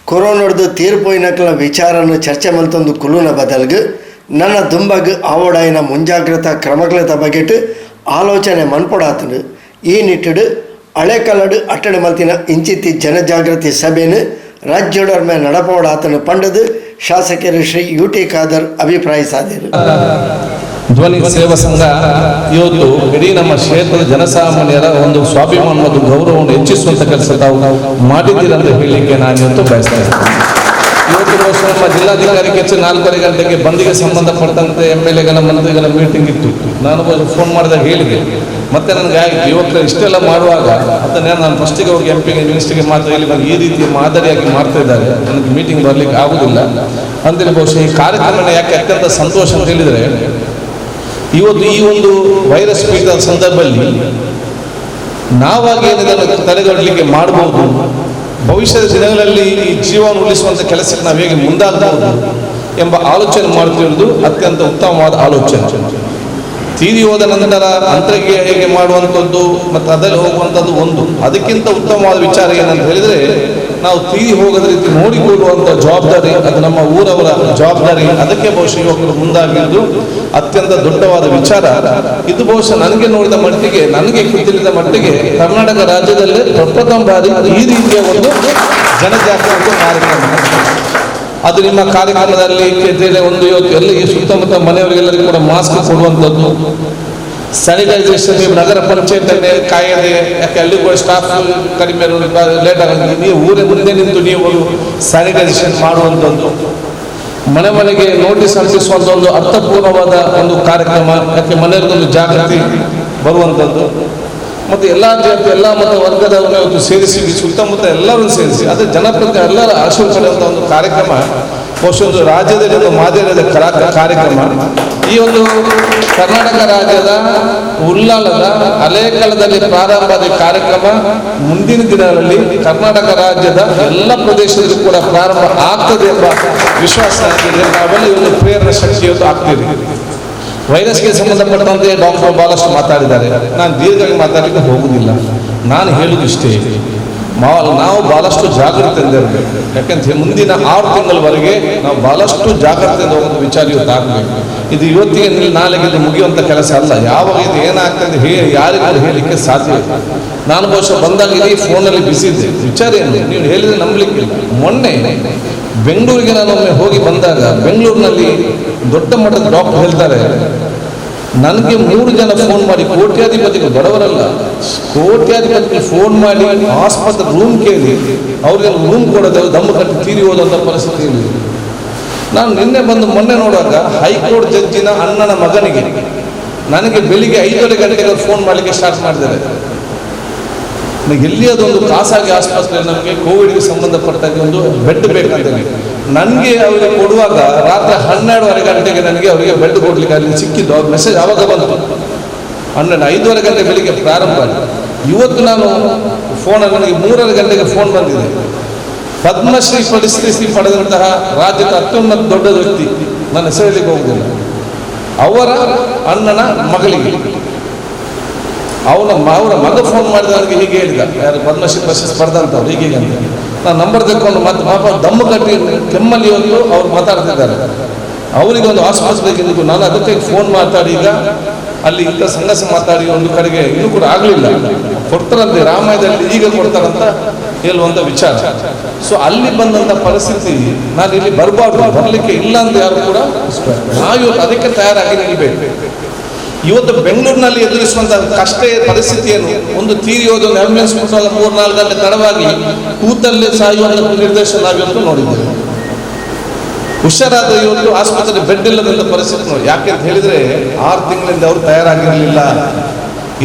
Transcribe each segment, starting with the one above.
ಕೊರೋನಾದ ತೀರ್ಪೋಯಿನಕಲ ವಿಚಾರನ್ನು ಚರ್ಚೆ ಮಲ್ತೊಂದು ಕುಲುನ ಬದಲ್ಗೆ ನನ್ನ ದುಂಬಗ್ ಆವಡಾಯಿನ ಮುಂಜಾಗ್ರತಾ ಕ್ರಮಗಳ ಬಗೆಟ್ ಆಲೋಚನೆ ಮನ್ಪೊಡಾತನು ಈ ನಿಟ್ಟಿಡು ಹಳೆಕಲ್ಲಡು ಅಟ್ಟಡೆ ಮಲ್ತಿನ ಇಂಚಿತಿ ಜನಜಾಗೃತಿ ಸಭೆಯನ್ನು ರಾಜ್ಯೋಡರ ಮೇಲೆ ನಡಪೋಡಾತನು ಪಂಡದು ಶಾಸಕರು ಶ್ರೀ ಯುಟಿ ಖಾದರ್ ಅಭಿಪ್ರಾಯಿಸಿದರು. ಧ್ವನಿ ಸೇವಾ ಸಂಘ ಇವತ್ತು ಇಡೀ ನಮ್ಮ ಕ್ಷೇತ್ರದ ಜನಸಾಮಾನ್ಯರ ಒಂದು ಸ್ವಾಭಿಮಾನ ಮತ್ತು ಗೌರವವನ್ನು ಹೆಚ್ಚಿಸುವಂತ ಕೆಲಸ ತಾವು ಮಾಡಿದ್ದೀರಂತ ಹೇಳಲಿಕ್ಕೆ ನಾನು ಇವತ್ತು ಬಯಸ್ತಾ ಇದ್ದೇನೆ. ಇವತ್ತು ನಮ್ಮ ಜಿಲ್ಲಾಧಿಕಾರಿ ಕೆಚ್ಚು 4:30 ಗಂಟೆಗೆ ಬಂದಿಗೆ ಸಂಬಂಧಪಟ್ಟಂತೆ MLAಗಳ ಮಂತ್ರಿಗಳ ಮೀಟಿಂಗ್ ಇತ್ತು. ನಾನು ಫೋನ್ ಮಾಡಿದಾಗ ಹೇಳಿದೆ. ಮತ್ತೆ ನನಗೆ ಯುವಕರು ಇಷ್ಟೆಲ್ಲ ಮಾಡುವಾಗ ಅದನ್ನೇ ನಾನು ಫಸ್ಟಿಗೆ ಹೋಗಿ MP ಮಿನಿಸ್ಟರ್ಗೆ ಮಾತ್ರ ಹೇಳಿ ಈ ರೀತಿ ಮಾದರಿಯಾಗಿ ಮಾಡ್ತಾ ಇದ್ದಾರೆ, ನನಗೆ ಮೀಟಿಂಗ್ ಬರಲಿಕ್ಕೆ ಆಗುದಿಲ್ಲ ಅಂತೇಳಿ. ಬಹುಶಃ ಈ ಕಾರ್ಯಕ್ರಮ ಯಾಕೆ ಅತ್ಯಂತ ಸಂತೋಷ ಅಂತ ಹೇಳಿದರೆ, ಇವತ್ತು ಈ ಒಂದು ವೈರಸ್ ಪೀಡಿತ ಸಂದರ್ಭದಲ್ಲಿ ನಾವಾಗಿ ಏನಿದೆ ತಡೆಗಟ್ಟಲಿಕ್ಕೆ ಮಾಡಬಹುದು, ಭವಿಷ್ಯದ ದಿನಗಳಲ್ಲಿ ಈ ಜೀವನ ಉಳಿಸುವಂಥ ಕೆಲಸಕ್ಕೆ ನಾವು ಹೇಗೆ ಮುಂದಾಗಬಹುದು ಎಂಬ ಆಲೋಚನೆ ಮಾಡುತ್ತಿರುವುದು ಅತ್ಯಂತ ಉತ್ತಮವಾದ ಆಲೋಚನೆ. ತೀರಿ ಹೋದ ನಂತರ ಅಂತರಿಗೆ ಹೇಗೆ ಮಾಡುವಂಥದ್ದು ಮತ್ತು ಅದರಲ್ಲಿ ಹೋಗುವಂಥದ್ದು ಒಂದು. ಅದಕ್ಕಿಂತ ಉತ್ತಮವಾದ ವಿಚಾರ ಏನಂತ ಹೇಳಿದರೆ, ನಾವು ತೀರಿ ಹೋಗದ ರೀತಿ ನೋಡಿಕೊಳ್ಳುವಂಥ ಜವಾಬ್ದಾರಿ, ಅದು ನಮ್ಮ ಊರವರ ಜವಾಬ್ದಾರಿ. ಅದಕ್ಕೆ ಬಹುಶಃ ಯುವಕರು ಮುಂದಾಗಿದ್ದು ಅತ್ಯಂತ ದೊಡ್ಡವಾದ ವಿಚಾರ. ಇದು ಬಹುಶಃ ನನಗೆ ನೋಡಿದ ಮಟ್ಟಿಗೆ, ನನಗೆ ತಿಳಿದ ಮಟ್ಟಿಗೆ ಕರ್ನಾಟಕ ರಾಜ್ಯದಲ್ಲೇ ಪ್ರಪ್ರಥಮ ಬಾರಿ ಈ ರೀತಿಯ ಒಂದು ಜನಜಾಗೃತಿ ಕಾರ್ಯಕ್ರಮ. ಅದು ನಿಮ್ಮ ಕಾರ್ಯಕ್ರಮದಲ್ಲಿ ಒಂದು ಇವತ್ತು ಎಲ್ಲಿಗೆ ಸುತ್ತಮುತ್ತ ಮನೆಯವರಿಗೆಲ್ಲರಿಗೂ ಕೂಡ ಮಾಸ್ಕ್ ಕೊಡುವಂಥದ್ದು, ಸ್ಯಾನಿಟೈಸೇಷನ್, ನಗರ ಪಂಚಾಯತ್ ಕಾಯದೆ, ಯಾಕೆ ಅಲ್ಲಿ ಕೂಡ ಸ್ಟಾಫ್ ಕಡಿಮೆ ಲೇಟ್ ಆಗಿ ನೀವು ಊರೇ ಮುಂದೆ ನಿಂತು ನೀವು ಸ್ಯಾನಿಟೈಸೇಷನ್ ಮಾಡುವಂಥದ್ದು, ಮನೆ ಮನೆಗೆ ನೋಟಿಸ್ ಅಂಟಿಸುವಂಥ ಒಂದು ಅರ್ಥಪೂರ್ಣವಾದ ಒಂದು ಕಾರ್ಯಕ್ರಮ. ಯಾಕೆ ಮನೆಯವರಿಗೊಂದು ಜಾಗೃತಿ ಬರುವಂಥದ್ದು, ಮತ್ತು ಎಲ್ಲ ಜಾತಿ ಎಲ್ಲ ಮತ ವರ್ಗದವರನ್ನ ಇವತ್ತು ಸೇರಿಸಿ ಸುತ್ತಮುತ್ತ ಎಲ್ಲರೂ ಸೇರಿಸಿ ಅದೇ ಜನಪ್ರತಿನಿಧಿ ಎಲ್ಲರ ಆಶೀರ್ವಾದ ಪಡೆಯುವಂಥ ಒಂದು ಕಾರ್ಯಕ್ರಮ ಬಹುಶಃ ಒಂದು ರಾಜ್ಯದಲ್ಲಿ ಒಂದು ಮಾದರಿಯಾದ ಕಾರ್ಯಕ್ರಮ. ಈ ಒಂದು ಕರ್ನಾಟಕ ರಾಜ್ಯದ ಉಳ್ಳಾಲದ ಹಲೇಕಲದಲ್ಲಿ ಪ್ರಾರಂಭವಾದ ಕಾರ್ಯಕ್ರಮ ಮುಂದಿನ ದಿನಗಳಲ್ಲಿ ಕರ್ನಾಟಕ ರಾಜ್ಯದ ಎಲ್ಲ ಪ್ರದೇಶದಲ್ಲೂ ಕೂಡ ಪ್ರಾರಂಭ ಆಗ್ತದೆ ಎಂಬ ವಿಶ್ವಾಸ ಇದೆ. ನಾವೆಲ್ಲ ಈ ಒಂದು ಪ್ರೇರಣಾ ಶಕ್ತಿಯನ್ನು ಆಗ್ತೀವಿ. ವೈರಸ್ಗೆ ಸಂಬಂಧಪಟ್ಟಂತೆ ಡಾಕ್ಟರ್ ಬಹಳಷ್ಟು ಮಾತಾಡಿದ್ದಾರೆ. ನಾನು ದೀರ್ಘವಾಗಿ ಮಾತಾಡಲಿಕ್ಕೆ ಹೋಗುವುದಿಲ್ಲ. ನಾನು ಹೇಳುವುದಿಷ್ಟೇ, ನಾವು ಬಹಳಷ್ಟು ಜಾಗೃತಿಯಿಂದ ಇರಬೇಕು. ಯಾಕಂದ್ರೆ ಮುಂದಿನ 6 ತಿಂಗಳವರೆಗೆ ನಾವು ಬಹಳಷ್ಟು ಜಾಗೃತಿಯಿಂದ ಹೋಗುವ ವಿಚಾರ ಇವತ್ತು ಆಗಬೇಕು. ಇದು ಇವತ್ತಿಗೆ ನಾಳೆಗೆ ಇದು ಮುಗಿಯುವಂಥ ಕೆಲಸ ಅಲ್ಲ. ಯಾವಾಗ ಇದು ಏನಾಗ್ತದೆ ಯಾರಿಗೂ ಹೇಳಲಿಕ್ಕೆ ಸಾಧ್ಯ ಇಲ್ಲ. ನಾನು ಬಹುಶಃ ಬಂದಾಗ ಇಡೀ ಫೋನಲ್ಲಿ ಬಿಸಿ ಇದ್ದೆ. ವಿಚಾರ ಏನು ನೀವು ಹೇಳಿದ್ರೆ ನಂಬಲಿಕ್ಕೆ. ಮೊನ್ನೆ ಬೆಂಗಳೂರಿಗೆ ನಾನೊಮ್ಮೆ ಹೋಗಿ ಬಂದಾಗ ಬೆಂಗಳೂರಿನಲ್ಲಿ ದೊಡ್ಡ ಮಟ್ಟದ ಡಾಕ್ಟರ್ ಹೇಳ್ತಾರೆ, ನನಗೆ 3 ಜನ ಫೋನ್ ಮಾಡಿ, ಕೋಟ್ಯಾಧಿಪತಿಗಳು, ಬಡವರಲ್ಲ, ಕೋಟ್ಯಾಧಿಪತಿಗಳು ಫೋನ್ ಮಾಡಿ ಆಸ್ಪತ್ರೆ ರೂಮ್ ಕೇಳಿ ಅವ್ರಿಗೆ ರೂಮ್ ಕೊಡೋದು ದಮ್ಮು ಕಟ್ಟಿ ತೀರಿ ಹೋದಂಥ ಪರಿಸ್ಥಿತಿ ಇದೆ. ನಾನು ಮೊನ್ನೆ ನೋಡುವಾಗ ಹೈಕೋರ್ಟ್ ಜಡ್ಜಿನ ಅಣ್ಣನ ಮಗನಿಗೆ ನನಗೆ ಬೆಳಿಗ್ಗೆ 5:30 ಗಂಟೆಗೆ ಫೋನ್ ಮಾಡಲಿಕ್ಕೆ ಸ್ಟಾರ್ಟ್ ಮಾಡಿದ್ದಾರೆ. ಎಲ್ಲಿ ಅದೊಂದು ಖಾಸಗಿ ಆಸ್ಪತ್ರೆಯಲ್ಲಿ ನಮಗೆ ಕೋವಿಡ್ಗೆ ಸಂಬಂಧಪಟ್ಟಾಗಿ ಒಂದು ಬೆಡ್ ಬೇಕಂತ ನನಗೆ ಅವರಿಗೆ ಕೊಡುವಾಗ ರಾತ್ರಿ 12:30 ಗಂಟೆಗೆ ನನಗೆ ಅವರಿಗೆ ಬೆಡ್ ಕೊಡ್ಲಿಕ್ಕೆ ಅಲ್ಲಿ ಸಿಕ್ಕಿದ್ದು. ಅವ್ರ ಮೆಸೇಜ್ ಆವಾಗ ಬಂತು 5:30 ಗಂಟೆ ಬೆಳಿಗ್ಗೆ ಪ್ರಾರಂಭ. ಇವತ್ತು ನಾನು ಫೋನಲ್ಲಿ ನನಗೆ 3:30 ಗಂಟೆಗೆ ಫೋನ್ ಬಂದಿದೆ. ಪದ್ಮಶ್ರೀ ಪ್ರಶಸ್ತಿ ಪಡೆದಂತಹ ರಾಜ್ಯದ ಅತ್ಯುನ್ನತ ದೊಡ್ಡ ವ್ಯಕ್ತಿ, ನನ್ನ ಹೆಸರಲಿಕ್ಕೆ ಹೋಗುದಿಲ್ಲ, ಅವರ ಅಣ್ಣನ ಮಗಳಿಗೆ ಅವರ ಮಗ ಫೋನ್ ಮಾಡಿದ ನನಗೆ ಹೀಗೆ ಹೇಳಿದ, ಯಾರು ಪದ್ಮಶ್ರೀ ಪ್ರಶಸ್ತಿ ಪಡೆದಂಥವ್ರು ಹೀಗೆ ಅಂತ. ನಾನು ನಂಬರ್ ತೆಕ್ಕೊಂಡು ಮತ್ತೆ ಪಾಪ ದಮ್ಮು ಕಟ್ಟಿ ಕೆಮ್ಮಲ್ಲಿ ಇವತ್ತು ಅವ್ರು ಮಾತಾಡ್ತಿದ್ದಾರೆ. ಅವರಿಗೆ ಒಂದು ಆಸ್ಪತ್ರೆಗೆ ನಾನು ಅದಕ್ಕೆ ಫೋನ್ ಮಾತಾಡಿ ಈಗ ಅಲ್ಲಿ ಇಂಥ ಸಂಘರ್ಷ ಮಾತಾಡಿ ಒಂದು ಕಡೆಗೆ ಇನ್ನೂ ಕೂಡ ಆಗಲಿಲ್ಲ. ಕೊಡ್ತಾರಂತೆ ರಾಮಾಯಣದಲ್ಲಿ ಈಗ ಕೊಡ್ತಾರಂತ ಹೇಳುವಂಥ ವಿಚಾರ. ಸೊ ಅಲ್ಲಿ ಬಂದಂಥ ಪರಿಸ್ಥಿತಿ ನಾನು ಇಲ್ಲಿ ಬರಲಿಕ್ಕೆ ಇಲ್ಲ ಅಂತ ಯಾರು ಕೂಡ ನಾವು ಅದಕ್ಕೆ ತಯಾರಾಗಿ ನಿಲ್ಲಬೇಕು. ಇವತ್ತು ಬೆಂಗಳೂರಿನಲ್ಲಿ ಎದುರಿಸುವಂಥ ಕಷ್ಟ ಪರಿಸ್ಥಿತಿ ಏನು, ಒಂದು ತೀರಿ ಹೋದ ಒಂದು ಆಂಬ್ಯುಲೆನ್ಸ್ 3-4 ಗಂಟೆ ತಡವಾಗಿ ಕೂತಲ್ಲೇ ಸಾಯುವಂಥ ನಿರ್ದೇಶನ ನಾವಿವತ್ತು ನೋಡಿದ್ದೇವೆ. ಹುಷಾರಾದ ಇವತ್ತು ಆಸ್ಪತ್ರೆ ಬೆಡ್ ಇಲ್ಲದಂಥ ಪರಿಸ್ಥಿತಿ ನೋಡಿ. ಯಾಕೆ ಅಂತ ಹೇಳಿದರೆ 6 ತಿಂಗಳಿಂದ ಅವರು ತಯಾರಾಗಿರಲಿಲ್ಲ.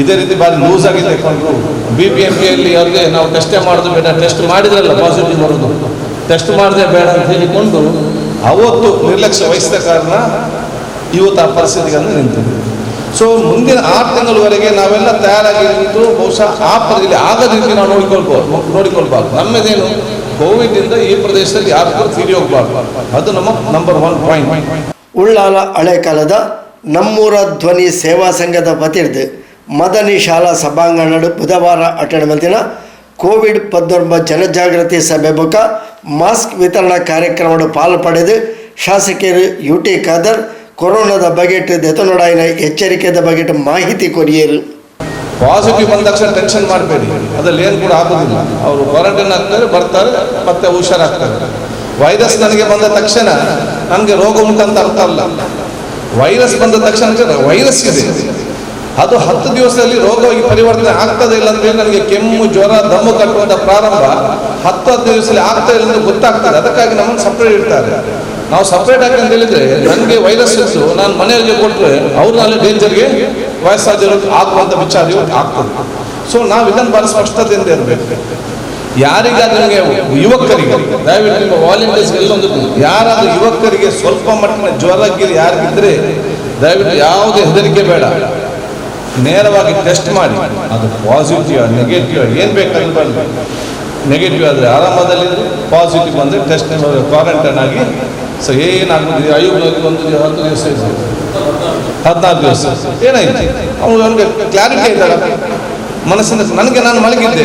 ಇದೇ ರೀತಿ ಬಾರಿ ಲೂಸ್ ಆಗಿ ತಗೊಂಡ್ರು. BBMPಯಲ್ಲಿ ಅವ್ರಿಗೆ ನಾವು ಟೆಸ್ಟೇ ಮಾಡೋದು ಬೇಡ, ಟೆಸ್ಟ್ ಮಾಡಿದ್ರಲ್ಲ ಪಾಸಿಟಿವ್ ಬರೋದು, ಟೆಸ್ಟ್ ಮಾಡದೆ ಬೇಡ ಅಂತ ಹೇಳಿಕೊಂಡು ಅವತ್ತು ನಿರ್ಲಕ್ಷ್ಯ ವಹಿಸಿದ ಕಾರಣ ಇವತ್ತು ಆ ಪರಿಸ್ಥಿತಿಗೆ ನಿಂತಿದೆ. ಸೊ ಮುಂದಿನ 6 ತಿಂಗಳವರೆಗೆ ನಾವೆಲ್ಲ ತಯಾರಾಗಿ ನಿಂತು ಬಹುಶಃ ಆ ಪರಿಸ್ಥಿತಿ ಆಗದ ರೀತಿ ನಾವು ನೋಡಿಕೊಳ್ಬಾರ್ದು. ನಮ್ಮದೇನು ಕೋವಿಡ್ನಿಂದ ಈ ಪ್ರದೇಶದಲ್ಲಿ ಯಾರು ತೀರಿ ಹೋಗಬಾರ್ದು, ಅದು ನಮ್ಮ ನಂಬರ್ 1 ಪಾಯಿಂಟ್. ಉಳ್ಳಾಲ ಹಳೆ ಕಾಲದ ನಮ್ಮೂರ ಧ್ವನಿ ಸೇವಾ ಸಂಘದ ವತಿರ್ದು ಮದನಿ ಶಾಲಾ ಸಭಾಂಗಣ ಬುಧವಾರ ಅಟೆಂಡ್ ಮಲ್ತಿನ ಕೋವಿಡ್-19 ಜನಜಾಗೃತಿ ಸಭೆ ಬೊಕ ಮಾಸ್ಕ್ ವಿತರಣಾ ಕಾರ್ಯಕ್ರಮದ ಪಾಲು ಪಡೆದು ಶಾಸಕರು UT ಖಾದರ್ ಕೊರೋನಾದ ಬಗೆಟ್ ದೆತನೊಡಾಯಿನ ಎಚ್ಚರಿಕೆದ ಬಗೆಟ್ ಮಾಹಿತಿ ಕೊರಿಯರು. ಪಾಸಿಟಿವ್ ಬಂದ ತಕ್ಷಣ ಟೆನ್ಷನ್ ಮಾಡಬೇಡಿ, ಅದ್ರಲ್ಲಿ ಏನು ಕೂಡ ಆಗೋದಿಲ್ಲ. ಅವರು ಕ್ವಾರಂಟೈನ್ ಆಗ್ತಾರೆ, ಬರ್ತಾರೆ, ಮತ್ತೆ ಹುಷಾರಾಗ್ತಾರೆ. ವೈರಸ್ ನನಗೆ ಬಂದ ತಕ್ಷಣ ನನಗೆ ರೋಗ ಉಂಟಂತ ಅರ್ಥ ಅಲ್ಲ. ವೈರಸ್ ಬಂದ ತಕ್ಷಣ ವೈರಸ್ ಇದೆ, ಅದು 10 ದಿವಸದಲ್ಲಿ ರೋಗವಾಗಿ ಪರಿವರ್ತನೆ ಆಗ್ತದೆ ಇಲ್ಲ ಅಂತೇಳಿ ನನಗೆ ಕೆಮ್ಮು, ಜ್ವರ, ದಮ್ಮು ಕಟ್ಟುವಂಥ ಪ್ರಾರಂಭ 10 ದಿವಸದಲ್ಲಿ ಆಗ್ತಾ ಇಲ್ಲ ಅಂತ ಗೊತ್ತಾಗ್ತದೆ. ಅದಕ್ಕಾಗಿ ನಮ್ಮನ್ನು ಸಪ್ರೇಟ್ ಇಡ್ತಾರೆ. ನಾವು ಸಪ್ರೇಟ್ ಆಗಿ ಅಂತ ಹೇಳಿದ್ರೆ ನನಗೆ ವೈರಸ್ ಇತ್ತು, ನಾನು ಮನೆಯವರಿಗೆ ಕೊಟ್ಟರೆ ಅವ್ರು ನಾಳೆ ಡೇಂಜರ್ಗೆ ವಯಸ್ಸಾದವರು ಆಗುವಂಥ ವಿಚಾರ ಆಗ್ತದೆ. ಸೊ ನಾವು ಇದನ್ನು ಭಾಳ ಸ್ಪಷ್ಟತೆಯಿಂದ ಇರಬೇಕು. ಯಾರಿಗಾದ್ರೂ ನಿಮಗೆ ಯುವಕರಿಗೆ ದಯವಿಟ್ಟು ನಿಮ್ಮ ವಾಲಂಟಿಯರ್ಸ್ ಎಲ್ಲೊಂದು ಯಾರಾದ್ರೂ ಯುವಕರಿಗೆ ಸ್ವಲ್ಪ ಮಟ್ಟಿನ ಜ್ವರ ಗಿರಿ ಯಾರಿಗಿದ್ರೆ ದಯವಿಟ್ಟು ಯಾವುದೇ ಹೆದರಿಕೆ ಬೇಡ, ನೇರವಾಗಿ ಟೆಸ್ಟ್ ಮಾಡಿ. ಅದು ಪಾಸಿಟಿವ್ ನೆಗೆಟಿವ್ ಏನು ಬೇಕಾದ್ರೂ ಬರಲಿ. ನೆಗೆಟಿವ್ ಆದರೆ ಆರಾಮದಲ್ಲಿ, ಪಾಸಿಟಿವ್ ಬಂದರೆ ಟೆಸ್ಟ್ ಕ್ವಾರಂಟೈನ್ ಆಗಿ ಸೊ ಏನಾಗ್ತದೆ. ಆಯುರ್ವೇದಕ್ಕೆ 10 ದಿವಸ ಇದೆ, 14 ದಿವಸ ಏನಾಯ್ತು ಅವನಿಗೆ ಕ್ಲಾರಿಟಿ ಆಯ್ತಲ್ಲ ಮನಸ್ಸಿನ. ನಾನು ಮಲಗಿದ್ದೆ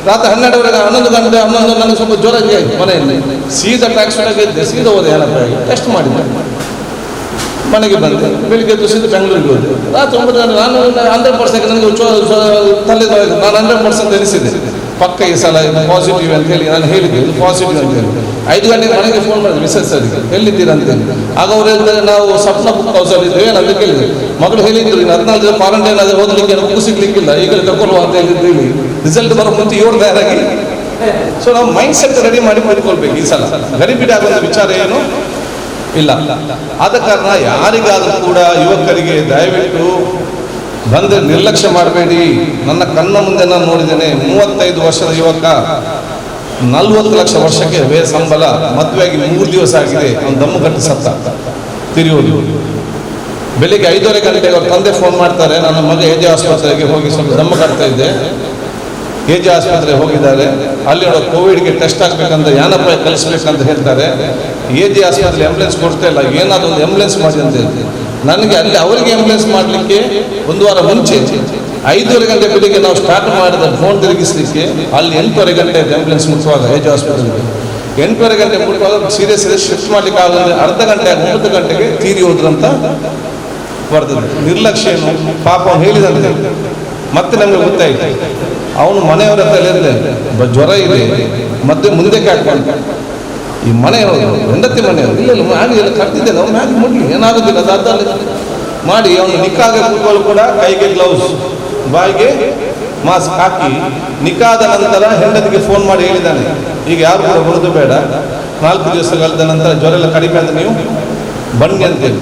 ರಾತ್ರಿ 12ವರೆಗೆ 11 ಗಂಟೆ 11 ನನಗೆ ಸ್ವಲ್ಪ ಜ್ವರ ಆಯ್ತು ಮನೆಯಲ್ಲಿ. ಸೀದಾ ಟ್ಯಾಕ್ಸಿ ಇದ್ದೆ, ಸೀದಾ ಹೋದೆ ಏನಪ್ಪ ಟೆಸ್ಟ್ ಮಾಡಿದ್ದೆ, ಮನೆಗೆ ಬಂದೆ. ಬೆಳಿಗ್ಗೆ ಸೀದಾ ಬೆಂಗಳೂರಿಗೆ ಹೋದೆ. ರಾತ್ರಿ 9 ಗಂಟೆ ನಾನು 100% ನನಗೆ ತಲೆ ನಾನು 100% ಎನಿಸಿದೆ ಪಕ್ಕ ಈ ಸಲ ಇದು ಪಾಸಿಟಿವ್ ಅಂತ ಹೇಳಿ ನಾನು ಹೇಳಿದ್ದೆ, ಇದು ಪಾಸಿಟಿವ್ ಅಂತ ಹೇಳಿ. 5 ಗಂಟೆಗೆ ಮನೆಗೆ ಫೋನ್ ಮಾಡಿದೆ ಮಿಸಸ್ ಅವರಿಗೆ, ಎಲ್ಲಿದ್ದೀರಾ ಅಂತೇಳಿ. ಆಗ ಅವ್ರು ಹೇಳ್ತಾರೆ ನಾವು ಸಪ್ನ ಬುಕ್ ಹೌಸಲ್ಲಿ ಇದ್ದೇವೆ ಅಂತ ಕೇಳಿದೆ. ಮಗಳು ಹೇಳಿದ್ರು 14 ದಿನ ಕ್ವಾರಂಟೈನ್ ಆದರೆ ಓದಲಿಕ್ಕೆ ಬುಕ್ ಸಿಗ್ಲಿಕ್ಕಿಲ್ಲ, ಈಗ ತಗೊಳ್ಳುವ ಅಂತ ಹೇಳಿದ್ರಿ. ರಿಸಲ್ಟ್ ಬರೋ ಮುಂಚೆ 7 ತಯಾರಾಗಿ. ಸೊ ನಾವು ಮೈಂಡ್ ಸೆಟ್ ರೆಡಿ ಮಾಡಿ ಮಾಡಿಕೊಳ್ಬೇಕು. ಈ ಸಲ ಗಡಿಬಿಡಿ ಆಗುವಂಥ ವಿಚಾರ ಏನು ಇಲ್ಲ. ಆದ ಕಾರಣ ಯಾರಿಗಾದರೂ ಕೂಡ ಯುವಕರಿಗೆ ದಯವಿಟ್ಟು ಬಂದರೆ ನಿರ್ಲಕ್ಷ್ಯ ಮಾಡಬೇಡಿ. ನನ್ನ ಕಣ್ಣ ಮುಂದೆ ನಾನು ನೋಡಿದ್ದೇನೆ, 35 ವರ್ಷದ ಯುವಕ 40 ಲಕ್ಷ ವರ್ಷಕ್ಕೆ ಸಂಬಳ, ಮದುವೆಯಾಗಿ 3 ದಿವಸ ಆಗಿದೆ, ಅವನು ದಮ್ಮು ಕಟ್ಟಿ ಸತ್ತ ತಿರುವುದು. ಬೆಳಿಗ್ಗೆ 5:30 ಗಂಟೆಗೆ ಅವ್ರ ತಂದೆ ಫೋನ್ ಮಾಡ್ತಾರೆ, ನನ್ನ ಮಗ AJ ಆಸ್ಪತ್ರೆಗೆ ಹೋಗಿ ಸ್ವಲ್ಪ ದಮ್ಮು ಕಟ್ತಾ ಇದ್ದೆ. AJ ಆಸ್ಪತ್ರೆಗೆ ಹೋಗಿದ್ದಾರೆ, ಅಲ್ಲಿ ಕೋವಿಡ್ಗೆ ಟೆಸ್ಟ್ ಆಗಬೇಕಂತ ಯಾನಪ್ಪ ಕಳಿಸ್ಬೇಕಂತ ಹೇಳ್ತಾರೆ. AJ ಆಸ್ಪತ್ರೆ ಆಂಬುಲೆನ್ಸ್ ಕೊಡ್ತಾ ಇಲ್ಲ, ಏನಾದರೂ ಒಂದು ಆಂಬುಲೆನ್ಸ್ ಮಾಡಿ ಅಂತ ಹೇಳ್ತಾರೆ. ನನಗೆ ಅಲ್ಲಿ ಅವರಿಗೆ ಆಂಬುಲೆನ್ಸ್ ಮಾಡಲಿಕ್ಕೆ 1 ವಾರ ಮುಂಚೆ 5:30 ಗಂಟೆ ಬೆಳಿಗ್ಗೆ ನಾವು ಸ್ಟಾರ್ಟ್ ಮಾಡಿದ ಫೋನ್ ತಿರುಗಿಸಲಿಕ್ಕೆ ಅಲ್ಲಿ 8:30 ಗಂಟೆ ಆಂಬುಲೆನ್ಸ್ ಮುಟ್ಟುವಾಗ AJ ಆಸ್ಪತ್ರೆಗೆ 8:30 ಗಂಟೆ ಮುಟ್ಟುವಾಗ ಸೀರಿಯಸ್ ಶಿಫ್ಟ್ ಮಾಡ್ಲಿಕ್ಕೆ ಆಗಲ್ಲ. ಅರ್ಧ ಗಂಟೆ 9 ಗಂಟೆಗೆ ತೀರಿ ಹೋದ್ರಂತ ಬರ್ತದೆ. ನಿರ್ಲಕ್ಷ್ಯ ಏನು ಪಾಪ ಅವನು ಹೇಳಿದಂತೆ ಮತ್ತೆ ನಮಗೆ ಗೊತ್ತಾಯಿತು. ಅವನು ಮನೆಯವರ ಹತ್ರ ಹೇಳಿದ್ರೆ ಜ್ವರ ಇದೆ ಮತ್ತೆ ಮುಂದೆ ಹಾಕೊಂಡು ಈ ಮನೆಯವರು ಹೆಂಡತಿ ಮನೆಯವರು ಇಲ್ಲ ಮ್ಯಾಗಿ ಎಲ್ಲ ಕಟ್ತಿದ್ದೇನೆ, ಅವ್ನು ಮ್ಯಾಗಿ ಮುಟ್ಲಿ ಏನಾಗೋದಿಲ್ಲ ಅದಲ್ಲಿ ಮಾಡಿ ಅವನು ನಿಕ್ಕಾಗ ಕೂತ್ಕೊಳ್ಳು ಕೂಡ ಕೈಗೆ ಗ್ಲೌಸ್, ಬಾಯಿಗೆ ಮಾಸ್ಕ್ ಹಾಕಿ ನಿಕ್ಕಾದ ನಂತರ ಹೆಂಡತಿಗೆ ಫೋನ್ ಮಾಡಿ ಹೇಳಿದ್ದಾನೆ, ಈಗ ಯಾರು ಕೂಡ ಬರೋದು ಬೇಡ, 4 ದಿವಸಗಳ ನಂತರ ಜ್ವರ ಎಲ್ಲ ಕಡಿಮೆ ಅಂತ ನೀವು ಬನ್ನಿ ಅಂತೇಳಿ.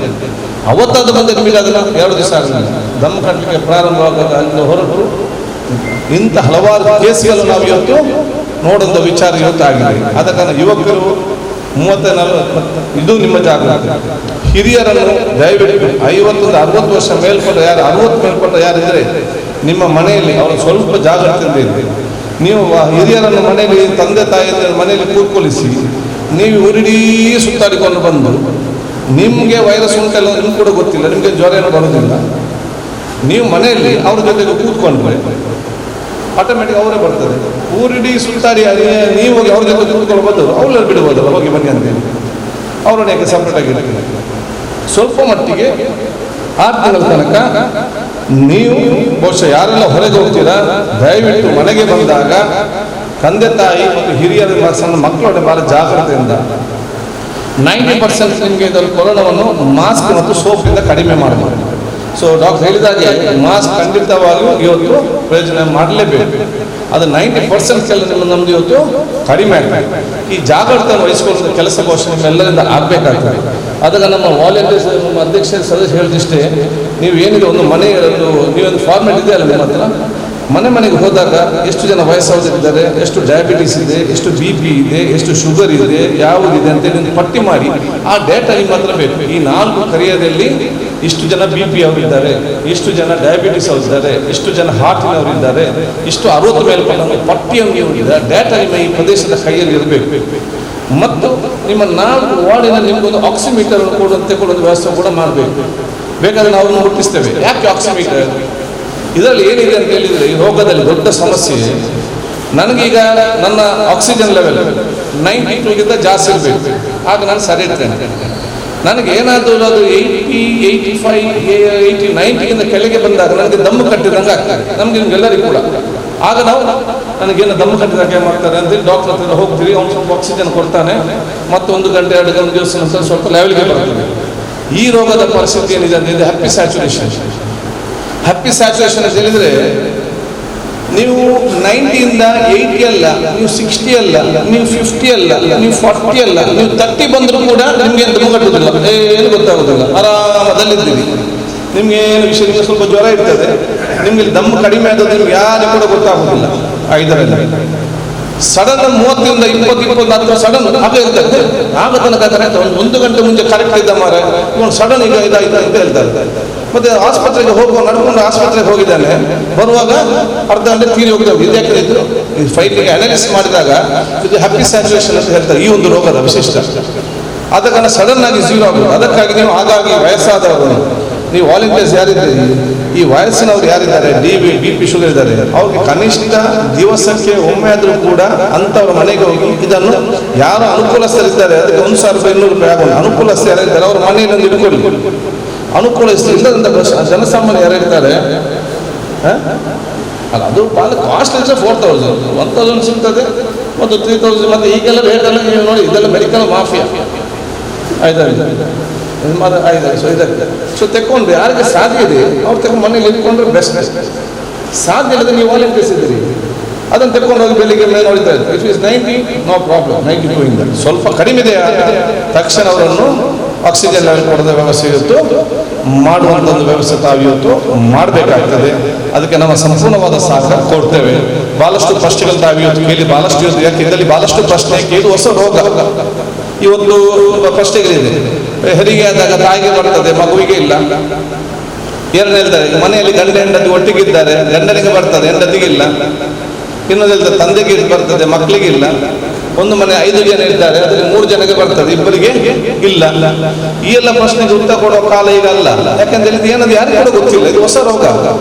ಅವತ್ತಾದ ಬಂದ ನಿಮಗೆ ಅದನ್ನು 2 ದಿವಸ ಆಗಲಿಲ್ಲ, ದಮ್ ಕಟ್ಟಲಿಕ್ಕೆ ಪ್ರಾರಂಭವಾಗ ಅಲ್ಲಿ ಹೊರಟು ಇಂಥ ಹಲವಾರು ಕೇಸ್ಗಳು ನಾವು ಇವತ್ತು ನೋಡುವಂಥ ವಿಚಾರ ಇವತ್ತು ಆಗಿದೆ. ಆದ ಕಾರಣ ಯುವಕರು 30-40 ಇದು ನಿಮ್ಮ ಜಾಗೃತಿ. ಹಿರಿಯರನ್ನು ದಯವಿಟ್ಟು 50-60 ವರ್ಷ ಮೇಲ್ಪಟ್ಟ ಯಾರು 60 ಮೇಲ್ಪಟ್ಟ ಯಾರಿದ್ರೆ ನಿಮ್ಮ ಮನೆಯಲ್ಲಿ ಅವರು ಸ್ವಲ್ಪ ಜಾಗೃತಿಯಿಂದ ಇರಿ. ನೀವು ಹಿರಿಯರನ್ನು ಮನೆಯಲ್ಲಿ ತಂದೆ ತಾಯಿಯ ಮನೆಯಲ್ಲಿ ಕೂತ್ಕೊಳಿಸಿ ನೀವು ಊರಿಡೀ ಸುತ್ತಾಡಿಕೊಂಡು ಬಂದು ನಿಮಗೆ ವೈರಸ್ ಉಂಟಲ್ಲ ನಿಮ್ಗೆ ಕೂಡ ಗೊತ್ತಿಲ್ಲ, ನಿಮಗೆ ಜ್ವರ ಏನೋ ಬರೋದಿಲ್ಲ, ನೀವು ಮನೆಯಲ್ಲಿ ಅವ್ರ ಜೊತೆಗೆ ಕೂತ್ಕೊಂಡ್ರೆ ಆಟೋಮೆಟಿಕ್ ಅವರೇ ಬರ್ತದೆ. ಊರಿಡೀ ಸುತ್ತಾಡಿ ನೀವು ಹೋಗಿ ಅವ್ರ ಜೊತೆ ಕೂತ್ಕೊಳ್ಬೋದು, ಅವ್ರಲ್ಲಿ ಬಿಡ್ಬೋದಲ್ಲ ಹೋಗಿ ಬನ್ನಿ ಅಂತೇಳಿ ಅವರನ್ನ ಯಾಕೆ ಸಪ್ರೇಟ್ ಆಗಿರ್ತೀವಿ. ಸ್ವಲ್ಪ ಮಟ್ಟಿಗೆ 6 ತಿಂಗಳ ತನಕ ನೀವು ಬಹುಶಃ ಯಾರೆಲ್ಲ ಹೊರಗೆ ಹೋಗ್ತೀರಾ ದಯವಿಟ್ಟು ಮನೆಗೆ ಬಂದಾಗ ತಂದೆ ತಾಯಿ ಮತ್ತು ಹಿರಿಯರ ಸಣ್ಣ ಮಕ್ಕಳೊಡೆ ಭಾಳ ಜಾಗ್ರತೆಯಿಂದ 90% ನಿಮಗೆ ಇದರ ಕೊರೋನಾವನ್ನು ಮಾಸ್ಕ್ ಮತ್ತು ಸೋಪಿಂದ ಕಡಿಮೆ ಮಾಡಬಹುದು. ಸೊ ಡಾಕ್ಟರ್ ಹೇಳಿದಾಗೆ ಮಾಸ್ಕ್ ಖಂಡಿತವಾಗಿಯೂ ಇವತ್ತು ಪ್ರಯೋಜನ ಮಾಡಲೇಬೇಕು. ಅದು 90% ನಮ್ದು ಇವತ್ತು ಕಡಿಮೆ ಆಗ್ತದೆ. ಈ ಜಾಗೃತಿ ವಹಿಸಿಕೊಳ್ಳುವ ಕೆಲಸ ಬಹುಶಃ ನಿಮ್ಮೆಲ್ಲರಿಂದ ಆಗಬೇಕಾಗ್ತದೆ. ಅದಕ್ಕೆ ನಮ್ಮ ವಾಲಂಟಿಯರ್ಸ್ ನಮ್ಮ ಅಧ್ಯಕ್ಷ ಸದಸ್ಯ ಹೇಳಿದಿಷ್ಟೇ, ನೀವು ಏನಿದೆ ಒಂದು ಮನೆ ನೀವೊಂದು ಫಾರ್ಮೆಟ್ ಇದೆ ಅಲ್ಲ ನಿಮ್ಮ ಹತ್ರ, ಮನೆಗೆ ಹೋದಾಗ ಎಷ್ಟು ಜನ ವಯಸ್ಸಾದರಿದ್ದಾರೆ, ಎಷ್ಟು ಡಯಾಬಿಟಿಸ್ ಇದೆ, ಎಷ್ಟು BP ಇದೆ, ಎಷ್ಟು ಶುಗರ್ ಇದೆ, ಯಾವುದಿದೆ ಅಂತೇಳಿ ಒಂದು ಪಟ್ಟಿ ಮಾಡಿ ಆ ಡೇಟಾ ನಿಮ್ಮ ಹತ್ರ ಬೇಕು. ಈ 4 ಕರಿಯರಲ್ಲಿ ಇಷ್ಟು ಜನ BP ಅವರಿದ್ದಾರೆ, ಇಷ್ಟು ಜನ ಡಯಾಬಿಟಿಸ್ ಅವರಿದ್ದಾರೆ, ಇಷ್ಟು ಜನ ಹಾರ್ಟಿನವರಿದ್ದಾರೆ, ಇಷ್ಟು 60 ಮೇಲ್ಪಟ್ಟ ಪಟ್ಟಿಯನ್ನು ಡೇಟಾ ನಿಮ್ಮ ಈ ಪ್ರದೇಶದ ಕೈಯಲ್ಲಿ ಇರಬೇಕು. ಮತ್ತು ನಿಮ್ಮ 4 ವಾರ್ಡಿನಲ್ಲಿ ನಿಮಗೊಂದು ಆಕ್ಸಿಮೀಟರ್ ತೆಗೊಳ್ಳೋದು ವ್ಯವಸ್ಥೆ ಕೂಡ ಮಾಡಬೇಕು. ಬೇಕಾದ್ರೆ ನಾವು ಮುಟ್ಟಿಸ್ತೇವೆ. ಯಾಕೆ ಆಕ್ಸಿಮೀಟರ್? ಇದರಲ್ಲಿ ಏನಿದೆ ಅಂತ ಹೇಳಿದರೆ ಈ ರೋಗದಲ್ಲಿ ದೊಡ್ಡ ಸಮಸ್ಯೆ ನನಗೀಗ ನನ್ನ ಆಕ್ಸಿಜನ್ ಲೆವೆಲ್ 92ಗಿಂತ ಜಾಸ್ತಿ ಇರಬೇಕು, ಆಗ ನಾನು ಸರಿ ಇರ್ತೇನೆ. ನನಗೆ ಏನಾದರೂ ಅದು 80, 85, 80, 90ಗಿಂತ ಕೆಳಗೆ ಬಂದಾಗ ನನಗೆ ದಮ್ಮು ಕಟ್ಟಿದಂಗೆ ಆಗ್ತದೆ, ನಮ್ಗೆ ನಿಮ್ಗೆಲ್ಲರಿಗೂ ಕೂಡ. ಆಗ ನಾವು ನನಗೇನು ದಮ್ಮು ಕಟ್ಟಿದಂಗೆ ಮಾಡ್ತಾರೆ ಅಂತೇಳಿ ಡಾಕ್ಟರ್ ಹತ್ರ ಹೋಗ್ತೀವಿ, ಅವ್ನು ಸ್ವಲ್ಪ ಆಕ್ಸಿಜನ್ ಕೊಡ್ತಾನೆ, ಮತ್ತು 1 ಗಂಟೆ 2 ಗಂಟೆ ದಿವಸ ನಂತರ ಸ್ವಲ್ಪ ಲೆವೆಲ್ಗೆ ಬರ್ತದೆ. ಈ ರೋಗದ ಪರಿಸ್ಥಿತಿ ಏನಿದೆ ಅಂದರೆ ಹ್ಯಾಪಿ ಸ್ಯಾಚುರೇಷನ್. ಹ್ಯಾಪಿ ಸ್ಯಾಚುರೇಷನ್ ಅಂತ ಹೇಳಿದರೆ ನೀವು 90ಯಿಂದ 80 ಅಲ್ಲ, ನೀವು 60 ಅಲ್ಲ, ನೀವು 50 ಅಲ್ಲ, ನೀವು 40 ಅಲ್ಲ, ನೀವು 30 ಬಂದರೂ ಕೂಡ ನಿಮ್ಗೆ ಏನು ದಮ್ಮು ಕಟ್ಟುವುದಿಲ್ಲ, ಏನು ಗೊತ್ತಾಗೋದಿಲ್ಲ, ಆರಾಮದಲ್ಲಿದ್ದೀವಿ. ನಿಮ್ಗೆ ಏನು ವಿಷಯ, ನಿಮಗೆ ಸ್ವಲ್ಪ ಜ್ವರ ಇರ್ತದೆ, ನಿಮ್ಗೆ ದಮ್ಮು ಕಡಿಮೆ ಆದದ್ದು ನಿಮ್ಗೆ ಯಾರಿಗೂ ಕೂಡ ಗೊತ್ತಾಗೋದಿಲ್ಲ. ಇದರಲ್ಲಿ ಸಡನ್ 30ರಿಂದ 20, 24 ಸಡನ್ ಆಗ ಇರ್ತದೆ. ಆಗ ತನಕ ಕರೆಕ್ಟ್ 1 ಗಂಟೆ ಮುಂಚೆ ಕರೆಕ್ಟ್ ಇದ್ದ ಮಾರ ಇವನು ಸಡನ್ ಈಗ ಇದಾಯ್ತು ಅಂತ ಹೇಳ್ತಾರೆ. ಮತ್ತೆ ಆಸ್ಪತ್ರೆಗೆ ಹೋಗುವ ನಡ್ಕೊಂಡು ಆಸ್ಪತ್ರೆಗೆ ಹೋಗಿದ್ದಾನೆ, ಬರುವಾಗ ಅರ್ಧ ಗಂಟೆ ತೀರಿ ಹೋಗಿದ್ದಾವೆ. ಇದ್ಯಾಕೆ ಇದ್ರು ಈ ಫೈಟಿಗೆ ಅನಾಲಿಸಿಸ್ ಮಾಡಿದಾಗ ಇದು ಹ್ಯಾಪಿ ಸ್ಯಾಚುರೇಷನ್ ಅಂತ ಹೇಳ್ತಾರೆ. ಈ ಒಂದು ರೋಗದ ವಿಶಿಷ್ಟ ಆದ ಕಾರಣ ಸಡನ್ ಆಗಿ 0 ಆಗೋದು. ಅದಕ್ಕಾಗಿ ನೀವು ಹಾಗಾಗಿ ವಯಸ್ಸಾದವರು, ನೀವು ವಾಲಂಟಿಯರ್ಸ್ ಯಾರಿದ್ದೀರಿ, ಈ ವಯಸ್ಸಿನವ್ರು ಯಾರಿದ್ದಾರೆ, BP ಶುಗರ್ ಇದ್ದಾರೆ, ಅವ್ರಿಗೆ ಕನಿಷ್ಠ ದಿವಸಕ್ಕೆ ಒಮ್ಮೆ ಆದರೂ ಕೂಡ ಅಂಥವ್ರ ಮನೆಗೆ ಹೋಗಿ ಇದನ್ನು ಯಾರು ಅನುಕೂಲಸ್ಥರಿದ್ದಾರೆ ಅದಕ್ಕೆ 1,000 ರೂಪಾಯಿ 200 ರೂಪಾಯಿ ಆಗೋದು. ಅನುಕೂಲಸ್ಥರು ಯಾರಿದ್ದಾರೆ ಅವ್ರ ಮನೆಯಲ್ಲಿ ಇಟ್ಕೊಳ್ಳಿ. ಅನುಕೂಲಸ್ಥರಿಂದ ಜನಸಾಮಾನ್ಯ ಯಾರಿರ್ತಾರೆ ಅಲ್ಲ, ಅದು ಭಾಳ ಕಾಸ್ಟ್ಲಿ 4,000, 1,000 ಸಿಗ್ತದೆ, ಮತ್ತು 3,000. ಮತ್ತು ಈಗೆಲ್ಲ ರೇಟ್ ಎಲ್ಲ ನೀವು ನೋಡಿ, ಇದೆಲ್ಲ ಮೆಡಿಕಲ್ ಮಾಫಿಯಾ. ಸೊ ತೆಕ್ಕೊಂಡ್ರೆ ಯಾರಿಗೆ ಸಾಧ್ಯ ಇದೆ ಅವ್ರು ತೆಕೊಂಡು ಮನೇಲಿ ಇಟ್ಕೊಂಡ್ರೆ ಬೆಸ್ಟ್. ಸಾಧ್ಯ ಇಲ್ಲದೆ ನೀವು ವಾಲಂಟಿಯರ್ಸ್ ಇದ್ದೀರಿ, ಅದನ್ನು ತೆಕ್ಕೊಂಡು ಹೋಗಿ ಬೆಳಿಗ್ಗೆ ಮೇಲೆ ನೋಡಿತಾ ಇದ್ದಾರೆ. If is 90, no problem. 92 ಇಂದ ಸ್ವಲ್ಪ ಕಡಿಮೆ ಇದೆ, ತಕ್ಷಣ ಅವರನ್ನು ಆಕ್ಸಿಜನ್ ಲೆವೆಲ್ ಕೊಡೋದ ವ್ಯವಸ್ಥೆ ಇವತ್ತು ಮಾಡುವಂಥ ಒಂದು ವ್ಯವಸ್ಥೆ ತಾವು ಇವತ್ತು ಮಾಡಬೇಕಾಗ್ತದೆ. ಅದಕ್ಕೆ ನಮ್ಮ ಸಂಪೂರ್ಣವಾದ ಸಹಕಾರ ಕೊಡ್ತೇವೆ. ಭಾಳಷ್ಟು ಪ್ರಶ್ನೆಗಳು ತಾವು ಇವತ್ತು ಕೇಳಿ, ಭಾಳಷ್ಟು ಇವತ್ತು ಯಾಕೆ ಇದರಲ್ಲಿ ಭಾಳಷ್ಟು ಪ್ರಶ್ನೆ ಕೇಳಿ. ಹೊಸ ರೋಗ ಇವತ್ತು ಪ್ರಶ್ನೆಗಳಿದೆ. ಹೆರಿಗೆ ಆದಾಗ ತಾಯಿಗೆ ಬರ್ತದೆ, ಮಗುವಿಗೆ ಇಲ್ಲ. ಎರಡು ಹೇಳ್ತಾರೆ, ಮನೆಯಲ್ಲಿ ಗಂಡ ಹೆಂಡತಿ ಒಟ್ಟಿಗಿದ್ದಾರೆ, ಗಂಡನಿಗೆ ಬರ್ತದೆ, ಹೆಂಡತಿಗೆ ಇಲ್ಲ. ಇನ್ನೊಂದು ಹೇಳ್ತಾರೆ, ತಂದೆಗೆ ಬರ್ತದೆ, ಮಕ್ಕಳಿಗೆ ಇಲ್ಲ. ಒಂದು ಮನೆ 5 ಜನ ಇರ್ತಾರೆ, ಅದರಲ್ಲಿ 3 ಜನಕ್ಕೆ ಬರ್ತದೆ, ಇಬ್ಬರಿಗೆ ಇಲ್ಲ. ಈ ಎಲ್ಲ ಪ್ರಶ್ನೆಗೆ ಉತ್ತರ ಕೊಡೋ ಕಾಲ ಈಗ ಅಲ್ಲ. ಯಾಕಂದ್ರೆ ಇದು ಏನದು ಯಾರಿಗೂ ಕೂಡ ಗೊತ್ತಿಲ್ಲ, ಇದು ಹೊಸ ರೋಗ.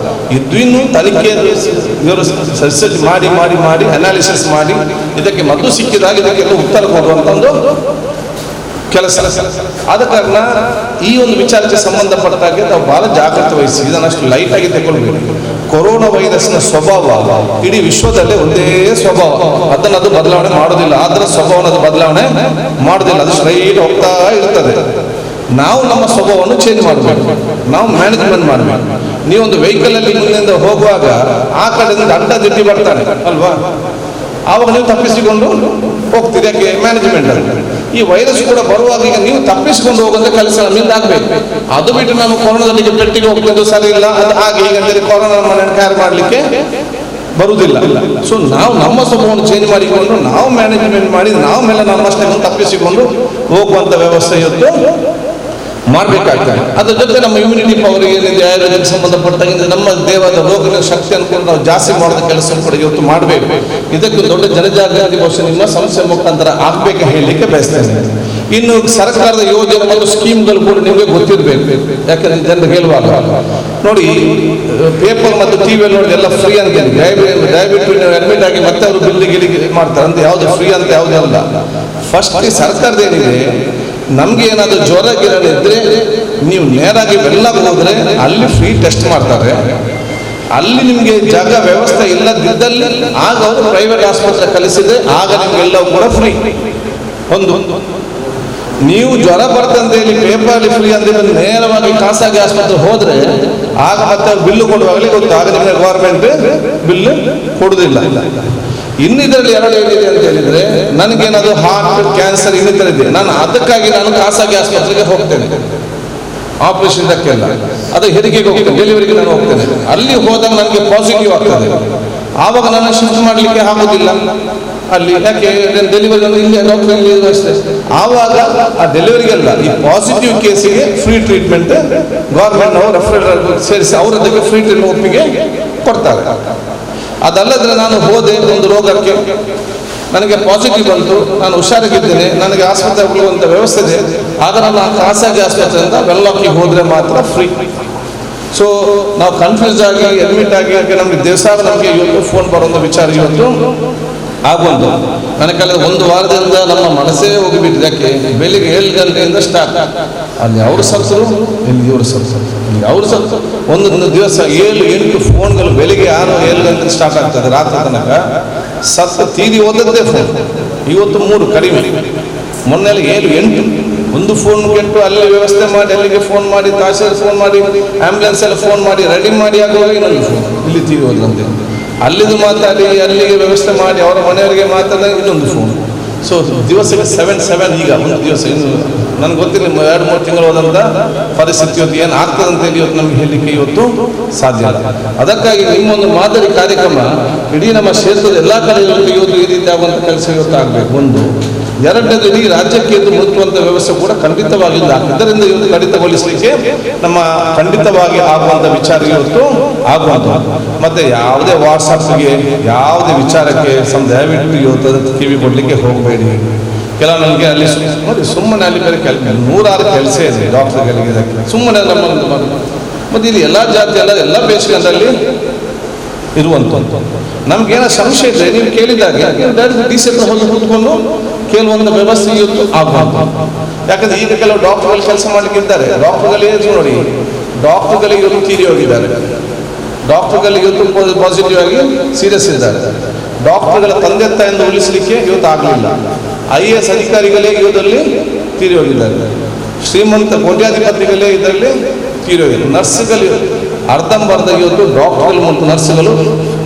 ಇದು ಇನ್ನೂ ತನಿಖೆ ಇವರು ರಿಸರ್ಚ್ ಮಾಡಿ ಮಾಡಿ ಮಾಡಿ ಅನಾಲಿಸಿಸ್ ಮಾಡಿ ಇದಕ್ಕೆ ಮದ್ದು ಸಿಕ್ಕಿದಾಗ ಇದಕ್ಕೆಲ್ಲ ಉತ್ತರ ಕೊಡುವಂತ ಒಂದು ಕೆಲಸ. ಆದ ಕಾರಣ ಈ ಒಂದು ವಿಚಾರಕ್ಕೆ ಸಂಬಂಧಪಟ್ಟಾಗೆ ನಾವು ಬಹಳ ಜಾಗೃತಿ ವಹಿಸಿ ಇದನ್ನಷ್ಟು ಲೈಟ್ ಆಗಿ ತಗೊಳ್ಬೇಕು. ಕೊರೋನಾ ವೈರಸ್ನ ಸ್ವಭಾವ ಇಡೀ ವಿಶ್ವದಲ್ಲೇ ಒಂದೇ ಸ್ವಭಾವ, ಅದನ್ನದು ಬದಲಾವಣೆ ಮಾಡೋದಿಲ್ಲ. ಅದರ ಸ್ವಭಾವನ ಬದಲಾವಣೆ ಮಾಡೋದಿಲ್ಲ, ಅದು ಸ್ಟ್ರೈಟ್ ಹೋಗ್ತಾ ಇರ್ತದೆ. ನಾವು ನಮ್ಮ ಸ್ವಭಾವವನ್ನು ಚೇಂಜ್ ಮಾಡಬೇಕು, ನಾವು ಮ್ಯಾನೇಜ್ಮೆಂಟ್ ಮಾಡಬೇಕು. ನೀವೊಂದು ವೆಹಿಕಲ್ ಅಲ್ಲಿ ಮುಂದೆ ಹೋಗುವಾಗ ಆ ಕಡೆಯಿಂದ ಅಡ್ಡ ದಿಟ್ಟಿ ಬರ್ತಾನೆ ಅಲ್ವಾ, ಆವಾಗ ನೀವು ತಪ್ಪಿಸಿಕೊಂಡು ಹೋಗ್ತೀರಿ. ಯಾಕೆ? ಮ್ಯಾನೇಜ್ಮೆಂಟ್ ಅಲ್ಲಿ. ಈ ವೈರಸ್ ಕೂಡ ಬರುವಾಗ ಈಗ ನೀವು ತಪ್ಪಿಸಿಕೊಂಡು ಹೋಗುವಂತ ಕೆಲಸ ನಮ್ಮಿಂದ ಆಗ್ಬೇಕು. ಅದು ಬಿಟ್ಟು ನಾವು ಕೊರೋನಾದಲ್ಲಿ ಪೆಟ್ಟಿಗೆ ಹೋಗ್ಬೋದು ಸರಿ ಇಲ್ಲ, ಅದು ಹಾಗೆ ಹೀಗಂತೇಳಿ ಕೊರೋನಾ ಮನೆಯನ್ನು ಕ್ಯಾರ್ ಮಾಡಲಿಕ್ಕೆ ಬರುವುದಿಲ್ಲ. ಸೊ ನಾವು ನಮ್ಮ ಸ್ವಭಾವವನ್ನು ಚೇಂಜ್ ಮಾಡಿಕೊಂಡು ನಾವು ಮ್ಯಾನೇಜ್ಮೆಂಟ್ ಮಾಡಿ ನಾವು ಮೇಲೆ ನಮ್ಮಷ್ಟನ್ನು ತಪ್ಪಿಸಿಕೊಂಡು ಹೋಗುವಂತ ವ್ಯವಸ್ಥೆ ಇವತ್ತು ಮಾಡಬೇಕಾಗ್ತದೆ. ಅದ್ರ ಜೊತೆ ನಮ್ಮ ಇಮ್ಯುನಿಟಿ ಪವರ್ ಏನಿದೆ, ಆಯುರ್ವೇದಕ್ಕೆ ಸಂಬಂಧಪಟ್ಟಾಗ ನಮ್ಮ ದೇಹದ ರೋಗದ ಶಕ್ತಿಯನ್ನು ಕೂಡ ನಾವು ಜಾಸ್ತಿ ಮಾಡೋದ ಕೆಲಸ ಕೂಡ ಇವತ್ತು ಮಾಡಬೇಕು. ಇದಕ್ಕೆ ದೊಡ್ಡ ಜನಜಾಗೃತಿ ಬಹುಶಃ ನಿಮ್ಮ ಸಂಸ್ಥೆ ಮುಖಾಂತರ ಆಗ್ಬೇಕು ಹೇಳಲಿಕ್ಕೆ ಬಯಸ್ತೇನೆ. ಇನ್ನು ಸರ್ಕಾರದ ಯೋಜನೆ ಮತ್ತು ಸ್ಕೀಮ್ಗಳು ಕೂಡ ನಿಮಗೆ ಗೊತ್ತಿರಬೇಕು. ಯಾಕಂದ್ರೆ ಜನರು ಹೇಳುವಾಗ ನೋಡಿ, ಪೇಪರ್ ಮತ್ತು ಟಿವಿಯಲ್ಲಿ ನೋಡಿ ಎಲ್ಲ ಫ್ರೀ ಅಂತ ಹೇಳಿ ದಯವಿಟ್ಟು ನೀವು ಅಡ್ಮಿಟ್ ಆಗಿ ಮತ್ತೆ ಅವರು ಬಿಲ್ಲಿಗೆ ಮಾಡ್ತಾರೆ ಅಂತ ಯಾವುದು ಫ್ರೀ ಅಂತ ಯಾವುದಲ್ಲ. ಫಸ್ಟ್ ಈ ಸರ್ಕಾರದ ಏನಿದೆ, ನಮ್ಗೆ ಏನಾದರೂ ಜ್ವರ ಗಿರ ಇದ್ರೆ ನೀವು ನೇರಾಗಿ ಬೆಳ್ಳಗೆ ಹೋದ್ರೆ ಅಲ್ಲಿ ಫ್ರೀ ಟೆಸ್ಟ್ ಮಾಡ್ತಾರೆ. ಅಲ್ಲಿ ನಿಮ್ಗೆ ಜಾಗ ವ್ಯವಸ್ಥೆ ಇಲ್ಲದಿದ್ದಲ್ಲಿ ಆಗ ಅವರು ಪ್ರೈವೇಟ್ ಆಸ್ಪತ್ರೆ ಕಲಿಸಿದ್ರೆ ಆಗ ನಿಮ್ಗೆಲ್ಲವೂ ಕೂಡ ಫ್ರೀ. ಒಂದು ನೀವು ಜ್ವರ ಬರ್ತಂತ ಹೇಳಿ ಪೇಪರಲ್ಲಿ ಫ್ರೀ ಅಂತ ನೇರವಾಗಿ ಖಾಸಗಿ ಆಸ್ಪತ್ರೆ ಹೋದ್ರೆ ಆಗ ಮತ್ತೆ ಬಿಲ್ಲು ಕೊಡುವಾಗಲೇ ಗೊತ್ತು, ಆಗ ನಿಮಗೆ ಗವರ್ಮೆಂಟ್ ಬಿಲ್ಲು ಕೊಡುವುದಿಲ್ಲ. ಇನ್ನು ಇದರಲ್ಲಿ ಎರಡು ಏನಿದೆ ಅಂತ ಹೇಳಿದ್ರೆ, ನನಗೇನಾದ್ರು ಹಾರ್ಟ್ ಕ್ಯಾನ್ಸರ್ ಇನ್ನಿತರ ಇದೆ, ನಾನು ಅದಕ್ಕಾಗಿ ನಾನು ಖಾಸಗಿ ಆಸ್ಪತ್ರೆಗೆ ಹೋಗ್ತೇನೆ, ಆಪರೇಷನ್ ಇದಕ್ಕೆಲ್ಲ. ಅದು ಹೆರಿಗೆಗೆ ಹೋಗ್ತೇನೆ, ಡೆಲಿವರಿಗೆ ನಾನು ಹೋಗ್ತೇನೆ. ಅಲ್ಲಿ ಹೋದಾಗ ನನಗೆ ಪಾಸಿಟಿವ್ ಆಗ್ತದೆ, ಆವಾಗ ನಾನು ಶಿಫ್ಟ್ ಮಾಡಲಿಕ್ಕೆ ಆಗೋದಿಲ್ಲ ಅಲ್ಲಿ. ಯಾಕೆ? ಡೆಲಿವರಿ ಇಲ್ಲಿ ಡಾಕ್ಟರ್ ಅಷ್ಟೇ. ಆವಾಗ ಆ ಡೆಲಿವರಿಗೆಲ್ಲ ಈ ಪಾಸಿಟಿವ್ ಕೇಸಿಗೆ ಫ್ರೀ ಟ್ರೀಟ್ಮೆಂಟ್ ಗವರ್ಮೆಂಟ್ ನಾವು ರೆಫರಲ್ ಸೇರಿಸಿ ಅವರದಕ್ಕೆ ಫ್ರೀ ಟ್ರೀಟ್ಮೆಂಟ್ ಒಪ್ಪಿಗೆ ಕೊಡ್ತಾರೆ. ಅದಲ್ಲದ್ರೆ ನಾನು ಹೋದೆ ಒಂದು ರೋಗಕ್ಕೆ, ನನಗೆ ಪಾಸಿಟಿವ್ ಬಂತು, ನಾನು ಹುಷಾರಾಗಿದ್ದೇನೆ, ನನಗೆ ಆಸ್ಪತ್ರೆ ಹೋಗುವಂಥ ವ್ಯವಸ್ಥೆ ಇದೆ, ಆಗ ನಾನು ಖಾಸಗಿ ಆಸ್ಪತ್ರೆಯಿಂದ ವೆಲ್ಲಾಕಿಗೆ ಹೋದರೆ ಮಾತ್ರ ಫ್ರೀ. ಸೊ ನಾವು ಕನ್ಫ್ಯೂಸ್ ಆಗಿ ಅಡ್ಮಿಟ್ ಆಗಿ ನಮಗೆ ದಿವಸ ನಮಗೆ ಇವತ್ತು ಫೋನ್ ಬರೋಂಥ ವಿಚಾರ ಇವತ್ತು ಆಗುವಂತು. ನನಗೆ ಒಂದು ವಾರದಿಂದ ನಮ್ಮ ಮನಸ್ಸೇ ಹೋಗಿಬಿಟ್ಟಿದೆ. ಯಾಕೆ ಬೆಳಿಗ್ಗೆ 7 ಗಂಟೆಯಿಂದ ಸ್ಟಾರ್ಟ್, ಅಲ್ಲಿ ಅವರು ಸತ್ತರು, ಇಲ್ಲಿ ಇವರು ಸತ್ತರು, ಇಲ್ಲಿ ಅವರು ಸತ್ತರು. ಒಂದು ದಿವಸ 7-8 ಫೋನ್ಗಳು ಬೆಳಿಗ್ಗೆ 6-7 ಗಂಟೆ ಸ್ಟಾರ್ಟ್ ಆಗ್ತದೆ ರಾತ್ರಿ ತನಕ. ಸತ್ತ ತೀರಿ ಹೋದದ್ದೇ ಫೋನ್. ಇವತ್ತು 3 ಕಡಿಮೆ, ಮೊನ್ನೆಲ್ಲ 7-8 ಒಂದು ಫೋನ್ ಕೆಟ್ಟು ಅಲ್ಲಿ ವ್ಯವಸ್ಥೆ ಮಾಡಿ, ಅಲ್ಲಿಗೆ ಫೋನ್ ಮಾಡಿ, ತಹಸೀಲ್ ಫೋನ್ ಮಾಡಿ, ಆಂಬ್ಯುಲೆನ್ಸ್ ಎಲ್ಲ ಫೋನ್ ಮಾಡಿ ರೆಡಿ ಮಾಡಿ ಆಗುವಾಗ ಇನ್ನೊಂದು ಫೋನ್ ಇಲ್ಲಿ ತೀರಿ ಹೋದ್ರಂತೆ. ಅಲ್ಲಿದು ಮಾತಾಡಿ ಅಲ್ಲಿಗೆ ವ್ಯವಸ್ಥೆ ಮಾಡಿ ಅವರ ಮನೆಯವರಿಗೆ ಮಾತಾಡಿದಾಗ ಇನ್ನೊಂದು ಫೋನ್. ಸೊ ದಿವಸಕ್ಕೆ 7 ಈಗ ಒಂದು ದಿವಸ. ಇನ್ನು ನನಗೆ ಗೊತ್ತಿಲ್ಲ 2-3 ತಿಂಗಳು ಹೋದಂಥ ಪರಿಸ್ಥಿತಿ ಇವತ್ತು ಏನು ಆಗ್ತದಂತೇಳಿ ಇವತ್ತು ನಮಗೆ ಹೇಳಲಿಕ್ಕೆ ಇವತ್ತು ಸಾಧ್ಯ ಇಲ್ಲ. ಅದಕ್ಕಾಗಿ ನಿಮ್ಮೊಂದು ಮಾದರಿ ಕಾರ್ಯಕ್ರಮ ಇಡೀ ನಮ್ಮ ಕ್ಷೇತ್ರದ ಎಲ್ಲ ಕಡೆ ಇವತ್ತು ಈ ರೀತಿ ಆಗುವಂಥ ಕೆಲಸ ಇವತ್ತು ಆಗಬೇಕು. ಒಂದು ಎರಡನೇದು, ಇಡೀ ರಾಜ್ಯಕ್ಕೆ ಇದು ಮುಟ್ಟುವಂಥ ವ್ಯವಸ್ಥೆ ಕೂಡ ಖಂಡಿತವಾಗಿಲ್ಲ. ಇದರಿಂದ ಇವತ್ತು ಕಡಿತಗೊಳಿಸಲಿಕ್ಕೆ ನಮ್ಮ ಖಂಡಿತವಾಗಿ ಆಗುವಂಥ ವಿಚಾರ ಇವತ್ತು ಆಗುವಂಥ. ಮತ್ತೆ ಯಾವುದೇ ವಾಟ್ಸಪ್ಗೆ ಯಾವುದೇ ವಿಚಾರಕ್ಕೆ ದಯವಿಟ್ಟು ಇವತ್ತು ಕಿವಿ ಕೊಡಲಿಕ್ಕೆ ಹೋಗಬೇಡಿ. ಕೆಲವು ನನಗೆ ಅಲ್ಲಿ ನೋಡಿ ಸುಮ್ಮನೆ ಅಲ್ಲಿ ಬೇರೆ 100 ಕೆಲಸ ಇದೆ ಡಾಕ್ಟರ್ಗಳಿಗೆ, ಇದಕ್ಕೆ ಸುಮ್ಮನೆ ನಮ್ಮ ಮತ್ತು ಇಲ್ಲಿ ಎಲ್ಲ ಜಾತಿ ಎಲ್ಲ ಪೇಷಂಟಲ್ಲಿ ಇರುವಂಥದ್ದು. ನಮ್ಗೇನೋ ಸಂಶಯ ಇದ್ರೆ ನೀವು ಕೇಳಿದಾಗ ಡಿಸಿಪ್ಲಿನ್ ಹೋಗಿ ಕೂತ್ಕೊಂಡು ಕೆಲವೊಂದು ವ್ಯವಸ್ಥೆ ಇವತ್ತು ಆಗುವಂಥ. ಯಾಕಂದ್ರೆ ಈಗ ಕೆಲವು ಡಾಕ್ಟರ್ಗಳು ಕೆಲಸ ಮಾಡಲಿಕ್ಕಿದ್ದಾರೆ. ಡಾಕ್ಟರ್ಗಳಿಗೆ ನೋಡಿ, ಡಾಕ್ಟರ್ಗಳಿಗೆ ಇವತ್ತು ತೀರಿ ಹೋಗಿದ್ದಾರೆ, ಡಾಕ್ಟರ್ಗಳಿಗೆ ಇವತ್ತು ಪಾಸಿಟಿವ್ ಆಗಿ ಸೀರಿಯಸ್ ಇದ್ದಾರೆ. ಡಾಕ್ಟರ್ಗಳ ತಂದೆ ತಾಯಿಯನ್ನು ಉಳಿಸಲಿಕ್ಕೆ ಇವತ್ತು ಆಗಲಿಲ್ಲ. IAS ಅಧಿಕಾರಿಗಳೇ ಇವರಲ್ಲಿ ತೀರಿ ಹೋಗಿದ್ದಾರೆ. ಶ್ರೀಮಂತ ಕೋಟ್ಯಾಧಿಪತಿಗಳೇ ಇದರಲ್ಲಿ ತೀರಿ ಹೋಗಿದ್ದಾರೆ. ನರ್ಸ್ಗಳು ಅರ್ಧಂಬರ್ಧ ಇವತ್ತು ಡಾಕ್ಟರ್ಗಳು ಮತ್ತು ನರ್ಸ್ಗಳು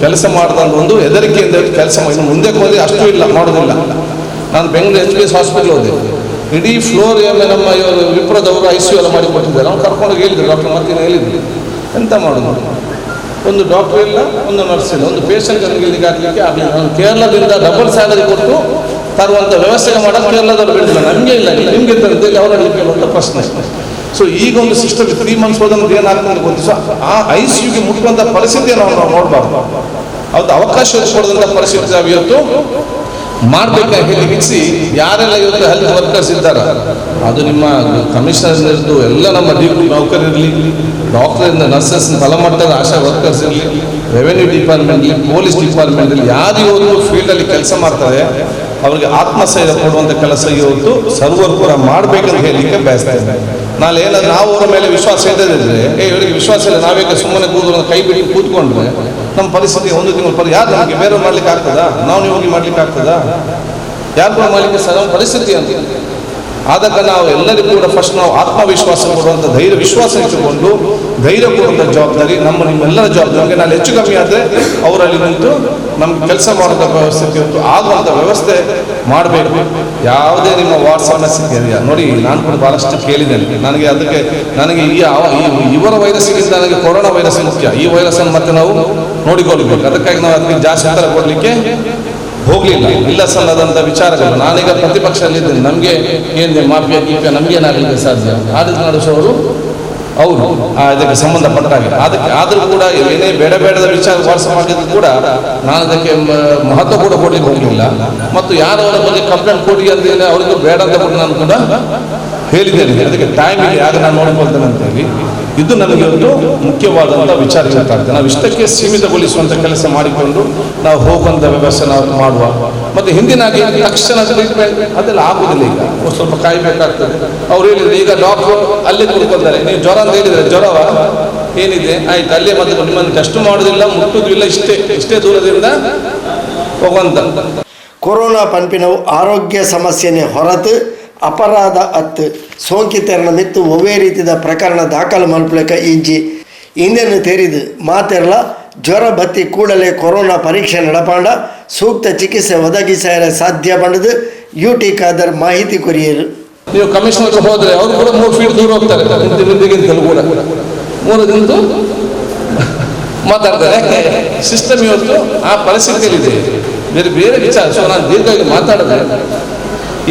ಕೆಲಸ ಮಾಡ್ಕೊಂಡು ಒಂದು ಹೆದರಿಕೆಯಿಂದ ಕೆಲಸ ಇನ್ನು ಮುಂದೆ ಹೋಗಿ ಅಷ್ಟು ಇಲ್ಲ ಮಾಡೋದಿಲ್ಲ. ನಾನು ಬೆಂಗಳೂರು HBS ಹಾಸ್ಪಿಟಲ್ ಹೋದೆ. ಇಡೀ ಫ್ಲೋರ್ ನಮ್ಮ ಇವರು ವಿಪ್ರದವರು ICU ಎಲ್ಲ ಮಾಡಿಕೊಟ್ಟಿದ್ದಾರೆ. ಅವ್ನು ಕರ್ಕೊಂಡೋಗಿ ಹೇಳಿದ್ರು, ಡಾಕ್ಟರ್ ಮತ್ತಿನ ಹೇಳಿದ್ರು, ಎಂತ ಮಾಡೋದು, ಒಂದು ಡಾಕ್ಟರ್ ಇಲ್ಲ, ಒಂದು ನರ್ಸ್ ಇಲ್ಲ, ಒಂದು ಪೇಷಂಟ್ ಇಲ್ಲಿಗೆ ಹಾಕಲಿಕ್ಕೆ ಆಗಲಿಲ್ಲ. ನಾನು ಕೇರಳದಿಂದ ಡಬಲ್ ಸ್ಯಾಲರಿ ಕೊಟ್ಟು ತರುವಂಥ ವ್ಯವಸ್ಥೆ ಮಾಡೋದು ಕೇರಳದವ್ರು ಬಿಟ್ಟಿಲ್ಲ, ನಮಗೆ ಇಲ್ಲ, ನಿಮ್ಗೆ ಇದ್ದಂತೆ ಅವ್ರ ಕೇಳುವಂಥ ಪ್ರಶ್ನೆ. ಸೊ ಈಗ ಒಂದು ಸಿಸ್ಟಮ್ 3 months ಹೋದಂದ್ರೆ ಏನಾಗ್ತದೆ ಗೊತ್ತು. ಸೊ ಆ ICUಗೆ ಮುಟ್ಟುವಂಥ ಪರಿಸ್ಥಿತಿಯನ್ನು ನಾವು ನೋಡಬಾರ್ದು. ಅವತ್ತು ಅವಕಾಶ ಕೊಡದಂಥ ಪರಿಸ್ಥಿತಿ ನಾವು ಇವತ್ತು ಮಾಡಬೇಕಾಗಿ ಹೇಳಿಸಿ. ಯಾರೆಲ್ಲ ಇವತ್ತು ಹೆಲ್ತ್ ವರ್ಕರ್ಸ್ ಇದ್ದಾರೆ, ಅದು ನಿಮ್ಮ ಕಮಿಷನರ್ ಇರ್ದು ಎಲ್ಲ ನಮ್ಮ ಡ್ಯೂಟಿ ನೌಕರಿರಲಿ, ಡಾಕ್ಟರಿಂದ ನರ್ಸಸ್ ತಳಮಟ್ಟದ ಆಶಾ ವರ್ಕರ್ಸ್ ಇರಲಿ, ರೆವೆನ್ಯೂ ಡಿಪಾರ್ಟ್ಮೆಂಟ್ ಇರಲಿ, ಪೊಲೀಸ್ ಡಿಪಾರ್ಟ್ಮೆಂಟ್ ಇರಲಿ, ಯಾರು ಇವತ್ತು ಫೀಲ್ಡಲ್ಲಿ ಕೆಲಸ ಮಾಡ್ತಾರೆ ಅವರಿಗೆ ಆತ್ಮಸ್ಥೈರ್ಯ ಕೊಡುವಂಥ ಕೆಲಸ ಇವತ್ತು ಸರ್ವರ್ ಕೂಡ ಮಾಡಬೇಕಂತ ಹೇಳಲಿಕ್ಕೆ ಬಯಸ್ತಾ ಇದ್ದಾರೆ. ನಾಳೆ ಏನಾದ್ರು ನಾವು ಅವರ ಮೇಲೆ ವಿಶ್ವಾಸ ಇಲ್ಲದಿದ್ರೆ, ಇವರಿಗೆ ವಿಶ್ವಾಸ ಇಲ್ಲ, ನಾವೇಕೆ ಸುಮ್ಮನೆ ಕೂತ್ಕೊಂಡು ಕೈ ಬಿಟ್ಟು ಕೂತ್ಕೊಂಡ್ರೆ ನಮ್ಮ ಪರಿಸ್ಥಿತಿ 1 ತಿಂಗಳು ಯಾರು ನಮಗೆ ಬೇರೆ ಮಾಡ್ಲಿಕ್ಕೆ ಆಗ್ತದಾ, ನಾವು ಹೋಗಿ ಮಾಡ್ಲಿಕ್ಕೆ ಆಗ್ತದಾ, ಯಾರು ಕೂಡ ಮಾಡ್ಲಿಕ್ಕೆ ಸಹ ಪರಿಸ್ಥಿತಿ ಅಂತ. ಆದಾಗ ನಾವು ಎಲ್ಲರಿಗೂ ಕೂಡ ಫಸ್ಟ್ ನಾವು ಆತ್ಮವಿಶ್ವಾಸ ಕೊಡುವಂಥ ವಿಶ್ವಾಸ ಇಟ್ಟುಕೊಂಡು ಧೈರ್ಯ ಕೊಡುವಂಥ ಜವಾಬ್ದಾರಿ ನಿಮ್ಮೆಲ್ಲರ ಜವಾಬ್ದಾರಿ. ನಾಳೆ ಹೆಚ್ಚು ಕಮ್ಮಿ ಆದರೆ ಅವರಲ್ಲಿ ನಿಂತು ನಮ್ಗೆ ಕೆಲಸ ಮಾಡುವಂಥ ವ್ಯವಸ್ಥೆ ಇವತ್ತು ಆಗುವಂಥ ವ್ಯವಸ್ಥೆ ಮಾಡಬೇಕು. ಯಾವುದೇ ನಿಮ್ಮ ವಾಟ್ಸಪ್ ಮೆಸೇಜ್ ಇದೆಯಾ ನೋಡಿ, ನಾನು ಕೂಡ ಭಾಳಷ್ಟು ಕೇಳಿದ್ದೇನೆ. ನನಗೆ ಇವರ ವೈರಸ್ಗಿಂತ ನನಗೆ ಕೊರೋನಾ ವೈರಸ್ ಮುಖ್ಯ. ಈ ವೈರಸ್ಸನ್ನು ಮತ್ತೆ ನಾವು ನೋಡಿಕೊಳ್ಬೇಕು. ಅದಕ್ಕಾಗಿ ನಾವು ಅದಕ್ಕೆ ಜಾಸ್ತಿ ಉತ್ತರ ಕೊಡಲಿಕ್ಕೆ ಹೋಗಲಿಲ್ಲ. ಇಲ್ಲ ಸಲ್ಲದಂಥ ವಿಚಾರಗಳು. ನಾನೀಗ ಪ್ರತಿಪಕ್ಷದಲ್ಲಿದ್ದೇನೆ, ನಮಗೆ ಏನಿದೆ ಮಾಫಿಯಾ ಗೀಫಿಯಾ ನಮಗೇನಾಗಲಿಕ್ಕೆ ಸಾಧ್ಯ? ಆಡಳಿತ ನಡೆಸುವವರು ಅವರು ಇದಕ್ಕೆ ಸಂಬಂಧಪಟ್ಟಾಗ. ಅದಕ್ಕೆ ಆದರೂ ಕೂಡ ಏನೇ ಬೇಡದ ವಿಚಾರ ವಾಟ್ಸಪ್ ಮಾಡಿದ್ರು ಕೂಡ ನಾನು ಅದಕ್ಕೆ ಮಹತ್ವ ಕೂಡ ಕೊಡಲಿಕ್ಕೆ ಹೋಗಲಿಲ್ಲ. ಮತ್ತು ಯಾರು ಅವರ ಬಗ್ಗೆ ಕಂಪ್ಲೇಂಟ್ ಕೊಡಿ ಅಂತೇಳಿ ಅವರಿಗೂ ಬೇಡ ಅಂತ ಕೂಡ ನಾನು ಕೂಡ ಹೇಳಿದ್ದೇನೆ. ಅದಕ್ಕೆ ಟೈಮ್ ಇದೆ, ಆಗ ನಾನು ನೋಡ್ಕೊಳ್ತೇನೆ ಅಂತೇಳಿ. ಇದು ನನಗೆ ಒಂದು ಮುಖ್ಯವಾದಂಥ ವಿಚಾರ ಗೊತ್ತಾಗ್ತದೆ. ನಾವು ಇಷ್ಟಕ್ಕೆ ಸೀಮಿತಗೊಳಿಸುವಂಥ ಕೆಲಸ ಮಾಡಿಕೊಂಡು ನಾವು ಹೋಗುವಂಥ ವ್ಯವಸ್ಥೆ ನಾವು ಮಾಡುವ. ಮತ್ತು ಹಿಂದಿನಾಗಿ ತಕ್ಷಣ ಟ್ರೀಟ್ಮೆಂಟ್ ಅದೆಲ್ಲ ಆಗುವುದಿಲ್ಲ. ಈಗ ಸ್ವಲ್ಪ ಕಾಯಬೇಕಾಗ್ತದೆ. ಅವ್ರು ಹೇಳಿದ್ರು, ಈಗ ಡಾಕ್ಟ್ರು ಅಲ್ಲೇ ಕೂತ್ಕೊಳ್ತಾರೆ, ನೀವು ಜ್ವರ ಅಂತ ಹೇಳಿದರೆ ಜ್ವರವ ಏನಿದೆ ಆಯ್ತು ಅಲ್ಲೇ ಮತ್ತೆ ನಿಮ್ಮನ್ನು ಟೆಸ್ಟ್ ಮಾಡೋದಿಲ್ಲ, ಮುಟ್ಟುವುದಿಲ್ಲ, ಇಷ್ಟೇ ದೂರದಿಂದ ಹೋಗುವಂಥ. ಕೊರೋನಾ ಪನ್ಪಿನವು ಆರೋಗ್ಯ ಸಮಸ್ಯೆನೇ ಹೊರತು ಅಪರಾಧ ಅತ್ತು ಸೋಂಕಿತರನ್ನ ಮಿತ್ತು ಒವೇ ರೀತಿಯ ಪ್ರಕರಣ ದಾಖಲು ಮಲ್ಪಲೇಕ ಇಂಜಿ ಇಂದನ್ನು ತೆರಿದು ಮಾತೆರಲ ಜ್ವರ ಬತ್ತಿ ಕೂಡಲೇ ಕೊರೋನಾ ಪರೀಕ್ಷೆ ನಡಪಾಂಡ ಸೂಕ್ತ ಚಿಕಿತ್ಸೆ ಒದಗಿಸಾರ ಸಾಧ್ಯ ಪಂಡದು UT ಖಾದರ್ ಮಾಹಿತಿ ಕೊರಿಯರು. ನೀವು ಕಮಿಷನರ್ ಹೋದ್ರೆ ಅವರು ಕೂಡ 3 ಫೀಟ್ ದೂರ ಹೋಗ್ತಾರೆ, ಕೂಡ 3 ದಿನದ್ದು ಮಾತಾಡ್ತಾರೆ. ಸಿಸ್ಟಮ್ ಇವತ್ತು ಆ ಪರಿಸ್ಥಿತಿಯಲ್ಲಿದೆ. ಬೇರೆ ವಿಚಾರ. ಸೊ ನಾನು ದೀರ್ಘವಾಗಿ ಮಾತಾಡಿದೆ.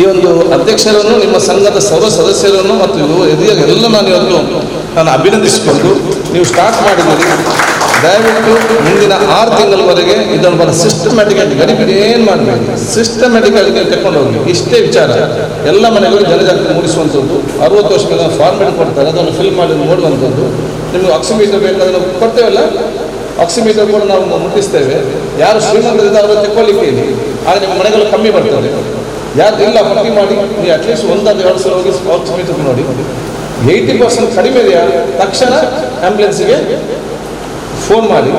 ಈ ಒಂದು ಅಧ್ಯಕ್ಷರನ್ನು, ನಿಮ್ಮ ಸಂಘದ ಸರ್ವ ಸದಸ್ಯರನ್ನು ಮತ್ತು ಎಲ್ಲ ನಾನು ಅಭಿನಂದಿಸಿಕೊಂಡು ನೀವು ಸ್ಟಾರ್ಟ್ ಮಾಡಿದ್ದೀರಿ. ದಯವಿಟ್ಟು ಮುಂದಿನ 6 ತಿಂಗಳವರೆಗೆ ಇದನ್ನು ಬಹಳ ಸಿಸ್ಟಮ್ಯಾಟಿಕ್ ಆಗಿ ಗಡಿಬಿಡಿ ಏನು ಮಾಡಬೇಕು, ಸಿಸ್ಟಮ್ಯಾಟಿಕ್ ಆಗಿ ತಗೊಂಡು ಹೋಗಿ. ಇಷ್ಟೇ ವಿಚಾರ ಎಲ್ಲ ಮನೆಗಳು ಜನಜಾಗೃತಿ ಮೂಡಿಸುವಂಥದ್ದು. 60 ವರ್ಷಗಳ ಫಾರ್ಮೆಟ್ ಕೊಡ್ತಾರೆ, ಅದನ್ನು ಫಿಲ್ ಮಾಡಿ ನೋಡುವಂಥದ್ದು. ನಿಮಗೆ ಆಕ್ಸಿಮೀಟರ್ ಬೇಕಾದ್ರೆ ನಾವು ಕೊಡ್ತೇವಲ್ಲ, ಆಕ್ಸಿಮೀಟರ್ ಕೂಡ ನಾವು ಮುಟ್ಟಿಸ್ತೇವೆ. ಯಾರು ಶ್ರೀಮಂತರಿಂದ ಅವರು ತಗೊಳ್ಳಿಕ್ಕೆ ಇಲ್ಲಿ, ಆಗ ನಿಮ್ಮ ಮನೆಗಳು ಕಮ್ಮಿ ಬರ್ತದೆ. ಯಾರು ಇಲ್ಲ ಪಟ್ಟಿ ಮಾಡಿ ನೀವು ಅಟ್ಲೀಸ್ಟ್ 1-2 ಸಲ ಹೋಗಿ ಆಕ್ಸಿಮೀಟರ್ ನೋಡಿ. 80% ಕಡಿಮೆ ಇದೆಯಾ, ತಕ್ಷಣ ಆ್ಯಂಬುಲೆನ್ಸ್ಗೆ ಫೋನ್ ಮಾಡಿ.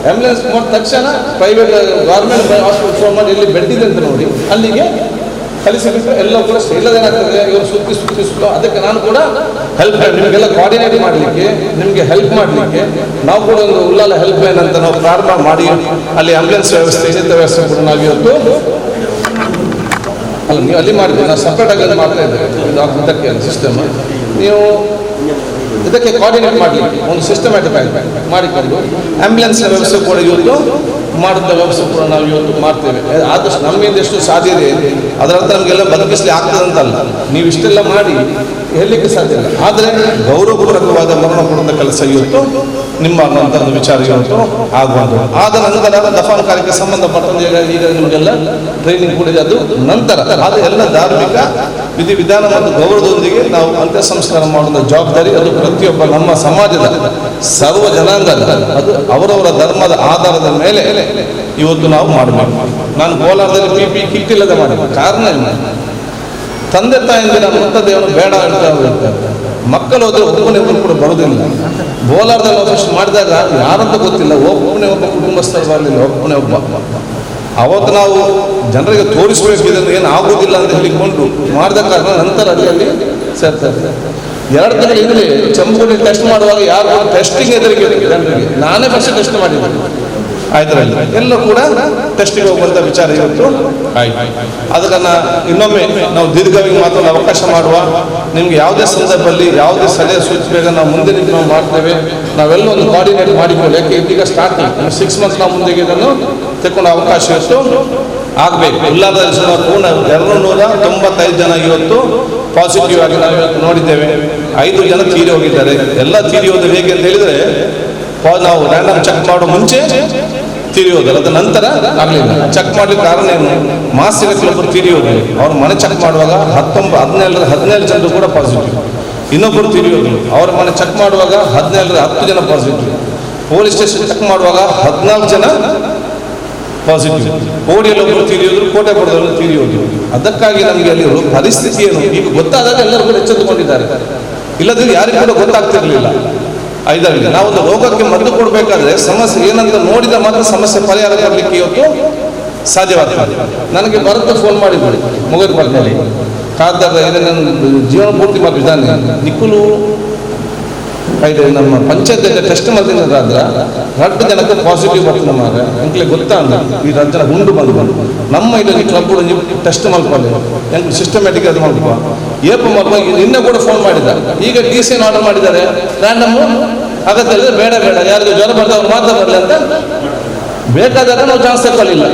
ಆ್ಯಂಬುಲೆನ್ಸ್ ಮಾಡಿದ ತಕ್ಷಣ ಪ್ರೈವೇಟ್ ಗೌರ್ಮೆಂಟ್ ಹಾಸ್ಪಿಟಲ್ ಫೋನ್ ಮಾಡಿ ಎಲ್ಲಿ ಬೆಡ್ ಇದೆ ಅಂತ ನೋಡಿ ಅಲ್ಲಿಗೆ ಕಲಿಸಿಬಿಟ್ಟು ಎಲ್ಲ ಕೂಡ ಇಲ್ಲದೇನಾಗ್ತದೆ, ಇವರು ಸುತ್ತು. ಅದಕ್ಕೆ ನಾನು ಕೂಡ ಹೆಲ್ಪ್ ನಿಮಗೆಲ್ಲ ಕೋಆರ್ಡಿನೇಟ್ ಮಾಡಲಿಕ್ಕೆ, ನಿಮಗೆ ಹೆಲ್ಪ್ ಮಾಡಲಿಕ್ಕೆ ನಾವು ಕೂಡ ಒಂದು ಉಲ್ಲಾಲ ಹೆಲ್ಪ್ ಲೈನ್ ಅಂತ ನಾವು ಪ್ರಾರಂಭ ಮಾಡಿ ಅಲ್ಲಿ ಆಂಬ್ಯುಲೆನ್ಸ್ ವ್ಯವಸ್ಥೆ, ಇನ್ನಿತ ವ್ಯವಸ್ಥೆ ಕೂಡ ನಾವು ಇವತ್ತು ಅಲ್ಲ ನೀವು ಅಲ್ಲಿ ಮಾಡಿದ್ವಿ, ನಾವು ಸಪ್ರೇಟಾಗಿ ಅದು ಮಾಡ್ತಾ ಇದ್ದೇವೆ. ಇದಕ್ಕೆ ಸಿಸ್ಟಮ್ ನೀವು ಇದಕ್ಕೆ ಕೋಆರ್ಡಿನೇಟ್ ಮಾಡಲಿಕ್ಕೆ ಒಂದು ಸಿಸ್ಟಮ್ಯಾಟಿಕ್ ಆಗಿ ಮಾಡಿಕೊಂಡು ಆಂಬ್ಯುಲೆನ್ಸ್ನ ವ್ಯವಸ್ಥೆ ಕೂಡ ಇವತ್ತು ಮಾಡುವಂಥ ವ್ಯವಸ್ಥೆ ಕೂಡ ನಾವು ಇವತ್ತು ಮಾಡ್ತೇವೆ. ಆದಷ್ಟು ನಮ್ಮಿಂದ ಎಷ್ಟು ಸಾಧ್ಯ ಇದೆ ಅದರಂತ ನಮಗೆಲ್ಲ ಬದುಕಿಸ್ಲಿ ಆಗ್ತದಂತಲ್ಲ, ನೀವು ಇಷ್ಟೆಲ್ಲ ಮಾಡಿ ಹೇಳಲಿಕ್ಕೆ ಸಾಧ್ಯ ಇಲ್ಲ. ಆದರೆ ಗೌರವಪೂರ್ವಕವಾದ ಮರಣ ಕೊಡುವಂಥ ಕೆಲಸ ಇವತ್ತು ನಿಮ್ಮ ಅನ್ನುವಂಥದ್ದು ವಿಚಾರ ಇವತ್ತು ಆಗುವುದು. ಆದ ನಂತರ ದಫಾನ್ ಕಾರ್ಯಕ್ಕೆ ಸಂಬಂಧಪಟ್ಟಂತೆ ಈಗ ನಿಮಗೆಲ್ಲ ಟ್ರೈನಿಂಗ್ ಕೂಡ ಅದು ನಂತರ ಅದು ಎಲ್ಲ ಧಾರ್ಮಿಕ ವಿಧಿವಿಧಾನ ಮತ್ತು ಗೌರವದೊಂದಿಗೆ ನಾವು ಅಂತ್ಯ ಸಂಸ್ಕಾರ ಮಾಡುವ ಜವಾಬ್ದಾರಿ ಅದು ಪ್ರತಿಯೊಬ್ಬ ನಮ್ಮ ಸಮಾಜದ ಸರ್ವ ಜನಾಂಗದ, ಅದು ಅವರವರ ಧರ್ಮದ ಆಧಾರದ ಮೇಲೆ ಇವತ್ತು ನಾವು ಮಾಡಬೇಕು. ನಾನು ಕೋಲಾರದಲ್ಲಿ PP ಕಿಟ್ ಇಲ್ಲದೆ ಮಾಡಿದೆ. ಕಾರಣ ಇಲ್ಲ, ತಂದೆ ತಾಯಿಂದಿರ ಮುತ್ತದೇವನು ಬೇಡ ಅಂತ ಹೇಳ್ತಾರೆ. ಮಕ್ಕಳು ಹೋದ್ರೆ ಒಬ್ಬನಿಬ್ಬರು ಕೂಡ ಬರೋದಿಲ್ಲ. ಬೋಲಾರದಲ್ಲಿ ಫಸ್ಟ್ ಮಾಡಿದಾಗ ಯಾರಂತ ಗೊತ್ತಿಲ್ಲ, ಒಬ್ಬನೇ ಒಬ್ಬ ಕುಟುಂಬಸ್ಥರು ಬರಲಿಲ್ಲ, ಒಬ್ಬನೇ ಒಬ್ಬ. ಅವತ್ತು ನಾವು ಜನರಿಗೆ ತೋರಿಸಬೇಕು ಇದನ್ನು ಏನು ಆಗುವುದಿಲ್ಲ ಅಂತ ಹೇಳಿಕೊಂಡು ಮಾಡಿದ ಕಾರಣ ನಂತರ ಅಲ್ಲಿ ಸೇರ್ತಾರೆ. 2 ತಿಂಗಳ ಹಿಂದೆ ಚಂಬುಗಡಿ ಟೆಸ್ಟ್ ಮಾಡುವಾಗ ಯಾರು ಟೆಸ್ಟಿಂಗ್ ಎದುರಿಗೆ ಜನರಿಗೆ ನಾನೇ ಫಸ್ಟ್ ಟೆಸ್ಟ್ ಮಾಡಿದ್ದೆ. ಆಯ್ತಲ್ಲ, ಎಲ್ಲ ಕೂಡ ಟೆಸ್ಟಿಗೆ ಹೋಗುವಂಥ ವಿಚಾರ ಇವತ್ತು ಆಯ್ತು. ಅದಕ್ಕೆ ಇನ್ನೊಮ್ಮೆ ನಾವು ದೀರ್ಘವಾಗಿ ಮಾತಾಡಲು ಅವಕಾಶ ಮಾಡುವ, ನಿಮ್ಗೆ ಯಾವುದೇ ಸಂದರ್ಭದಲ್ಲಿ ಯಾವುದೇ ಸಲಹೆ ಸೂಚಿಸಬೇಕು ನಾವು ಮುಂದೆ ನಾವು ಮಾಡ್ತೇವೆ. ನಾವೆಲ್ಲ ಒಂದು ಕೋಆರ್ಡಿನೇಟ್ ಮಾಡಿಕೊಳ್ಳಿ. ಯಾಕೆ ಇದೀಗ ಸ್ಟಾರ್ಟಿಂಗ್ 6 ಮಂತ್ಸ್ ನಾವು ಮುಂದೆಗೆ ಇದನ್ನು ತೆಕ್ಕೊಂಡು ಅವಕಾಶ ಇವತ್ತು ಆಗಬೇಕು. ಉಲ್ಲಾಸದಲ್ಲಿ ಸುಮಾರು ಪೂರ್ಣ 295 ಜನ ಇವತ್ತು ಪಾಸಿಟಿವ್ ಆಗಿ ನಾವು ಇವತ್ತು ನೋಡಿದ್ದೇವೆ. 5 ಜನ ತೀರಿ ಹೋಗಿದ್ದಾರೆ. ಎಲ್ಲ ತೀರಿ ಹೋದ್ರೆ ಹೇಗೆ ಅಂತ ಹೇಳಿದರೆ ನಾವು ರ್ಯಾಂಡಮ್ ಚೆಕ್ ಮಾಡೋ ಮುಂಚೆ ತೀರಿ ಹೋದರು, ಅದ ನಂತರ ಆಗಲಿಲ್ಲ. ಚೆಕ್ ಮಾಡ್ಲಿಕ್ಕೆ ಕಾರಣ ಏನು, ಮಾಸಿಕ ಕೆಲವೊಬ್ಬರು ತೀರಿ ಹೋದರು. ಅವ್ರ ಮನೆ ಚೆಕ್ ಮಾಡುವಾಗ 17 ಜನರು ಕೂಡ ಪಾಸಿಟಿವ್. ಇನ್ನೊಬ್ಬರು ತೀರಿ ಹೋದರು, ಅವ್ರ ಮನೆ ಚೆಕ್ ಮಾಡುವಾಗ 10 ಜನ ಪಾಸಿಟಿವ್. ಪೊಲೀಸ್ ಸ್ಟೇಷನ್ ಚೆಕ್ ಮಾಡುವಾಗ 14 ಜನ ಪಾಸಿಟಿವ್. ಕೋಡಿಯಲ್ಲಿ ಒಬ್ಬರು ತೀರಿ ಹೋದ್ರು, ಕೋಟೆಪುರದವರು ತೀರಿ ಹೋದ್ರು. ಅದಕ್ಕಾಗಿ ನಮಗೆ ಅಲ್ಲಿ ಪರಿಸ್ಥಿತಿ ಏನು ಈಗ ಗೊತ್ತಾದಾಗ ಎಲ್ಲರೂ ಕೂಡ ಎಚ್ಚೆತ್ತುಕೊಂಡಿದ್ದಾರೆ. ಇಲ್ಲದ್ರೆ ಯಾರಿಗೂ ಕೂಡ ಗೊತ್ತಾಗ್ತಿರ್ಲಿಲ್ಲ. ಇದರಲ್ಲಿ ನಾವೊಂದು ರೋಗಕ್ಕೆ ಮದ್ದು ಕೊಡಬೇಕಾದ್ರೆ ಸಮಸ್ಯೆ ಏನಂತ ನೋಡಿದ ಮಾತ್ರ ಸಮಸ್ಯೆ ಪರಿಹಾರ ಕೊಡಲಿಕ್ಕೆ ಇವತ್ತು ಸಾಧ್ಯವಾಗ್ತದೆ. ನನಗೆ ಭರತ್ ಫೋನ್ ಮಾಡಿದ್ರು ಮುಗರ್ಪಲ್ಲಿ ಕಾದಾರ ಇದನ್ನು ಜೀವನ ಪೂರ್ತಿ ಮಾಡಿದ್ದಾನೆ. ನಿಖುಲು ಐದು ನಮ್ಮ ಪಂಚಾಯತ್ ಟೆಸ್ಟ್ ಮಾಡಿದ್ರೆ 2 ಜನಕ್ಕೆ ಪಾಸಿಟಿವ್ ಬರ್ತದೆ. ಮಾರ ಎಂಕ್ಲೆ ಗೊತ್ತಾ ಈ 2 ಜನ ಗುಂಡು ಬಂದು ನಮ್ಮ ಇದರಲ್ಲಿ ಕ್ಲಬ್ ಟೆಸ್ಟ್ ಮಾಡ್ಕೊಳ್ಳಿ ಎಂಕ್ ಸಿಸ್ಟಮ್ಯಾಟಿಕ್ ಅದು ಮಾಡ್ಕೊ ಏಪ ಮಾಡ್ಕೊ. ನಿನ್ನೆ ಕೂಡ ಫೋನ್ ಮಾಡಿದ್ದ. ಈಗ DC ಆರ್ಡರ್ ಮಾಡಿದ್ದಾರೆ, ರ್ಯಾಂಡಮ್ ಅಗತ್ಯ ಇಲ್ಲ, ಬೇಡ ಯಾರಿಗೂ ಜ್ವರ ಬರ್ತವ್ರು ಮಾತ್ರ ಬರಲಿ ಅಂತ. ಬೇಕಾದಾಗ ನಾವು ಚಾನ್ಸ್ ತಗೊಳ್ಳಿಲ್ಲ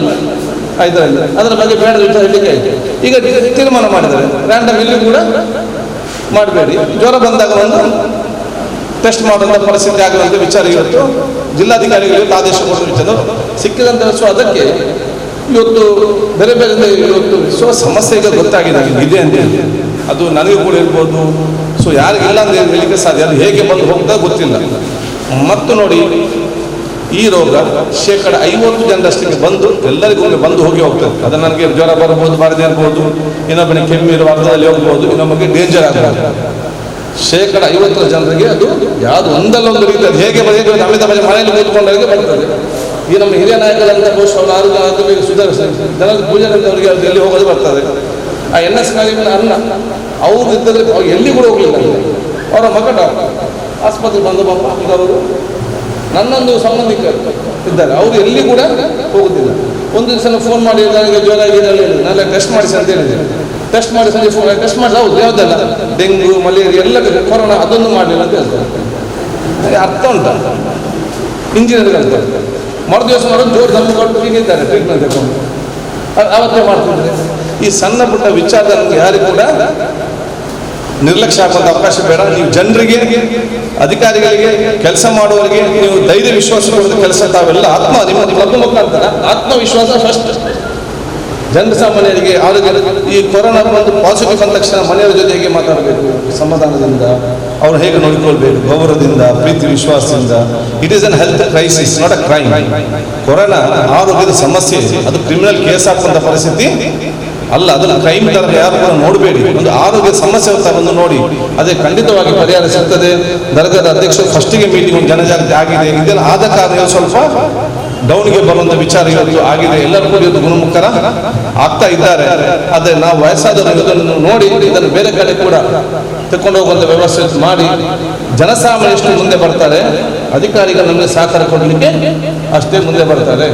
ಇದರಲ್ಲಿ, ಅದರ ಬಗ್ಗೆ ಬೇಡ ಹೇಳಲಿಕ್ಕೆ ಆಯ್ತು. ಈಗ ತೀರ್ಮಾನ ಮಾಡಿದ್ದಾರೆ, ರ್ಯಾಂಡಮ್ ಇಲ್ಲಿ ಕೂಡ ಮಾಡಬೇಡಿ, ಜ್ವರ ಬಂದಾಗ ಒಂದು ಟೆಸ್ಟ್ ಮಾಡುವಂಥ ಪರಿಸ್ಥಿತಿ ಆಗುವಂಥ ವಿಚಾರ ಇವತ್ತು ಜಿಲ್ಲಾಧಿಕಾರಿಗಳು ಇವತ್ತು ಆದೇಶ ಕೊಡುವ ವಿಚಾರ ಸಿಕ್ಕಿದಂಥ ವಿಶ್ವ. ಅದಕ್ಕೆ ಇವತ್ತು ಬೇರೆ ಇವತ್ತು ವಿಶ್ವ ಸಮಸ್ಯೆ ಈಗ ಗೊತ್ತಾಗಿದೆ ಇದೆ ಅಂತ. ಅದು ನನಗೆ ಕೂಡ ಇರ್ಬೋದು, ಸೊ ಯಾರಿಗಿಲ್ಲ ಅಂತ ಹೇಳಲಿಕ್ಕೆ ಸಾಧ್ಯ. ಅದು ಹೇಗೆ ಬಂದು ಹೋಗ್ತಾ ಗೊತ್ತಿಲ್ಲ. ಮತ್ತು ನೋಡಿ, ಈ ರೋಗ 50% ಜನರಷ್ಟಿಗೆ ಬಂದು ಎಲ್ಲರಿಗೂ ಬಂದು ಹೋಗ್ತದೆ. ಅದು ನನಗೆ ಜ್ವರ ಬರ್ಬೋದು, ಬಾರದೆ ಇರ್ಬೋದು, ಇನ್ನೊಬ್ಬನಿಗೆ ಕೆಮ್ಮು ಇರುವ ಅರ್ಥದಲ್ಲಿ ಹೋಗ್ಬೋದು, ಇನ್ನೊಬ್ಬನಿಗೆ ಡೇಂಜರ್ ಆಗ್ಬೋದು. 50% ಜನರಿಗೆ ಅದು ಯಾವುದು ಒಂದಲ್ಲ ಒಂದು ರೀತಿ ಅದು ಹೇಗೆ ಬರೆಯುತ್ತೆ ಅಮಿತ ಮನೆಯಲ್ಲಿ ಕೂತ್ಕೊಂಡವರಿಗೆ ಬರ್ತದೆ. ಈ ನಮ್ಮ ಹಿರಿಯ ನಾಯಕರಂತ ಬಹುಶಃ ಅವರು 6 ಬೇಗ ಸುಧಾರಿಸ್ತಾರೆ. ಜನರ ಪೂಜೆ ಅವರಿಗೆ ಎಲ್ಲಿ ಹೋಗೋದು ಬರ್ತದೆ. ಆ NS ಕಾಲೇಜಿನ ಅನ್ನ ಅವ್ರು ಇದ್ದರೆ ಅವ್ರು ಎಲ್ಲಿ ಕೂಡ ಹೋಗಲಿಲ್ಲ. ಅವರ ಮಗ ಡಾಕ್ಟರ್ ಆಸ್ಪತ್ರೆಗೆ ಬಂದ ಈಗ ಅವರು ನನ್ನೊಂದು ಸಂಬಂಧಿಕ ಇದ್ದಾರೆ, ಅವರು ಎಲ್ಲಿ ಕೂಡ ಹೋಗುತ್ತಿಲ್ಲ. ಒಂದು ದಿವಸ ಫೋನ್ ಮಾಡಿ ನನಗೆ ಜ್ವರ ಆಗಿರಲಿಲ್ಲ, ನಾಳೆ ಟೆಸ್ಟ್ ಮಾಡಿಸಿ ಅಂತ ಹೇಳಿದೆ. ಟೆಸ್ಟ್ ಮಾಡಿ ಸಂಜೆ ಫೋನ್ ಟೆಸ್ಟ್ ಮಾಡಿ, ಹೌದು ಯಾವುದೆಲ್ಲ ಡೆಂಗು ಮಲೇರಿಯಾ ಎಲ್ಲ ಕೊರೋನಾ ಅದೊಂದು ಮಾಡಲಿಲ್ಲ ಅಂತ ಹೇಳ್ತಾರೆ. ಅರ್ಥ ಉಂಟ ಇಂಜಿನಿಯರ್ಗೆ ಅರ್ಥ. ಮರುದಿವಸ ಮಾಡೋದು ಜೋರು ದಮ್ಮ ಕೊಟ್ಟು ಹೀಗಿದ್ದಾರೆ ಟ್ರೀಟ್ಮೆಂಟ್ ತಗೊಂಡು ಅವತ್ತೇ ಮಾಡ್ತಿದ್ದಾರೆ. ಈ ಸಣ್ಣ ಪುಟ್ಟ ವಿಚಾರ ಯಾರಿಗೂ ಕೂಡ ನಿರ್ಲಕ್ಷ್ಯ ಆಗುವಂಥ ಅವಕಾಶ ಬೇಡ. ನೀವು ಜನರಿಗೆ, ಅಧಿಕಾರಿಗಳಿಗೆ, ಕೆಲಸ ಮಾಡುವವರಿಗೆ ನೀವು ಧೈರ್ಯ ವಿಶ್ವಾಸ ಕೊಡೋದು ಕೆಲಸ ತಾವೆಲ್ಲ ನಿಮ್ಮ ಕ್ಲಬ್ ಮುಖಾಂತರ ಆತ್ಮವಿಶ್ವಾಸ ಫಸ್ಟ್ ಜನಸಾಮಾನ್ಯರಿಗೆ ಆರೋಗ್ಯ ಈ ಕೊರೋನಾ ಬಂದು ಪಾಸಿಟಿವ್ ಬಂದ ತಕ್ಷಣ ಮನೆಯವರ ಜೊತೆ ಹೇಗೆ ಮಾತಾಡಬೇಕು, ಸಮಾಧಾನದಿಂದ ಅವ್ರು ಹೇಗೆ ನೋಡಿಕೊಳ್ಬೇಕು, ಗೌರವದಿಂದ, ಪ್ರೀತಿ ವಿಶ್ವಾಸದಿಂದ. It is an health crisis, not a crime. Corona ಆರೋಗ್ಯದ ಸಮಸ್ಯೆ, ಅದು ಕ್ರಿಮಿನಲ್ ಕೇಸ್ ಹಾಕುವಂಥ ಪರಿಸ್ಥಿತಿ ಅಲ್ಲ, ಅದನ್ನು ಕ್ರೈಮ್ ತರ ಯಾರು ಕೂಡ ನೋಡಬೇಡಿ. ಒಂದು ಆರೋಗ್ಯ ಸಮಸ್ಯೆ ಅಂತ ಬಂದು ನೋಡಿ, ಅದೇ ಖಂಡಿತವಾಗಿ ಪರಿಹಾರ ಸಿಗ್ತದೆ. ದರ್ಗಾದ ಅಧ್ಯಕ್ಷರು ಫಸ್ಟಿಗೆ ಮೀಟಿಂಗ್ ಜನಜಾಗೃತಿ ಆಗಿದೆ, ಇದೆಲ್ಲ ಆದ ಕಾರಣ ಸ್ವಲ್ಪ ಡೌನ್ಗೆ ಬರುವಂಥ ವಿಚಾರ ಇವತ್ತು ಆಗಿದೆ. ಎಲ್ಲರೂ ಕೂಡ ಇವತ್ತು ಗುಣಮುಖರ ಆಗ್ತಾ ಇದ್ದಾರೆ. ಆದರೆ ನಾವು ವಯಸ್ಸಾದವರು ಇದನ್ನು ನೋಡಿ ಇದನ್ನು ಬೇರೆ ಕಡೆ ಕೂಡ ತಕೊಂಡು ಹೋಗುವಂಥ ವ್ಯವಸ್ಥೆ ಮಾಡಿ ಜನಸಾಮಾನ್ಯ ಎಷ್ಟು ಮುಂದೆ ಬರ್ತಾರೆ, ಅಧಿಕಾರಿಗಳು ನಮಗೆ ಸಹಕಾರ ಕೊಡಲಿಕ್ಕೆ ಅಷ್ಟೇ ಮುಂದೆ ಬರ್ತಾರೆ.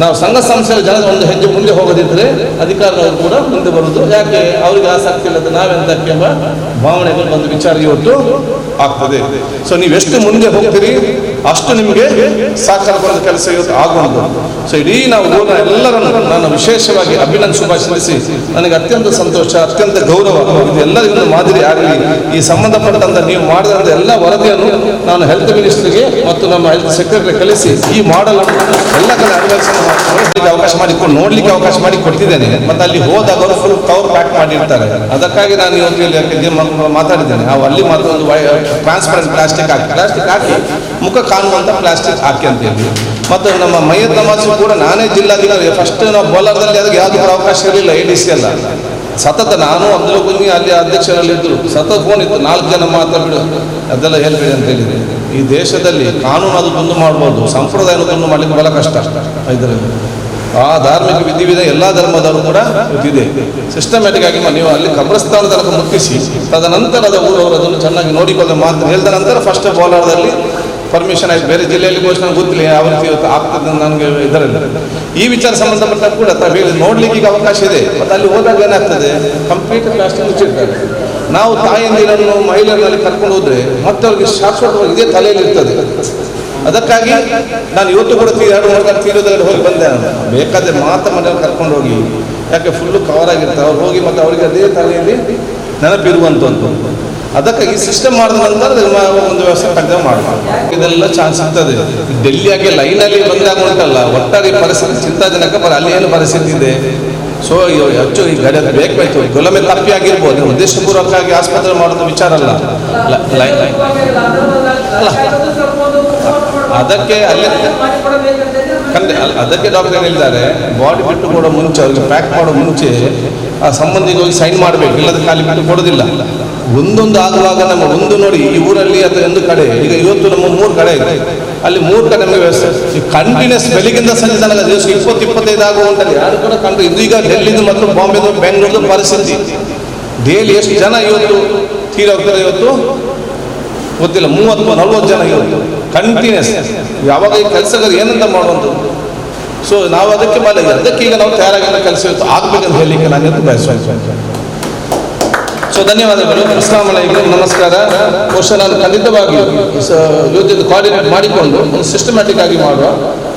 ನಾವು ಸಂಘ ಸಂಸ್ಥೆಗಳ ಜನ ಒಂದು ಹೆಜ್ಜೆ ಮುಂದೆ ಹೋಗದಿದ್ದರೆ ಅಧಿಕಾರಿಗಳು ಕೂಡ ಮುಂದೆ ಬರುವುದು. ಯಾಕೆ ಅವರಿಗೆ ಆಸಕ್ತಿ ಇಲ್ಲದ ನಾವೆಂತಕ್ಕೆ ಎಂಬ ಭಾವನೆಗಳು ಒಂದು ವಿಚಾರ ಇವತ್ತು ಆಗ್ತದೆ. ಸೊ ನೀವೆಷ್ಟು ಮುಂದೆ ಹೋಗ್ತೀರಿ ಅಷ್ಟು ನಿಮಗೆ ಸಹಕಾರ ಬರೋದ ಕೆಲಸ ಇವತ್ತು ಆಗುವುದು. ಸೊ ಇಡೀ ನಾವು ಊರಿನ ಎಲ್ಲರನ್ನು ನಾನು ವಿಶೇಷವಾಗಿ ಶುಭಾಶಿಸಿ ನನಗೆ ಅತ್ಯಂತ ಸಂತೋಷ, ಅತ್ಯಂತ ಗೌರವ. ಇದೆಲ್ಲರಿಗೂ ಮಾದರಿ ಆಗಲಿ. ಈ ಸಂಬಂಧಪಟ್ಟಂತ ನೀವು ಮಾಡಿದಂಥ ಎಲ್ಲ ವರದಿಯನ್ನು ನಾನು ಹೆಲ್ತ್ ಮಿನಿಸ್ಟರ್ಗೆ ಮತ್ತು ನಮ್ಮ ಹೆಲ್ತ್ ಸೆಕ್ರೆಟರಿ ಕಳಿಸಿ ಈ ಮಾಡಲ್ ಎಲ್ಲ ಕಡೆ ಅವಕಾಶ ಮಾಡಿಕೊಂಡು ನೋಡ್ಲಿಕ್ಕೆ ಅವಕಾಶ ಮಾಡಿ ಕೊಟ್ಟಿದ್ದೇನೆ. ಮತ್ತೆ ಅಲ್ಲಿ ಹೋದಾಗ ಅವರು ಫುಲ್ ಕವರ್ ಪ್ಯಾಕ್ ಮಾಡಿರ್ತಾರೆ. ಅದಕ್ಕಾಗಿ ನಾನು ಇವತ್ತು ಮಾತಾಡಿದ್ದೇನೆ. ನಾವು ಅಲ್ಲಿ ಮಾತ್ರ ಒಂದು ಟ್ರಾನ್ಸ್ಪರೆಂಟ್ ಪ್ಲಾಸ್ಟಿಕ್ ಹಾಕಿ ಮುಖ ಕಾಣುವಂತ ಪ್ಲಾಸ್ಟಿಕ್ ಹಾಕಿ ಅಂತ ಹೇಳಿ. ಮತ್ತು ನಮ್ಮ ಮೈಯತ್ ನಮಾಜ್ ಕೂಡ ನಾನೇ ಜಿಲ್ಲಾಧಿಕಾರಿ ಫಸ್ಟ್ ನಾವು ಬೋಲಾರ್ದಲ್ಲಿ ಅದಕ್ಕೆ ಯಾವ್ದು ಕೂಡ ಅವಕಾಶ ಇರಲಿಲ್ಲ. ADC ಎಲ್ಲ ಸತತ ನಾನು ಅಬ್ದುಲ್ ಗುನಿ ಅಲ್ಲಿ ಅಧ್ಯಕ್ಷರಲ್ಲಿ ಇದ್ರು, ಸತತ ಫೋನ್ ಇತ್ತು, 4 ಜನ ಮಾತಾಡ್ಬಿಡು ಅದೆಲ್ಲ ಹೇಳ್ಬೇಡಿ ಅಂತ ಹೇಳಿದ್ರೆ. ಈ ದೇಶದಲ್ಲಿ ಕಾನೂನು ಅದು ತುಂಡು ಮಾಡ್ಬೋದು, ಸಂಪ್ರದಾಯವನ್ನು ತುಂಡು ಮಾಡ್ಲಿಕ್ಕೆ ಬಹಳ ಕಷ್ಟ ಇದರಲ್ಲಿ. ಆ ಧಾರ್ಮಿಕ ವಿಧಿವಿಧಾನ ಎಲ್ಲ ಧರ್ಮದವರು ಕೂಡ ಇದೆ. ಸಿಸ್ಟಮ್ಯಾಟಿಕ್ ಆಗಿ ನೀವು ಅಲ್ಲಿ ಕಬ್ರಸ್ಥಾನ ತನಕ ಮುಟ್ಟಿಸಿ ತದನಂತರ ಅದ ಊರವರು ಅದನ್ನು ಚೆನ್ನಾಗಿ ನೋಡಿಕೊಳ್ಳೋ ಮಾತ್ರ ಹೇಳಿದ ನಂತರ ಫಸ್ಟ್ ಬೋಲಾರ್ದಲ್ಲಿ ಪರ್ಮಿಷನ್ ಆಯ್ತು. ಬೇರೆ ಜಿಲ್ಲೆಯಲ್ಲಿ ಘೋಷಣೆ ಗೊತ್ತಿಲ್ಲ ಯಾವ ರೀತಿ ಆಗ್ತದೆ ನನಗೆ ಇದರಲ್ಲಿ. ಈ ವಿಚಾರ ಸಂಬಂಧಪಟ್ಟ ಕೂಡ ನೋಡ್ಲಿಕ್ಕೆ ಈಗ ಅವಕಾಶ ಇದೆ. ಮತ್ತು ಅಲ್ಲಿ ಹೋದಾಗ ಏನಾಗ್ತದೆ, ಕಂಪ್ಲೀಟ್ ಪ್ಲಾಸ್ಟಿಕ್ ಮುಚ್ಚಿರ್ತಾರೆ. ನಾವು ತಾಯಂದಿರನ್ನು ಮಹಿಳೆಯರಲ್ಲಿ ಕರ್ಕೊಂಡು ಹೋದ್ರೆ ಮತ್ತೆ ಅವ್ರಿಗೆ ಶಾಶ್ವತವಾಗಿ ಇದೇ ತಲೆಯಲ್ಲಿ ಇರ್ತದೆ. ಅದಕ್ಕಾಗಿ ನಾನು ಇವತ್ತು ಕೂಡ 2-3 ಗಂಟೆ ತೀರೋದ್ರಲ್ಲಿ ಹೋಗಿ ಬಂದೆ. ಬೇಕಾದ್ರೆ ಮನೆಯಲ್ಲಿ ಕರ್ಕೊಂಡು ಹೋಗಿ, ಯಾಕೆ ಫುಲ್ಲು ಕವರ್ ಆಗಿರ್ತಾರೆ ಅವ್ರು ಹೋಗಿ, ಮತ್ತು ಅವರಿಗೆ ಅದೇ ತಲೆಯಲ್ಲಿ ನೆನಪಿರುವಂಥದ್ದು. ಅದಕ್ಕೆ ಈ ಸಿಸ್ಟಮ್ ಮಾಡಿದ ನಂತರ ಒಂದು ವ್ಯವಸ್ಥೆ ಕಂಟಿನ್ಯೂ ಮಾಡಬೇಕು. ಇದೆಲ್ಲ ಚಾನ್ಸ್ ಆಗ್ತದೆ. ಡೆಲ್ಲಿಯಾಗೆ ಲೈನಲ್ಲಿ ಬಂದಾಗ ಉಂಟಲ್ಲ, ಒಟ್ಟಾರೆ ಪರಿಸ್ಥಿತಿ ಚಿಂತಾಜನಕ. ಅಲ್ಲಿ ಏನು ಪರಿಸ್ಥಿತಿ ಇದೆ. ಸೊ ಹೆಚ್ಚು ಈ ಗಾಡಿ ಅದು ಬೇಕಾಯ್ತು, ಕೆಲವೊಮ್ಮೆ ತಪ್ಪಿ ಆಗಿರ್ಬೋದು. ಉದ್ದೇಶಪೂರ್ವಕವಾಗಿ ಆಸ್ಪತ್ರೆ ಮಾಡೋದು ವಿಚಾರ ಅಲ್ಲ. ಅದಕ್ಕೆ ಅಲ್ಲಿ ಅದಕ್ಕೆ ಡಾಕ್ಟರ್ ಹೇಳಿದ್ದಾರೆ, ಬಾಡಿ ಬಿಟ್ಟು ಕೊಡೋ ಮುಂಚೆ, ಅವ್ರಿಗೆ ಪ್ಯಾಕ್ ಮಾಡೋ ಮುಂಚೆ ಆ ಸಂಬಂಧಿಗೆ ಸೈನ್ ಮಾಡಬೇಕು, ಇಲ್ಲದ ಖಾಲಿ ಬಿಟ್ಟು ಕೊಡೋದಿಲ್ಲ. ಒಂದೊಂದು ಆಗುವಾಗ ನಮ್ಮ ಒಂದು ನೋಡಿ ಈ ಊರಲ್ಲಿ ಅಥವಾ ಒಂದು ಕಡೆ, ಈಗ ಇವತ್ತು ನಮ್ಮ 3 ಕಡೆ ಇದೆ, ಅಲ್ಲಿ 3 ಕಡೆ ನಮಗೆ ವ್ಯವಸ್ಥೆ ಕಂಟಿನ್ಯೂಸ್ ಬೆಳಿಗ್ಗಿಂದ ಸಂಜೆ ತನಕ ದಿವಸ 20-25 ಆಗುವ ಉಂಟಲ್ಲಿ ಯಾರು ಕೂಡ ಕಂಡು. ಇದು ಈಗ ಡೆಲ್ಲಿದು ಮತ್ತು ಬಾಂಬೆದು ಬೆಂಗಳೂರು ಪರಿಸ್ಥಿತಿ. ಡೈಲಿ ಎಷ್ಟು ಜನ ಇವತ್ತು ತೀರೋಗ್ತಾರೆ ಇವತ್ತು ಗೊತ್ತಿಲ್ಲ. 30-40 ಜನ ಇವತ್ತು ಕಂಟಿನ್ಯೂಸ್. ಯಾವಾಗ ಈ ಕೆಲಸಗಳು ಏನಂತ ಮಾಡುವಂಥದ್ದು. ಸೊ ನಾವು ಅದಕ್ಕೆ ಅದಕ್ಕೆ ಈಗ ನಾವು ತಯಾರಾಗಿರೋ ಕೆಲಸ ಇವತ್ತು ಆಗ್ಬೇಕಂತ ಹೇಳಲಿಕ್ಕೆ ನಾನು ಇವತ್ತು ಬಯಸುತ್ತೇನೆ. ಸೊ ಧನ್ಯವಾದಗಳು. ಅಸ್ಲಾಂ ಅಲೈಕುಂ, ನಮಸ್ಕಾರ. ಬಹುಶಃ ನಾನು ಖಂಡಿತವಾಗಿ ಯೋಜನೆ ಕೋಆರ್ಡಿನೇಟ್ ಮಾಡಿಕೊಂಡು ಒಂದು ಸಿಸ್ಟಮ್ಯಾಟಿಕ್ ಆಗಿ ಮಾಡುವ,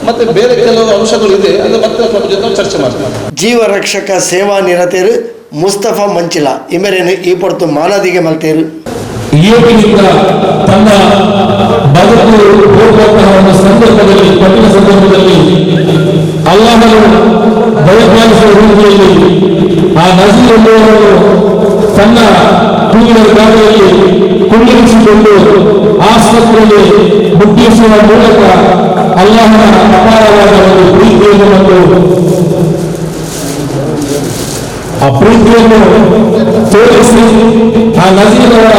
ಮತ್ತೆ ಬೇರೆ ಕೆಲವು ಅಂಶಗಳು ಇದೆ, ಅದು ಮತ್ತೆ ನಮ್ಮ ಜೊತೆ ಚರ್ಚೆ ಮಾಡ್ತೀವಿ. ಜೀವರಕ್ಷಕ ಸೇವಾ ನಿರತರು ಮುಸ್ತಫಾ ಮಂಚಿಲ ಇಮರೇನು ಈ ಪೊರ್ತು ಮಾನದಿಗೆ ಮಲ್ತೇರು ಯೋಗದಿಂದ ತನ್ನ ಬದುಕು ಹೋಗುವಂತಹ ಒಂದು ಸಂದರ್ಭದಲ್ಲಿ, ಕಠಿಣ ಸಂದರ್ಭದಲ್ಲಿ ಅಲ್ಲಾಹನು ಭಯಪಾಲಿಸುವ ರೀತಿಯಲ್ಲಿ ಆ ನಜೀರನ್ನು ತನ್ನ ಟೂವೀಲರ್ ಗಾಡಿಯಲ್ಲಿ ಕುಳ್ಳಿರಿಸಿಕೊಂಡು ಆಸ್ಪತ್ರೆಯಲ್ಲಿ ಮುಟ್ಟಿಸುವ ಮೂಲಕ ಅಲ್ಲಾಹನ ಅಪಾರವಾದ ಒಂದು ಪ್ರೀತಿಯನ್ನು ಮತ್ತು ಆ ಪ್ರೀತಿಯನ್ನು ತೋರಿಸಿ ಆ ನಜೀರವರ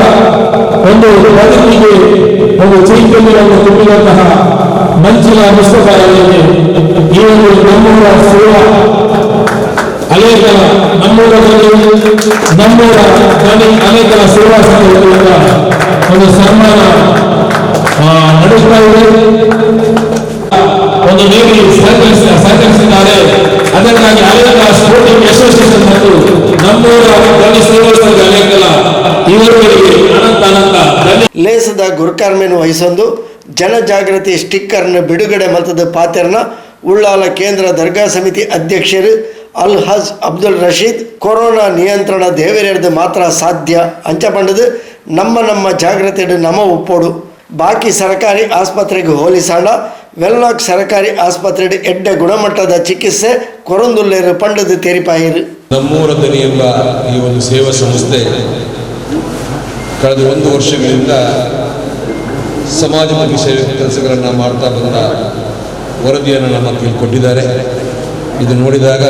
ಒಂದು ಬದುಕಿಗೆ ಒಂದು ಚೈತನ್ಯವನ್ನು ತುಂಬಿದಂತಹ ಮಂಚಿಲ ಮುಸ್ತಫಾ ಅವರಿಗೆ ಈ ಒಂದು ನಮ್ಮೂರ ಸೇವಾ ಅನೇಕರ ನಮ್ಮೂರಲ್ಲಿ ನಮ್ಮೂರ ಅನೇಕರ ಸೇವಾ ಸಂಘಗಳಿಂದ ಒಂದು ಸನ್ಮಾನ ನಡೆಸ್ತಾ ಇದೆ. ಒಂದು ನೀಡಿ ಸಹಕರಿಸಿದ್ದಾರೆ. ಅದಕ್ಕಾಗಿ ಅನೇಕ ಸ್ಪೋರ್ಟಿಂಗ್ ಅಸೋಸಿಯೇಷನ್ ಮತ್ತು ನಮ್ಮೂರ ಧ್ವನಿ ಸೇವಾ ಸಂಘ ಅನೇಕರ ಇವರುಗಳಿಗೆ ಅನಂತ ಲೇಸದ ಗುರ್ಕಾರ್ಮೆನು ವಹಿಸೊಂದು ಜನಜಾಗೃತಿ ಸ್ಟಿಕ್ಕರ್ನ ಬಿಡುಗಡೆ ಮಲ್ತದ ಪಾತೆರ್ನ ಉಳ್ಳಾಲ ಕೇಂದ್ರ ದರ್ಗಾ ಸಮಿತಿ ಅಧ್ಯಕ್ಷರು ಅಲ್ ಹಜ್ ಅಬ್ದುಲ್ ರಶೀದ್ ಕೊರೋನಾ ನಿಯಂತ್ರಣ ದೇವರೆರ್ದು ಮಾತ್ರ ಸಾಧ್ಯ ಅಂಚಪಂಡದು ನಮ್ಮ ಜಾಗ್ರತೆ ನಮ ಉಪ್ಪೋಡು ಬಾಕಿ ಸರ್ಕಾರಿ ಆಸ್ಪತ್ರೆಗೆ ಹೋಲಿಸಾಂಡ ವೆಲ್ಲಾಕ್ ಸರಕಾರಿ ಆಸ್ಪತ್ರೆ ಎಡ್ಡೆ ಗುಣಮಟ್ಟದ ಚಿಕಿತ್ಸೆ ಕೊರೊಂದುಲ್ಲೇರು ಪಂಡದು ತೆರಿಪಾಯಿರು. ನಮ್ಮೂರ ದನಿ ಎಂಬ ಈ ಒಂದು ಸೇವಾ ಸಂಸ್ಥೆ ಕಳೆದ 1 ವರ್ಷಗಳಿಂದ ಸಮಾಜಮುಖಿ ಸೇವೆ ಕೆಲಸಗಳನ್ನು ಮಾಡ್ತಾ ಬಂದ ವರದಿಯನ್ನು ನಮ್ಮ ಕೈಲಿ ಕೊಟ್ಟಿದ್ದಾರೆ. ಇದು ನೋಡಿದಾಗ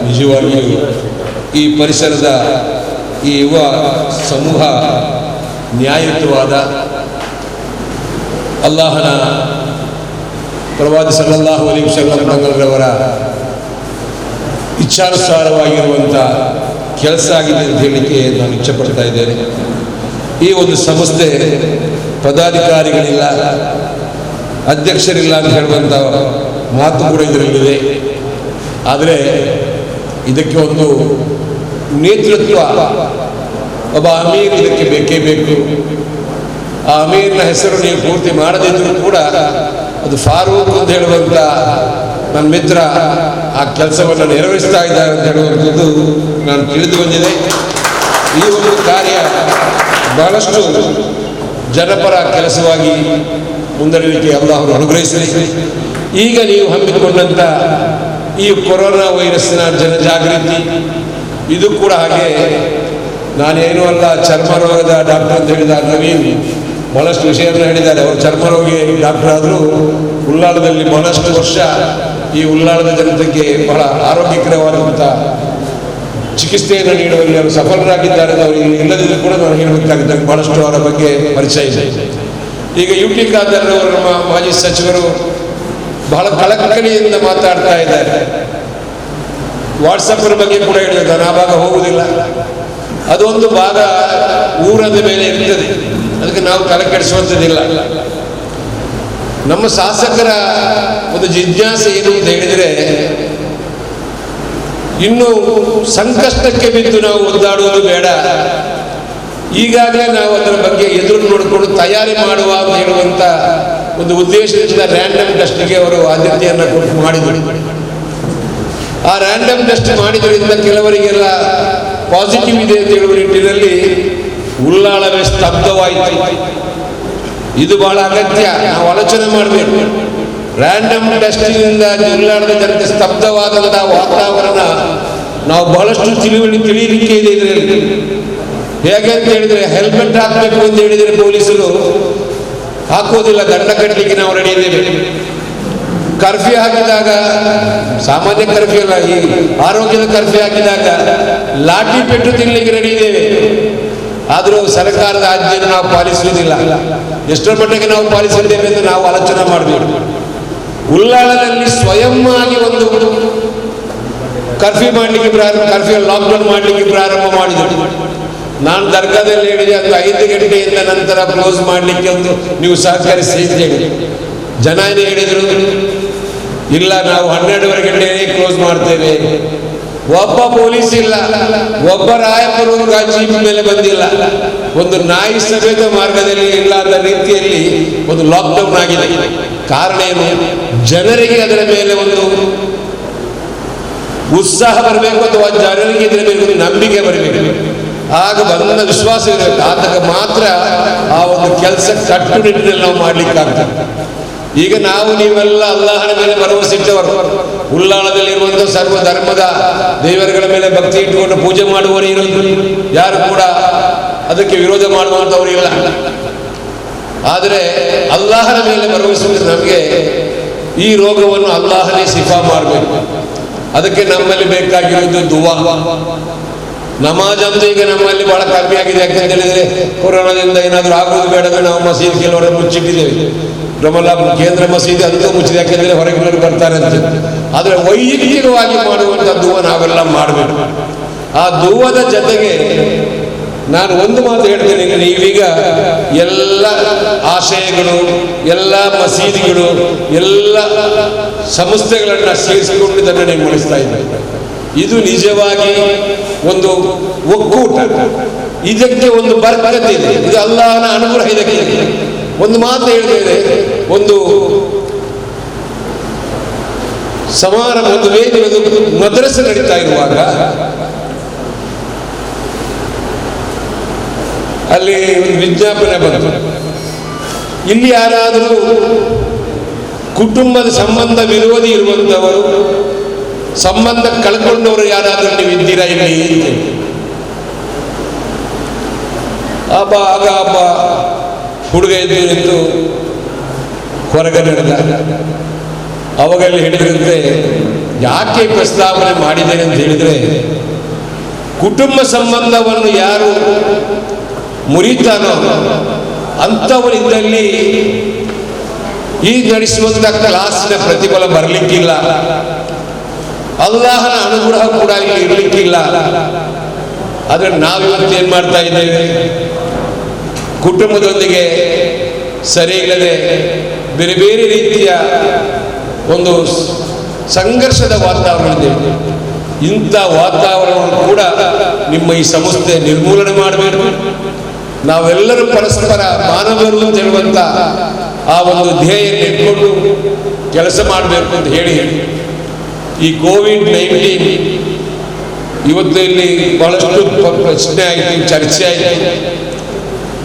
ನಿಜವಾಗಿಯೂ ಈ ಪರಿಸರದ ಈ ಯುವ ಸಮೂಹ ನ್ಯಾಯಯುತವಾದ ಅಲ್ಲಾಹನ ಪ್ರವಾದಿ ಸಲ್ಲಲ್ಲಾಹು ಅಲೈಹಿ ವಸಲ್ಲಂರವರ ಇಚ್ಛಾನುಸಾರವಾಗಿರುವಂಥ ಕೆಲಸ ಆಗಿದೆ ಅಂತ ಹೇಳಲಿಕ್ಕೆ ನಾನು ಇಚ್ಛೆಪಡ್ತಾ ಇದ್ದೇನೆ. ಈ ಒಂದು ಸಂಸ್ಥೆ ಪದಾಧಿಕಾರಿಗಳಿಲ್ಲ, ಅಧ್ಯಕ್ಷರಿಲ್ಲ ಅಂತ ಹೇಳುವಂಥ ಮಾತು ಕೂಡ ಇದರಲ್ಲಿದೆ. ಆದರೆ ಇದಕ್ಕೆ ಒಂದು ನೇತೃತ್ವ, ಒಬ್ಬ ಅಮೀರ್ ಇದಕ್ಕೆ ಬೇಕೇ ಬೇಕು. ಆ ಅಮೀರ್ನ ಹೆಸರು ನೀವು ಪೂರ್ತಿ ಮಾಡದಿದ್ದರೂ ಕೂಡ ಅದು ಫಾರೂಕ್ ಅಂತ ಹೇಳುವಂಥ ನನ್ನ ಮಿತ್ರ ಆ ಕೆಲಸವನ್ನು ನೆರವೇರಿಸ್ತಾ ಇದ್ದಾರೆ ಅಂತ ಹೇಳುವಂಥದ್ದು ನಾನು ತಿಳಿದು ಬಂದಿದೆ. ಈ ಒಂದು ಕಾರ್ಯ ಬಹಳಷ್ಟು ಜನಪರ ಕೆಲಸವಾಗಿ ಮುಂದರಿಲಿಕ್ಕೆ ಅಲ್ಲಾಹು ಅನುಗ್ರಹಿಸಲಿ. ಈಗ ನೀವು ಹಮ್ಮಿಕೊಂಡಂಥ ಈ ಕೊರೋನಾ ವೈರಸ್ಸಿನ ಜನಜಾಗೃತಿ ಇದು ಕೂಡ ಹಾಗೆ. ನಾನೇನೂ ಅಲ್ಲ, ಚರ್ಮ ರೋಗದ ಡಾಕ್ಟರ್ ಅಂತ ಹೇಳಿದ ನವೀನ್ ಬಹಳಷ್ಟು ವಿಷಯವನ್ನು ಹೇಳಿದ್ದಾರೆ. ಅವರು ಚರ್ಮ ರೋಗಿ ಡಾಕ್ಟರ್ ಆದರೂ ಉಳ್ಳಾಳದಲ್ಲಿ ಬಹಳಷ್ಟು ವರ್ಷ ಈ ಉಳ್ಳಾಳದ ಜನತೆಗೆ ಬಹಳ ಆರೋಗ್ಯಕರವಾದಂಥ ಚಿಕಿತ್ಸೆಯನ್ನು ನೀಡುವಲ್ಲಿ ಅವರು ಸಫಲರಾಗಿದ್ದಾರೆ. ಅವರು ಇಲ್ಲದಿದ್ದರೂ ಕೂಡ ನಾನು ಹೇಳಬೇಕಾಗಿದ್ದ ಬಹಳಷ್ಟು ಅವರ ಬಗ್ಗೆ ಪರಿಚಯ ಇದೆ. ಈಗ UT ಖಾದರ್ ಅವರು ನಮ್ಮ ಮಾಜಿ ಸಚಿವರು ಬಹಳ ಕಳಕಳಿಯಿಂದ ಮಾತಾಡ್ತಾ ಇದ್ದಾರೆ. ವಾಟ್ಸಪ್ನ ಬಗ್ಗೆ ಕೂಡ ಹೇಳಿದೆ, ನಾನು ಆ ಭಾಗ ಹೋಗುವುದಿಲ್ಲ. ಅದೊಂದು ಭಾಗ ಊರದ ಮೇಲೆ ಇರ್ತದೆ, ಅದಕ್ಕೆ ನಾವು ತಲೆ ಕೆಡಿಸುವಂಥದ್ದಿಲ್ಲ. ನಮ್ಮ ಶಾಸಕರ ಒಂದು ಜಿಜ್ಞಾಸೆ ಏನು ಅಂತ ಹೇಳಿದರೆ, ಇನ್ನು ಸಂಕಷ್ಟಕ್ಕೆ ಬಿದ್ದು ನಾವು ಒದ್ದಾಡುವುದು ಬೇಡ, ಈಗಾಗಲೇ ನಾವು ಅದರ ಬಗ್ಗೆ ಎದುರು ನೋಡಿಕೊಂಡು ತಯಾರಿ ಮಾಡುವ ಅಂತ ಹೇಳುವಂಥ ಒಂದು ಉದ್ದೇಶದಿಂದ ರ್ಯಾಂಡಮ್ ಟೆಸ್ಟ್ಗೆ ಅವರು ಆದ್ಯತೆಯನ್ನು ಕೊಟ್ಟು ಮಾಡಿದರು. ಆ ರ್ಯಾಂಡಮ್ ಟೆಸ್ಟ್ ಮಾಡಿದ್ರಿಂದ ಕೆಲವರಿಗೆಲ್ಲ ಪಾಸಿಟಿವ್ ಇದೆ ಅಂತ ಹೇಳುವ ನಿಟ್ಟಿನಲ್ಲಿ ಉಳ್ಳಾಳವೇ ಸ್ತಬ್ಧವಾಯಿತು. ಇದು ಬಹಳ ಅಗತ್ಯ, ನಾವು ಆಲೋಚನೆ ಮಾಡಬೇಕು. ರ್ಯಾಂಡಮ್ ಟೆಸ್ಟಿನಿಂದ ಉಳ್ಳಾಳದ ಜನತೆ ಸ್ತಬ್ಧವಾದಂಥ ವಾತಾವರಣ ನಾವು ಬಹಳಷ್ಟು ತಿಳಿಯಲಿಕ್ಕೆ ಇದೆ ಇದರಲ್ಲಿ. ಹೇಗೆ ಅಂತ ಹೇಳಿದರೆ, ಹೆಲ್ಮೆಟ್ ಹಾಕಬೇಕು ಅಂತ ಹೇಳಿದರೆ ಪೊಲೀಸರು ಹಾಕೋದಿಲ್ಲ, ದಂಡ ಕಟ್ಟಲಿಕ್ಕೆ ನಾವು ರೆಡಿ ಇದ್ದೇವೆ. ಕರ್ಫ್ಯೂ ಹಾಕಿದಾಗ, ಸಾಮಾನ್ಯ ಕರ್ಫ್ಯೂ ಅಲ್ಲ, ಈ ಆರೋಗ್ಯದ ಕರ್ಫ್ಯೂ ಹಾಕಿದಾಗ ಲಾಠಿ ಪೆಟ್ಟು ತಿನ್ನಲಿಕ್ಕೆ ರೆಡಿ ಇದ್ದೇವೆ. ಆದರೂ ಸರ್ಕಾರದ ಆಜ್ಞೆಯನ್ನು ನಾವು ಪಾಲಿಸುವುದಿಲ್ಲ. ಎಷ್ಟರ ಮಟ್ಟಿಗೆ ನಾವು ಪಾಲಿಸಿದ್ದೇವೆ ಎಂದು ನಾವು ಆಲೋಚನೆ ಮಾಡಬೇಕು. ಉಳ್ಳಾಳದಲ್ಲಿ ಸ್ವಯಂ ಆಗಿ ಒಂದು ಕರ್ಫ್ಯೂ ಮಾಡಲಿಕ್ಕೆ ಕರ್ಫ್ಯೂ ಲಾಕ್ಡೌನ್ ಮಾಡಲಿಕ್ಕೆ ಪ್ರಾರಂಭ ಮಾಡಿದರು. ನಾನು ದರ್ಗಾದಲ್ಲಿ ಹೇಳಿದೆ, ಅದು 5 ಗಂಟೆಯಿಂದ ನಂತರ ಕ್ಲೋಸ್ ಮಾಡಲಿಕ್ಕೆ ಒಂದು ನೀವು ಸಹಕರಿಸಿ ಅಂತ ಹೇಳಿ. ಜನ ಏನು ಹೇಳಿದರು, ಇಲ್ಲ ನಾವು 12 ಗಂಟೆಗೆ ಕ್ಲೋಸ್ ಮಾಡ್ತೇವೆ. ಒಬ್ಬ ಪೊಲೀಸ್ ಇಲ್ಲ, ಒಬ್ಬ ರಾಯಪುರ ಜೀಪ್ ಮೇಲೆ ಬಂದಿಲ್ಲ. ಒಂದು ನಾಯಿ ಸಭೆದ ಮಾರ್ಗದಲ್ಲಿ ಇಲ್ಲದ ರೀತಿಯಲ್ಲಿ ಒಂದು ಲಾಕ್ಡೌನ್ ಆಗಿದೆ. ಕಾರಣ ಏನು? ಜನರಿಗೆ ಅದರ ಮೇಲೆ ಒಂದು ಉತ್ಸಾಹ ಬರಬೇಕು, ಅಥವಾ ಜನರಿಗೆ ಇದರ ಮೇಲೆ ಒಂದು ನಂಬಿಕೆ ಬರಬೇಕು. ಆಗ ಬಂದ ವಿಶ್ವಾಸ ಇರಬೇಕು, ಆದಾಗ ಮಾತ್ರ ಆ ಒಂದು ಕೆಲಸ ಕಟ್ಟುನಿಟ್ಟಿನಲ್ಲಿ ನಾವು ಮಾಡ್ಲಿಕ್ಕಾಗ್ತದೆ. ಈಗ ನಾವು ನೀವೆಲ್ಲ ಅಲ್ಲಾಹನ ಮೇಲೆ ಭರವಸೆ ಇಟ್ಟವರು, ಉಳ್ಳಾಳದಲ್ಲಿರುವಂಥ ಸರ್ವ ಧರ್ಮದ ದೇವರುಗಳ ಮೇಲೆ ಭಕ್ತಿ ಇಟ್ಟುಕೊಂಡು ಪೂಜೆ ಮಾಡುವವರು ಇರಲು ಯಾರು ಕೂಡ ಅದಕ್ಕೆ ವಿರೋಧ ಮಾಡುವಂಥವರು ಇಲ್ಲ. ಆದರೆ ಅಲ್ಲಾಹನ ಮೇಲೆ ಭರವಸೆ ನಮಗೆ ಈ ರೋಗವನ್ನು ಅಲ್ಲಾಹನೇ ಶಿಫಾ ಮಾಡಬೇಕು. ಅದಕ್ಕೆ ನಮ್ಮಲ್ಲಿ ಬೇಕಾಗಿರುವುದು ದುವಾ, ನಮಾಜ್ ಅಂತೂ ಈಗ ನಮ್ಮಲ್ಲಿ ಬಹಳ ಕಮ್ಮಿ ಆಗಿದೆ. ಯಾಕಂತ ಹೇಳಿದರೆ ಕೊರೋನಾದಿಂದ ಏನಾದರೂ ಆಗೋದು ಬೇಡ, ನಾವು ಮಸೀದಿ ಕೆಲವರ ಮುಚ್ಚಿಟ್ಟಿದ್ದೇವೆ. ನಮ್ಮಲ್ಲ ಕೇಂದ್ರ ಮಸೀದಿ ಅಂತೂ ಮುಚ್ಚಿದೆ, ಯಾಕೆಂದರೆ ಹೊರಗಿನವರು ಬರ್ತಾರೆ ಅಂತ. ಆದರೆ ವೈಯಕ್ತಿಕವಾಗಿ ಮಾಡುವಂಥ ದುವಾ ನಾವೆಲ್ಲ ಮಾಡಬೇಕು. ಆ ದುವದ ಜೊತೆಗೆ ನಾನು ಒಂದು ಮಾತು ಹೇಳ್ತೇನೆ, ನೀವೀಗ ಎಲ್ಲ ಆಶಯಗಳು, ಎಲ್ಲ ಮಸೀದಿಗಳು, ಎಲ್ಲ ಸಂಸ್ಥೆಗಳನ್ನು ಸೇರಿಸಿಕೊಂಡು ಇದನ್ನು ನಿರ್ವಹಿಸ್ತಾ ಇದ್ದಾರೆ. ಇದು ನಿಜವಾಗಿ ಒಂದು ಒಕ್ಕೂಟ, ಇದಕ್ಕೆ ಒಂದು ಬರಕತ್ ಇದೆ, ಇದು ಅಲ್ಲಾಹನ ಅನುಗ್ರಹ ಇದಕ್ಕೆ. ಒಂದು ಮಾತು ಹೇಳಿದ್ದೇನೆ, ಒಂದು ಸಮಾರಂಭ, ಒಂದು ವೇದಿಕೆ, ಒಂದು ಮದ್ರಸೆ ನಡೀತಾ ಇರುವಾಗ ಅಲ್ಲಿ ಒಂದು ವಿಜ್ಞಾಪನೆ ಬಂತು, ಇಲ್ಲಿ ಯಾರಾದರೂ ಕುಟುಂಬದ ಸಂಬಂಧ ವಿರೋಧಿ ಇರುವಂಥವರು, ಸಂಬಂಧ ಕಳ್ಕೊಂಡವರು ಯಾರಾದರೂ ನೀವು ಇದ್ದೀರಾ ಇಲ್ಲಿ? ಆಗ ಹುಡುಗ ಎದ್ದು ಹೊರಗಡೆ ನಡೆದ. ಅವಾಗಲ್ಲಿ ಹೇಳಿದಂತೆ ಯಾಕೆ ಪ್ರಸ್ತಾವನೆ ಮಾಡಿದ್ದೇನೆ ಅಂತ ಹೇಳಿದರೆ, ಕುಟುಂಬ ಸಂಬಂಧವನ್ನು ಯಾರು ಮುರಿತಾನೋ ಅಂಥವರಿದ್ದಲ್ಲಿ ಈ ನಡೆಸುವಂಥ ಕ್ಲಾಸಿನ ಪ್ರತಿಫಲ ಬರಲಿಕ್ಕಿಲ್ಲ, ಅಲ್ಲಾಹನ ಅನುಗ್ರಹ ಕೂಡ ಇಲ್ಲಿ ಇರಲಿಕ್ಕಿಲ್ಲ. ಆದರೆ ನಾವಿವತ್ತು ಏನು ಮಾಡ್ತಾ ಇದ್ದೇವೆ? ಕುಟುಂಬದೊಂದಿಗೆ ಸರಿ ಇಲ್ಲದೆ ಬೇರೆ ಬೇರೆ ರೀತಿಯ ಒಂದು ಸಂಘರ್ಷದ ವಾತಾವರಣ ಇದೆ. ಇಂಥ ವಾತಾವರಣವನ್ನು ಕೂಡ ನಿಮ್ಮ ಈ ಸಂಸ್ಥೆ ನಿರ್ಮೂಲನೆ ಮಾಡಬೇಕು. ನಾವೆಲ್ಲರೂ ಪರಸ್ಪರ ಮಾನವರು ಅಂತ ಹೇಳುವಂಥ ಆ ಒಂದು ಧ್ಯೇಯವನ್ನು ಇಟ್ಕೊಂಡು ಕೆಲಸ ಮಾಡಬೇಕು ಅಂತ ಹೇಳಿ ಈ ಕೋವಿಡ್-19 ಇವತ್ತು ಇಲ್ಲಿ ಬಹಳಷ್ಟು ಪ್ರಶ್ನೆ ಆಯಿತು, ಚರ್ಚೆ ಆಯಿತು.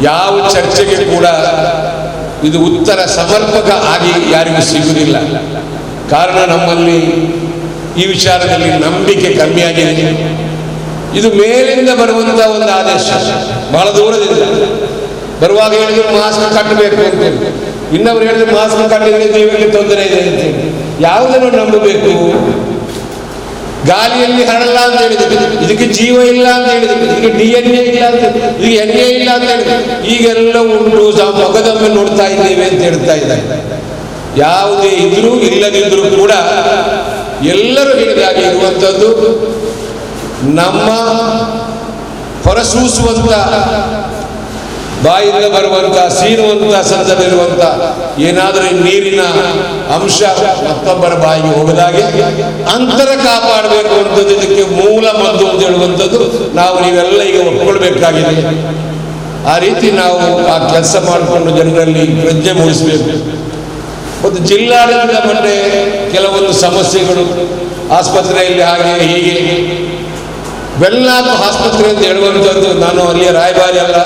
ಯಾವ ಚರ್ಚೆಗೆ ಕೂಡ ಇದು ಉತ್ತರ ಸಮರ್ಪಕ ಆಗಿ ಯಾರಿಗೂ ಸಿಗುವುದಿಲ್ಲ. ಕಾರಣ ನಮ್ಮಲ್ಲಿ ಈ ವಿಚಾರದಲ್ಲಿ ನಂಬಿಕೆ ಕಮ್ಮಿಯಾಗಿದೆ. ಇದು ಮೇಲಿಂದ ಬರುವಂಥ ಒಂದು ಆದೇಶ, ಬಹಳ ದೂರದಿಂದ ಬರುವಾಗ ಹೇಳಿದ್ರು ಮಾಸ್ಕ್ ಕಟ್ಟಬೇಕು ಅಂತೇಳಿ, ಇನ್ನೊಬ್ರು ಹೇಳಿದ್ರು ಮಾಸ್ಕ್ ಕಟ್ಟಿದ್ರೆ ಜೀವಕ್ಕೆ ತೊಂದರೆ ಇದೆ ಅಂತೇಳಿ. ಯಾವುದನ್ನು ನಂಬಬೇಕು? ಗಾಳಿಯಲ್ಲಿ ಹರಡಲ್ಲ ಅಂತ ಹೇಳಿದ್ರು, ಇದಕ್ಕೆ ಜೀವ ಇಲ್ಲ ಅಂತ ಹೇಳಿದ್ರು, ಇದಕ್ಕೆ DNA ಇಲ್ಲ ಅಂತ, ಇದಕ್ಕೆ NA ಇಲ್ಲ ಅಂತ ಹೇಳಿದ್ರು. ಈಗೆಲ್ಲ ಉಂಟು, ಮೊಗದೊಮ್ಮೆ ನೋಡ್ತಾ ಇದ್ದೇವೆ ಅಂತ ಹೇಳ್ತಾ ಇದ್ದಾರೆ. ಯಾವುದೇ ಇದ್ರೂ ಇಲ್ಲದಿದ್ರೂ ಕೂಡ ಎಲ್ಲರೂ ಹೇಳಿದಾಗೆ ಇರುವಂಥದ್ದು ನಮ್ಮ ಹೊರಸೂಸುವಂಥ, ಬಾಯಿಂದ ಬರುವಂಥ, ಸೀನುವಂಥ ಸಂದರ್ಭ ಇರುವಂಥ ಏನಾದರೂ ನೀರಿನ ಅಂಶ ಮತ್ತೊಬ್ಬರ ಬಾಯಿಗೆ ಹೋಗದಾಗೆ ಅಂತರ ಕಾಪಾಡಬೇಕು ಅಂತದ್ದು ಇದಕ್ಕೆ ಮೂಲ ಮದ್ದು ಅಂತ ಹೇಳುವಂಥದ್ದು ನಾವು ನೀವೆಲ್ಲ ಈಗ ಒಪ್ಕೊಳ್ಬೇಕಾಗಿದೆ. ಆ ರೀತಿ ನಾವು ಆ ಕೆಲಸ ಮಾಡಿಕೊಂಡು ಜನರಲ್ಲಿ ಪ್ರಜ್ಞೆ ಮೂಡಿಸಬೇಕು. ಮತ್ತು ಜಿಲ್ಲಾಡಳಿತ ಮಟ್ಟ ಕೆಲವೊಂದು ಸಮಸ್ಯೆಗಳು ಆಸ್ಪತ್ರೆಯಲ್ಲಿ ಹಾಗೆ ಹೀಗೆ, ವೆಲ್ನಾಕ್ ಆಸ್ಪತ್ರೆ ಅಂತ ಹೇಳುವಂಥದ್ದು, ನಾನು ಅಲ್ಲಿಯ ರಾಯಭಾರಿ ಅಲ್ಲ,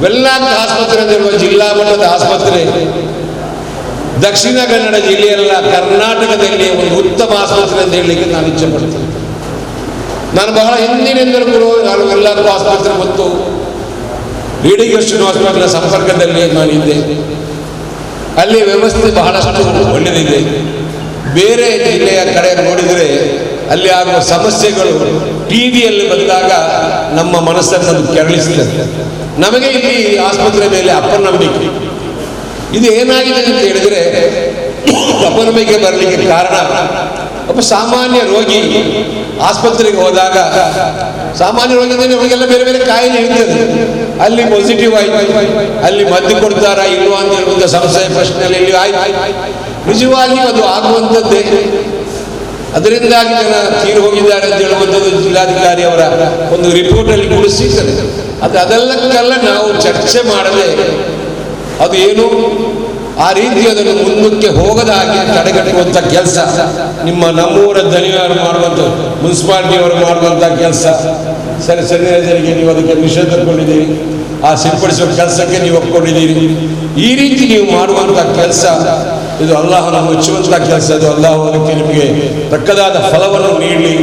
ವೆಲ್ನಾಕ್ ಆಸ್ಪತ್ರೆ ಅಂತ ಹೇಳುವ ಜಿಲ್ಲಾ ಮಟ್ಟದ ಆಸ್ಪತ್ರೆ ದಕ್ಷಿಣ ಕನ್ನಡ ಜಿಲ್ಲೆಯಲ್ಲ, ಕರ್ನಾಟಕದಲ್ಲಿ ಒಂದು ಉತ್ತಮ ಆಸ್ಪತ್ರೆ ಅಂತ ಹೇಳಲಿಕ್ಕೆ ನಾನು ಇಚ್ಛೆ ಪಡ್ತೇನೆ. ನಾನು ಬಹಳ ಹಿಂದಿನಿಂದಲೂ ಕೂಡ ನಾನು ವೆಲ್ನಾಕ್ ಆಸ್ಪತ್ರೆ ಮತ್ತು ರೀಡಿಗೇಷನ್ ಆಸ್ಪತ್ರೆ ಸಂಪರ್ಕದಲ್ಲಿ ನಾನಿದ್ದೆ. ಅಲ್ಲಿ ವ್ಯವಸ್ಥೆ ಬಹಳಷ್ಟು ಒಳ್ಳೆಯದಿದೆ. ಬೇರೆ ಜಿಲ್ಲೆಯ ಕಡೆ ನೋಡಿದರೆ ಅಲ್ಲಿ ಆಗುವ ಸಮಸ್ಯೆಗಳು ಟಿವಿಯಲ್ಲಿ ಬಂದಾಗ ನಮ್ಮ ಮನಸ್ಸನ್ನು ಕೆರಳಿಸುತ್ತದೆ. ನಮಗೆ ಇಲ್ಲಿ ಆಸ್ಪತ್ರೆ ಮೇಲೆ ಅಪನಂಬಿಕೆ. ಇದು ಏನಾಗಿದೆ ಅಂತ ಹೇಳಿದರೆ, ಅಪನಂಬಿಕೆ ಬರಲಿಕ್ಕೆ ಕಾರಣ ಒಬ್ಬ ಸಾಮಾನ್ಯ ರೋಗಿ ಆಸ್ಪತ್ರೆಗೆ ಹೋದಾಗ, ಸಾಮಾನ್ಯ ರೋಗಿ ಅಂದರೆ ನಮಗೆಲ್ಲ ಬೇರೆ ಬೇರೆ ಕಾಯಿಲೆ ಇರ್ತದೆ, ಅಲ್ಲಿ ಪಾಸಿಟಿವ್ ಆಯ್ತು, ಅಲ್ಲಿ ಮದ್ದು ಕೊಡ್ತಾರಾ ಇಲ್ವಾ ಅಂತ ಹೇಳುವಂಥ ಸಂಶಯ ಪ್ರಶ್ನೆಯಲ್ಲಿ ಆಯ್ತು. ನಿಜವಾಗಿಯೂ ಅದು ಆಗುವಂಥದ್ದೇ. ಅದರಿಂದಾಗಿ ಜನ ತೀರು ಹೋಗಿದ್ದಾರೆ ಅಂತ ಹೇಳುವಂಥದ್ದು ಜಿಲ್ಲಾಧಿಕಾರಿ ಅವರ ಒಂದು ರಿಪೋರ್ಟಲ್ಲಿ ಕೂಡ ಸಿಗ್ತದೆ. ಅದೆಲ್ಲಕ್ಕೆಲ್ಲ ನಾವು ಚರ್ಚೆ ಮಾಡದೆ ಅದು ಏನು ಆ ರೀತಿ ಅದನ್ನು ಮುಂದಕ್ಕೆ ಹೋಗದ ಹಾಗೆ ತಡೆಗಟ್ಟುವಂಥ ಕೆಲಸ ನಮ್ಮೂರ ದನಿಯವರು ಮಾಡುವಂಥದ್ದು, ಮುನ್ಸಿಪಾಲಿಟಿಯವರು ಮಾಡುವಂಥ ಕೆಲಸ. ಸರಿ ಜನರಿಗೆ ನೀವು ಅದಕ್ಕೆ ನಿಷೇಧ ತಗೊಂಡಿದ್ದೀರಿ, ಆ ಸಿಂಪಡಿಸುವ ಕೆಲಸಕ್ಕೆ ನೀವು ಒಪ್ಕೊಂಡಿದ್ದೀರಿ. ಈ ರೀತಿ ನೀವು ಮಾಡುವಂಥ ಕೆಲಸ ಇದು ಅಲ್ಲಾಹನ ಮುಚ್ಚುವಂಥ ಕೆಲಸ. ಇದು ಅಲ್ಲಾಹ್ ಅದಕ್ಕೆ ನಿಮಗೆ ತಕ್ಕದಾದ ಫಲವನ್ನು ನೀಡಲಿ.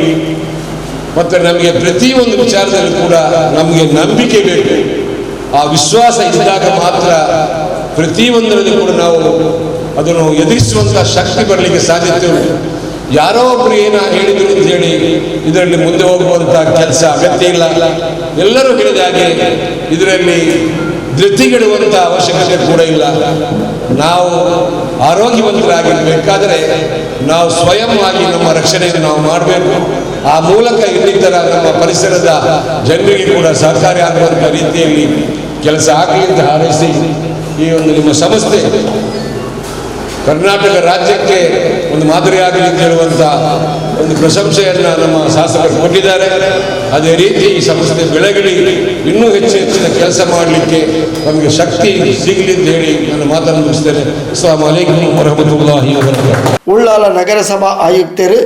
ಮತ್ತು ನಮಗೆ ಪ್ರತಿಯೊಂದು ವಿಚಾರದಲ್ಲಿ ಕೂಡ ನಮಗೆ ನಂಬಿಕೆ ಬೇಕು. ಆ ವಿಶ್ವಾಸ ಇದ್ದಾಗ ಮಾತ್ರ ಪ್ರತಿಯೊಂದರಲ್ಲಿ ಕೂಡ ನಾವು ಅದನ್ನು ಎದುರಿಸುವಂಥ ಶಕ್ತಿ ಬರಲಿಕ್ಕೆ ಸಾಧ್ಯತೆ ಉಂಟು. ಯಾರೋ ಒಬ್ಬರು ಏನೋ ಹೇಳಿದ್ರು ಅಂತ ಹೇಳಿ ಇದರಲ್ಲಿ ಮುಂದೆ ಹೋಗುವಂಥ ಕೆಲಸ ಅಗತ್ಯ ಇಲ್ಲ. ಎಲ್ಲರೂ ಹೇಳಿದ ಹಾಗೆ ಇದರಲ್ಲಿ ಧೃತಿಗೆಡುವಂಥ ಅವಶ್ಯಕತೆ ಕೂಡ ಇಲ್ಲ. ನಾವು ಆರೋಗ್ಯವಂತರಾಗಿರಬೇಕಾದರೆ ನಾವು ಸ್ವಯಂವಾಗಿ ನಮ್ಮ ರಕ್ಷಣೆಯನ್ನು ನಾವು ಮಾಡಬೇಕು. ಆ ಮೂಲಕ ಇನ್ನಿತರ ನಮ್ಮ ಪರಿಸರದ ಜನರಿಗೆ ಕೂಡ ಸಹಕಾರಿ ಆಗುವಂಥ ರೀತಿಯಲ್ಲಿ ಕೆಲಸ ಆಗಲಿ ಅಂತ ಹಾರೈಸಿ, ಈ ಒಂದು ನಿಮ್ಮ ಸಂಸ್ಥೆ ಕರ್ನಾಟಕ ರಾಜ್ಯಕ್ಕೆ ಒಂದು ಮಾದರಿಯಾಗಲಿ ಅಂತ ಹೇಳುವಂಥ ಒಂದು ಪ್ರಶಂಸೆಯನ್ನು ನಮ್ಮ ಶಾಸಕರು ಕೊಟ್ಟಿದ್ದಾರೆ. ಅದೇ ರೀತಿ ಈ ಸಂಸ್ಥೆ ಬೆಳಗಲಿ, ಇನ್ನೂ ಹೆಚ್ಚಿನ ಕೆಲಸ ಮಾಡಲಿಕ್ಕೆ ನಮಗೆ ಶಕ್ತಿ ಸಿಗಲಿ ಅಂತ ಹೇಳಿ ನಾನು ಮಾತನ್ನು ಮುಗಿಸ್ತೇನೆ. ಅಸ್ಸಲಾಮು ಅಲೈಕುಂ ವರಹಮತುಲ್ಲಾಹಿ ವಬರಕಾತುಹು. ಉಳ್ಳಾಲ ನಗರಸಭಾ ಆಯುಕ್ತರು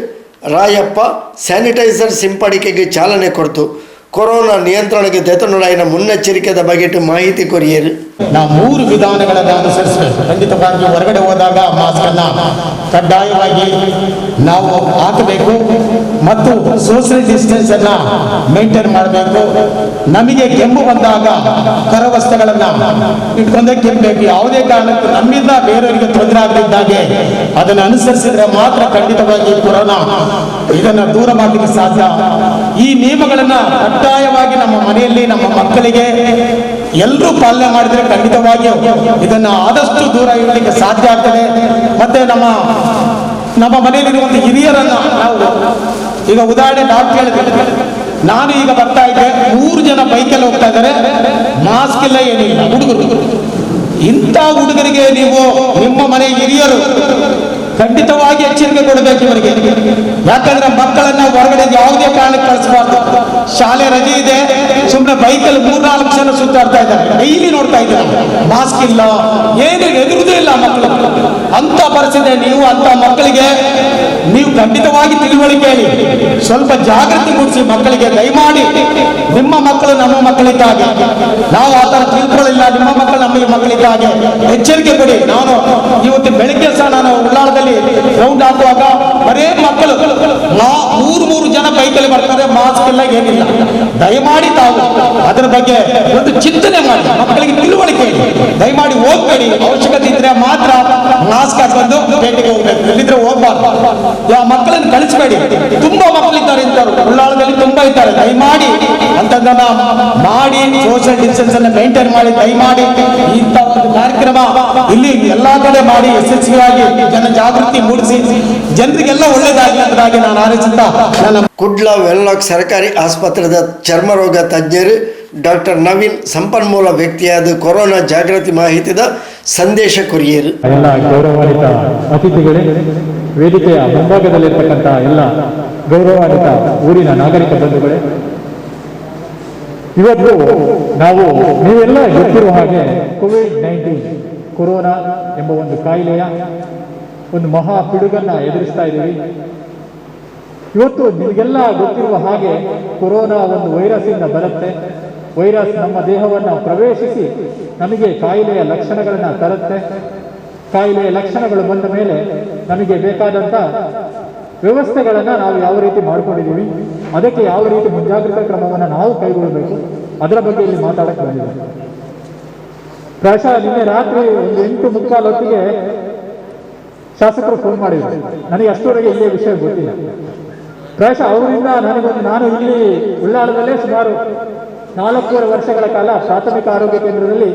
ರಾಯಪ್ಪ ಸ್ಯಾನಿಟೈಸರ್ ಸಿಂಪಡಿಕೆಗೆ ಚಾಲನೆ ಕೊಡ್ತು. ಕೊರೋನಾ ನಿಯಂತ್ರಣಕ್ಕೆ ತೆತನುಡಾಯಿನ ಮುನ್ನೆಚ್ಚರಿಕೆದ ಬಗೆಟ್ ಮಾಹಿತಿ ಕೊರಿಯರು. ನಾವು 3 ವಿಧಾನಗಳನ್ನು ಅನುಸರಿಸಬೇಕು. ಖಂಡಿತವಾಗಿ ಹೊರಗಡೆ ಹೋದಾಗ ಮಾಸ್ಕನ್ನು ಕಡ್ಡಾಯವಾಗಿ ನಾವು ಹಾಕಬೇಕು ಮತ್ತು ಸೋಷಿಯಲ್ ಡಿಸ್ಟೆನ್ಸನ್ನು ಮೇಂಟೈನ್ ಮಾಡಬೇಕು. ನಮಗೆ ಕೆಮ್ಮು ಬಂದಾಗ ಕರವಸ್ತ್ರಗಳನ್ನು ಇಟ್ಕೊಂಡೇ ಕೆಮ್ಮಬೇಕು. ಯಾವುದೇ ಕಾರಣಕ್ಕೂ ನಮ್ಮಿಂದ ಬೇರೆಯವರಿಗೆ ತೊಂದರೆ ಆಗದಿದ್ದಾಗೆ ಅದನ್ನು ಅನುಸರಿಸಿದ್ರೆ ಮಾತ್ರ ಖಂಡಿತವಾಗಿ ಕೊರೋನಾ ಇದನ್ನು ದೂರ ಮಾಡಲಿಕ್ಕೆ ಸಾಧ್ಯ. ಈ ನಿಯಮಗಳನ್ನು ಕಡ್ಡಾಯವಾಗಿ ನಮ್ಮ ಮನೆಯಲ್ಲಿ ನಮ್ಮ ಮಕ್ಕಳಿಗೆ ಎಲ್ಲರೂ ಪಾಲನೆ ಮಾಡಿದರೆ ಖಂಡಿತವಾಗಿಯೂ ಇದನ್ನು ಆದಷ್ಟು ದೂರ ಇಡಲಿಕ್ಕೆ ಸಾಧ್ಯ ಆಗ್ತದೆ. ಮತ್ತೆ ನಮ್ಮ ಮನೆಯಲ್ಲಿರುವಂಥ ಹಿರಿಯರನ್ನ ನಾವು ಈಗ ಉದಾಹರಣೆ ಡಾಕ್ಟರ್ ಹೇಳಿದ್ರೆ, ನಾನು ಈಗ ಬರ್ತಾ ಇದ್ದೆ, 3 ಜನ ಬೈಕಲ್ಲಿ ಹೋಗ್ತಾ ಇದ್ದಾರೆ, ಮಾಸ್ಕ್ ಇಲ್ಲ ಏನಿಲ್ಲ, ಹುಡುಗರು. ಇಂಥ ಹುಡುಗರಿಗೆ ನೀವು ನಿಮ್ಮ ಮನೆ ಹಿರಿಯರು ಖಂಡಿತವಾಗಿ ಎಚ್ಚರಿಕೆ ಕೊಡಬೇಕು ಇವರಿಗೆ. ಯಾಕಂದ್ರೆ ಮಕ್ಕಳನ್ನ ಹೊರಗಡೆ ಯಾವುದೇ ಕಾರಣಕ್ಕೆ ಕಳಿಸಬಾರ್ದು. ಶಾಲೆ ರಜೆ ಇದೆ, ಸುಮ್ಮನೆ ಬೈಕಲ್ಲಿ 3-4 ಜನ ಸುತ್ತಾಡ್ತಾ ಇದ್ದಾರೆ, ಡೈಲಿ ನೋಡ್ತಾ ಇದ್ದಾರೆ, ಮಾಸ್ಕ್ ಇಲ್ಲ, ಏನು ಎದುರುದೇ ಇಲ್ಲ ಮಕ್ಕಳು. ಅಂತ ಪರಿಸ್ಥಿತಿ ನೀವು ಅಂತ ಮಕ್ಕಳಿಗೆ ನೀವು ಖಂಡಿತವಾಗಿ ತಿಳುವಳಿಕೆ ಹೇಳಿ, ಸ್ವಲ್ಪ ಜಾಗೃತಿ ಮೂಡಿಸಿ ಮಕ್ಕಳಿಗೆ. ದಯಮಾಡಿ ನಿಮ್ಮ ಮಕ್ಕಳು ನಮ್ಮ ಮಕ್ಕಳಿದ್ದಾಗೆ, ನಾವು ಆ ಥರ ತಿಳ್ಕೊಳ್ಳಿಲ್ಲ, ನಿಮ್ಮ ಮಕ್ಕಳು ನಮ್ಮ ಮಕ್ಕಳಿದ್ದಾಗೆ ಎಚ್ಚರಿಕೆ ಕೊಡಿ. ನಾನು ಇವತ್ತು ಬೆಳಿಗ್ಗೆ ಸಹ ನಾನು ಉಳ್ಳಾಳದಲ್ಲಿ ರೌಂಡ್ ಹಾಕುವಾಗ ಬರೇ ಮಕ್ಕಳು 3 ಜನ ಬೈಕಲ್ಲಿ ಬರ್ತಾರೆ, ಮಾಸ್ಕ್ ಇಲ್ಲ ಏನಿಲ್ಲ. ದಯಮಾಡಿ ತಾವು ಅದರ ಬಗ್ಗೆ ಒಂದು ಚಿಂತನೆ ಮಾಡಿ ಮಕ್ಕಳಿಗೆ ತಿಳುವಳಿಕೆ ಹೇಳಿ. ದಯಮಾಡಿ ಹೋಗ್ಬೇಡಿ, ಅವಶ್ಯಕತೆ ಇದ್ರೆ ಮಾತ್ರ ಮಾಸ್ಕ್ ಹಾಕೊಂಡು ಭೇಟಿಗೆ ಹೋಗ್ಬೇಕು, ಇಲ್ಲಿದ್ರೆ ಹೋಗ್ಬಾರ್ದು. ಮಕ್ಕಳನ್ನು ಕಳಿಸಬೇಡಿ. ತುಂಬಾ ಮಕ್ಕಳಿದ್ದಾರೆ ಇಂಥವ್ರು ಉಳ್ಳಾಳದಲ್ಲಿ ತುಂಬಾ ಇದ್ದಾರೆ. ದಯಮಾಡಿ ಅಂತದನ್ನ ಮಾಡಿ ಸೋಷಿಯಲ್ ಡಿಸ್ಟೆನ್ಸ್ ಅನ್ನು ಮೇಂಟೈನ್ ಮಾಡಿ. ದಯಮಾಡಿ ಇಂಥ ಒಂದು ಕಾರ್ಯಕ್ರಮ ಇಲ್ಲಿ ಎಲ್ಲಾ ಕಡೆ ಮಾಡಿ ಯಶಸ್ವಿಯಾಗಿ ಜನ ಜಾಗೃತಿ ಮೂಡಿಸಿ ಜನರಿಗೆಲ್ಲ ಒಳ್ಳೆಯದಾಗಿ ಅನ್ನೋದಾಗಿ ನಾನು ಹಾರೈಸುತ್ತಾ ನನ್ನ ಕುಡ್ಲ ವೆನ್ಲಾಕ್ ಸರ್ಕಾರಿ ಆಸ್ಪತ್ರೆದ ಚರ್ಮರೋಗ ತಜ್ಞರು ಡಾಕ್ಟರ್ ನವೀನ್ ಸಂಪನ್ಮೂಲ ವ್ಯಕ್ತಿಯಾದ ಕೊರೋನಾ ಜಾಗೃತಿ ಮಾಹಿತಿದ ಸಂದೇಶ ಕೊರಿಯರು. ಎಲ್ಲ ಗೌರವಾನ್ವಿತ ಅತಿಥಿಗಳೇ, ವೇದಿಕೆಯ ಮುಂಭಾಗದಲ್ಲಿರ್ತಕ್ಕಂಥ ಎಲ್ಲ ಗೌರವಾನ್ವಿತ ಊರಿನ ನಾಗರಿಕ ಬಂಧುಗಳೇ, ಇವತ್ತು ನಾವು ನೀವೆಲ್ಲ ಗೊತ್ತಿರುವ ಹಾಗೆ ಕೋವಿಡ್-19 ಕೊರೋನಾ ಎಂಬ ಒಂದು ಕಾಯಿಲೆಯ ಒಂದು ಮಹಾ ಪಿಡುಗನ್ನ ಎದುರಿಸ್ತಾ ಇದ್ದೀವಿ. ಇವತ್ತು ನಿಮಗೆಲ್ಲ ಗೊತ್ತಿರುವ ಹಾಗೆ ಕೊರೋನಾ ಒಂದು ವೈರಸ್ ಇಂದ ಬರುತ್ತೆ. ವೈರಸ್ ನಮ್ಮ ದೇಹವನ್ನು ಪ್ರವೇಶಿಸಿ ನಮಗೆ ಕಾಯಿಲೆಯ ಲಕ್ಷಣಗಳನ್ನು ತರುತ್ತೆ. ಕಾಯಿಲೆಯ ಲಕ್ಷಣಗಳು ಬಂದ ಮೇಲೆ ನಮಗೆ ಬೇಕಾದಂಥ ವ್ಯವಸ್ಥೆಗಳನ್ನು ನಾವು ಯಾವ ರೀತಿ ಮಾಡ್ಕೊಂಡಿದ್ದೀವಿ, ಅದಕ್ಕೆ ಯಾವ ರೀತಿ ಮುಂಜಾಗ್ರತಾ ಕ್ರಮವನ್ನು ನಾವು ಕೈಗೊಳ್ಳಬೇಕು, ಅದರ ಬಗ್ಗೆ ಇಲ್ಲಿ ಮಾತಾಡಕ್ಕೆ ಬಂದಿದ್ದೀವಿ. ಪ್ರಾಯಶಃ ನಿನ್ನೆ ರಾತ್ರಿ ಒಂದು 8:45 ಹೊತ್ತಿಗೆ ಶಾಸಕರು ಫೋನ್ ಮಾಡಿದ್ರು. ನನಗೆ ಅಷ್ಟರವರೆಗೆ ಇಲ್ಲೇ ವಿಷಯ ಗೊತ್ತಿಲ್ಲ. ಪ್ರಾಯಶಃ ಅವರಿಂದ ನಾನು ಇಲ್ಲಿ ಉಳ್ಳಾಳದಲ್ಲೇ ಸುಮಾರು 4.5 ವರ್ಷಗಳ ಕಾಲ ಪ್ರಾಥಮಿಕ ಆರೋಗ್ಯ ಕೇಂದ್ರದಲ್ಲಿ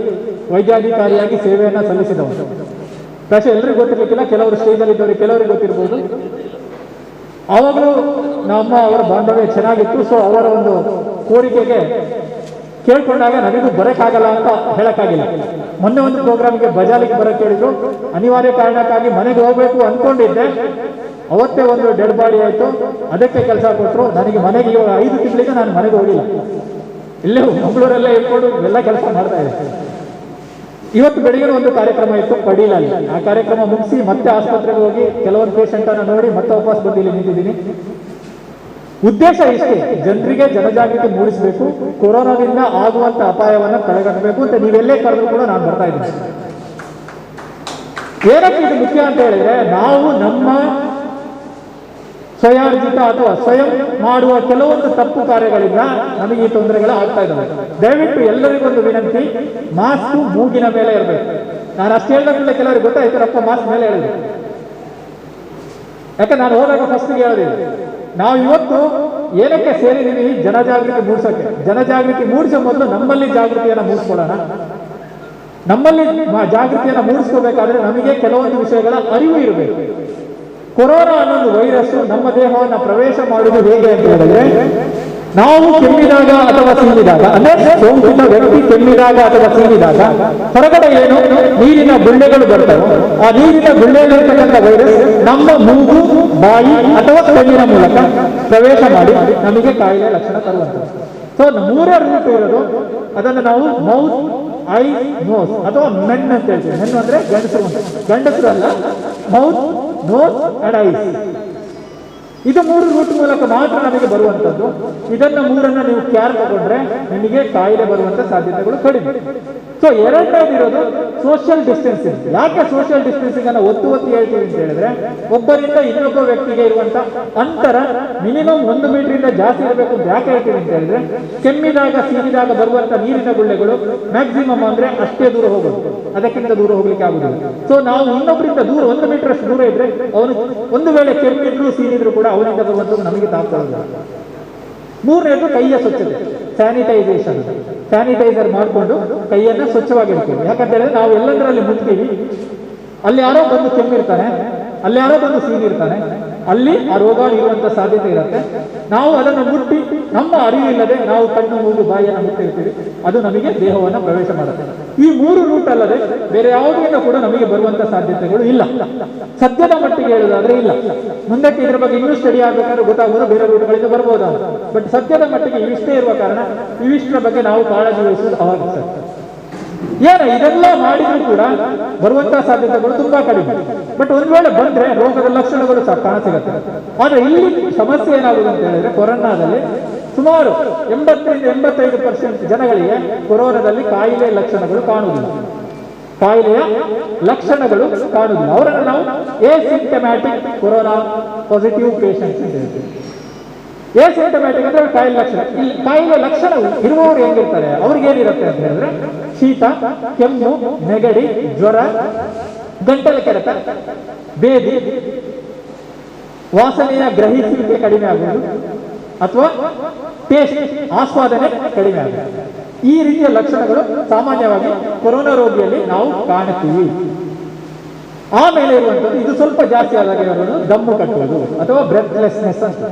ವೈದ್ಯಾಧಿಕಾರಿಯಾಗಿ ಸೇವೆಯನ್ನು ಸಲ್ಲಿಸಿದವರು. ಪ್ರಾಯಶಃ ಎಲ್ಲರಿಗೂ ಗೊತ್ತಿರ್ಲಿಕ್ಕಿಲ್ಲ, ಕೆಲವರು ಸ್ಟೇಜಲ್ಲಿ ಇದ್ದವರಿಗೆ ಕೆಲವರಿಗೆ ಗೊತ್ತಿರ್ಬೋದು. ಆವಾಗಲೂ ಅವರ ಬಾಂಧವ್ಯ ಚೆನ್ನಾಗಿತ್ತು. ಸೊ ಅವರ ಒಂದು ಕೋರಿಕೆಗೆ ಕೇಳ್ಕೊಂಡಾಗ ನನಗೂ ಬರೋಕ್ಕಾಗಲ್ಲ ಅಂತ ಹೇಳಕ್ಕಾಗಿಲ್ಲ. ಮೊನ್ನೆ ಒಂದು ಪ್ರೋಗ್ರಾಮ್ಗೆ ಬಜಾಲಿಗೆ ಬರೋಕ್ಕೆ ಹೇಳಿದ್ರು. ಅನಿವಾರ್ಯ ಕಾರಣಕ್ಕಾಗಿ ಮನೆಗೆ ಹೋಗ್ಬೇಕು ಅಂದ್ಕೊಂಡಿದ್ದೆ. ಅವತ್ತೇ ಒಂದು ಡೆಡ್ ಬಾಡಿ ಆಯಿತು, ಅದಕ್ಕೆ ಕೆಲಸ ಕೊಟ್ಟರು. ನನಗೆ ಮನೆಗೆ 5 ತಿಂಗಳಿಗೆ ನಾನು ಮನೆಗೆ ಹೋಗಿಲ್ಲ, ಇಲ್ಲೇ ಮಂಗಳೂರಲ್ಲೇ ಇಟ್ಕೊಂಡು ಎಲ್ಲ ಕೆಲಸ ಮಾಡ್ತಾ ಇದ್ದೆ. ಇವತ್ತು ಬೆಳಿಗ್ಗೆ ಒಂದು ಕಾರ್ಯಕ್ರಮ ಇತ್ತು ಪಡೀಲಲ್ಲಿ. ಆ ಕಾರ್ಯಕ್ರಮ ಮುಗಿಸಿ ಮತ್ತೆ ಆಸ್ಪತ್ರೆಗೆ ಹೋಗಿ ಕೆಲವೊಂದು ಪೇಷಂಟನ್ನು ನೋಡಿ ಮತ್ತೆ ವಾಪಸ್ ಬಂದು ಇಲ್ಲಿ ನಿಂತಿದ್ದೀನಿ. ಉದ್ದೇಶ ಇಷ್ಟೇ, ಜನರಿಗೆ ಜನಜಾಗೃತಿ ಮೂಡಿಸಬೇಕು, ಕೊರೋನಾದಿಂದ ಆಗುವಂತ ಅಪಾಯವನ್ನು ತಡೆಗಟ್ಟಬೇಕು ಅಂತ ನೀವೆಲ್ಲೇ ಕರೆದ್ರು ಕೂಡ ನಾನು ಬರ್ತಾ ಇದ್ದೀನಿ. ಏನಕ್ಕೆ ಇದು ಮುಖ್ಯ ಅಂತ ಹೇಳಿದ್ರೆ, ನಾವು ನಮ್ಮ ಸ್ವಯಾರ್ಜಿತ ಅಥವಾ ಸ್ವಯಂ ಮಾಡುವ ಕೆಲವೊಂದು ತಪ್ಪು ಕಾರ್ಯಗಳಿಂದ ನಮಗೆ ಈ ತೊಂದರೆಗಳು ಆಗ್ತಾ ಇದ್ದಾವೆ. ದಯವಿಟ್ಟು ಎಲ್ಲರಿಗೊಂದು ವಿನಂತಿ, ಮಾಸ್ಕ್ ಮೂಗಿನ ಮೇಲೆ ಇರಬೇಕು. ನಾನು ಅಷ್ಟು ಹೇಳಿದ್ರೆ ಕೆಲವರಿಗೆ ಗೊತ್ತಾಯ್ತಾರಪ್ಪ ಮಾಸ್ಕ್ ಮೇಲೆ ಹೇಳಿದ್ರು. ಯಾಕೆ ನಾನು ಹೋದಾಗ ಫಸ್ಟ್ಗೆ ಹೇಳಿದೆ, ನಾವು ಇವತ್ತು ಏನಕ್ಕೆ ಸೇರಿದೀವಿ, ಜನಜಾಗೃತಿ ಮೂಡಿಸೋಕೆ. ಜನಜಾಗೃತಿ ಮೂಡಿಸೋ ಮೊದಲು ನಮ್ಮಲ್ಲಿ ಜಾಗೃತಿಯನ್ನು ಮೂಡಿಸ್ಕೊಳ್ಳೋಣ. ನಮ್ಮಲ್ಲಿ ಜಾಗೃತಿಯನ್ನು ಮೂಡಿಸ್ಕೋಬೇಕಾದ್ರೆ ನಮಗೆ ಕೆಲವೊಂದು ವಿಷಯಗಳ ಅರಿವು ಇರಬೇಕು. ಕೊರೋನಾ ಅನ್ನೊಂದು ವೈರಸ್ ನಮ್ಮ ದೇಹವನ್ನು ಪ್ರವೇಶ ಮಾಡುವುದು ಹೇಗೆ ಅಂತ ಹೇಳಿದ್ರೆ, ನಾವು ಕೆಮ್ಮಿದಾಗ ಅಥವಾ ಸೀನಿದಾಗ, ಅಂದ್ರೆ ಸೋಂಕಿತ ವ್ಯಕ್ತಿ ಕೆಮ್ಮಿದಾಗ ಅಥವಾ ಸೀನಿದಾಗ ಹೊರಗಡೆ ಏನು ನೀರಿನ ಗುಳ್ಳೆಗಳು ಬರ್ತವೆ. ಆ ನೀರಿನ ಗುಳ್ಳೆಯಲ್ಲಿರ್ತಕ್ಕಂಥ ವೈರಸ್ ನಮ್ಮ ಮೂಗು, ಬಾಯಿ ಅಥವಾ ಕಣ್ಣಿನ ಮೂಲಕ ಪ್ರವೇಶ ಮಾಡಿ ನಮಗೆ ಕಾಯಿಲೆ ಲಕ್ಷಣ ತರುವಂಥದ್ದು. ಸೊ 3 ರೂಟ್ ಇರೋದು. ಅದನ್ನು ನಾವು ಮೌತ್, ಐ, ನೋಸ್ ಅಥವಾ ಮೆನ್ ಅಂತ ಹೇಳ್ತೀವಿ. ಮೆನ್ ಅಂದ್ರೆ ಗಂಡಸರು, ಗಂಡಸರು ಅಲ್ಲ, ಮೌತ್, ನೋಸ್ ಅಂಡ್ ಐಸ್. ಇದು 3 ರೂಟ್ ಮೂಲಕ ಮಾತ್ರ ನಮಗೆ ಬರುವಂಥದ್ದು. ಇದನ್ನ 3 ನೀವು ಕ್ಯಾರ್ ತಗೊಂಡ್ರೆ ನಿಮಗೆ ಕಾಯಿಲೆ ಬರುವಂತ ಸಾಧ್ಯತೆಗಳು ಕಡಿಮೆ. ಸೊ ಎರಡನೇದು ಇರೋದು ಸೋಷಿಯಲ್ ಡಿಸ್ಟೆನ್ಸಿಂಗ್. ಯಾಕೆ ಸೋಷಿಯಲ್ ಡಿಸ್ಟೆನ್ಸಿಂಗ್ ಅನ್ನು ಒತ್ತಿ ಹೇಳ್ತೀವಿ ಅಂತ ಹೇಳಿದ್ರೆ, ಒಬ್ಬರಿಂದ ಇನ್ನೊಬ್ಬ ವ್ಯಕ್ತಿಗೆ ಇರುವಂತ ಅಂತರ ಮಿನಿಮಮ್ 1 ಮೀಟರ್ ಜಾಸ್ತಿ ಇರಬೇಕು ಅಂತ ಯಾಕೆ ಹೇಳ್ತೀವಿ ಅಂತ ಹೇಳಿದ್ರೆ, ಕೆಮ್ಮಿದಾಗ ಸೀನಿದಾಗ ಬರುವಂತ ನೀರಿನ ಗುಳ್ಳೆಗಳು ಮ್ಯಾಕ್ಸಿಮಮ್ ಅಂದ್ರೆ ಅಷ್ಟೇ ದೂರ ಹೋಗೋದು, ಅದಕ್ಕಿಂತ ದೂರ ಹೋಗ್ಲಿಕ್ಕೆ ಆಗುದಿಲ್ಲ. ಸೊ ನಾವು ಇನ್ನೊಬ್ಬರಿಂದ ದೂರ 1 ಮೀಟರ್ ಅಷ್ಟು ದೂರ ಇದ್ರೆ ಅವನು ಒಂದು ವೇಳೆ ಕೆಮ್ಮಿದ್ರು ಸೀನಿದ್ರು ಕೂಡ ಅವನಿಂದ ಬರುವಂತ ನಮಗೆ ತಾಗ್ತದೆ. ಮೂರನೇದು ಕೈಯ ಸ್ವಚ್ಛತೆ, ಸ್ಯಾನಿಟೈಸೇಷನ್. ಸ್ಯಾನಿಟೈಸರ್ ಮಾಡಿಕೊಂಡು ಕೈಯನ್ನ ಸ್ವಚ್ಛವಾಗಿರ್ತೀವಿ. ಯಾಕಂತ ಹೇಳಿದ್ರೆ ನಾವು ಎಲ್ಲದರಲ್ಲಿ ಮುಟ್ತೀವಿ, ಅಲ್ಲಿ ಯಾರೋ ಬಂದು ಕೆಮ್ಮಿರ್ತಾನೆ, ಅಲ್ಲಿ ಯಾರೋ ಬಂದು ಸೀನಿರ್ತಾನೆ, ಅಲ್ಲಿ ಆ ರೋಗಾಣು ಇರುವಂತ ಸಾಧ್ಯತೆ ಇರುತ್ತೆ. ನಾವು ಅದನ್ನು ಮುಟ್ಟಿ ನಮ್ಮ ಅರಿವಿಲ್ಲದೆ ನಾವು ಕಣ್ಣು ಮೂಗು ಬಾಯಿಯನ್ನು ಮುಟ್ಟಿರ್ತೀವಿ, ಅದು ನಮಗೆ ದೇಹವನ್ನು ಪ್ರವೇಶ ಮಾಡುತ್ತೆ. ಈ 3 ರೂಟ್ ಅಲ್ಲದೆ ಬೇರೆ ಯಾವುದರಿಂದ ಕೂಡ ನಮಗೆ ಬರುವಂತ ಸಾಧ್ಯತೆಗಳು ಇಲ್ಲ. ಸದ್ಯದ ಮಟ್ಟಿಗೆ ಹೇಳುವುದಾದ್ರೆ ಇಲ್ಲ. ಮುಂದಕ್ಕೆ ಇದ್ರ ಬಗ್ಗೆ ಇನ್ನೂ ಸ್ಟಡಿ ಆಗಬೇಕಾದ್ರೆ ಗೊತ್ತಾಗೋದು ಬೇರೆ ರೂಟ್ಗಳಿಂದ ಬರ್ಬೋದಾ. ಬಟ್ ಸದ್ಯದ ಮಟ್ಟಿಗೆ ಇವಿಷ್ಟೇ ಇರುವ ಕಾರಣ ಇವಿಷ್ಟರ ಬಗ್ಗೆ ನಾವು ಕಾಳಜಿ ವಹಿಸುವುದು ಅವಶ್ಯಕ. ಏನು ಇದೆಲ್ಲ ಮಾಡಿದ್ರು ಕೂಡ ಬರುವಂತಹ ಸಾಧ್ಯತೆಗಳು ತುಂಬಾ ಕಡಿಮೆ. ಬಟ್ ಒಂದ್ ವೇಳೆ ಬಂದ್ರೆ ರೋಗದ ಲಕ್ಷಣಗಳು ಸಹ ಕಾಣಸಿಗುತ್ತೆ. ಆದ್ರೆ ಇಲ್ಲಿ ಸಮಸ್ಯೆ ಏನಾಗುವುದು ಅಂತ ಹೇಳಿದ್ರೆ, ಕೊರೋನಾದಲ್ಲಿ ಸುಮಾರು 80-85% ಜನಗಳಿಗೆ ಕೊರೋನಾದಲ್ಲಿ ಕಾಯಿಲೆ ಲಕ್ಷಣಗಳು ಕಾಣುವುದಿಲ್ಲ. ಕಾಯಿಲೆಯ ಲಕ್ಷಣಗಳು ಕಾಣುವುದಿಲ್ಲ. ಅವರನ್ನು ನಾವು ಎಸಿಂಟಮ್ಯಾಟಿಕ್ ಕೊರೋನಾ ಪಾಸಿಟಿವ್ ಪೇಷಂಟ್ಸ್ ಅಂತ ಹೇಳ್ತೀವಿ. ಎಸಿಂಟಮ್ಯಾಟಿಕ್ ಅಂದ್ರೆ ಕಾಯಿಲೆ ಲಕ್ಷಣ. ಈ ಕಾಯಿಲೆ ಲಕ್ಷಣ ಇರುವವರು ಹೆಂಗಿರ್ತಾರೆ, ಅವ್ರಿಗೇನಿರುತ್ತೆ ಅಂತ ಹೇಳಿದ್ರೆ, ಶೀತ, ಕೆಮ್ಮು, ನೆಗಡಿ, ಜ್ವರ, ಗಂಟಲು ಕೆರೆತ, ಬೇದಿ, ವಾಸನೆಯ ಗ್ರಹಿಸುವಿಕೆ ಕಡಿಮೆ ಆಗುವುದು ಅಥವಾ ಟೇಸ್ಟ್ ಆಸ್ವಾದನೆ ಕಡಿಮೆ ಆಗುವುದು. ಈ ರೀತಿಯ ಲಕ್ಷಣಗಳು ಸಾಮಾನ್ಯವಾಗಿ ಕೊರೋನಾ ರೋಗಿಯಲ್ಲಿ ನಾವು ಕಾಣುತ್ತೀವಿ. ಆಮೇಲೆ ಇರುವಂಥದ್ದು, ಇದು ಸ್ವಲ್ಪ ಜಾಸ್ತಿ ಆದಾಗ ಇರೋದು ದಮ್ಮು ಕಟ್ಟುವುದು ಅಥವಾ ಬ್ರೆತ್ಲೆಸ್ನೆಸ್ ಅಂತ.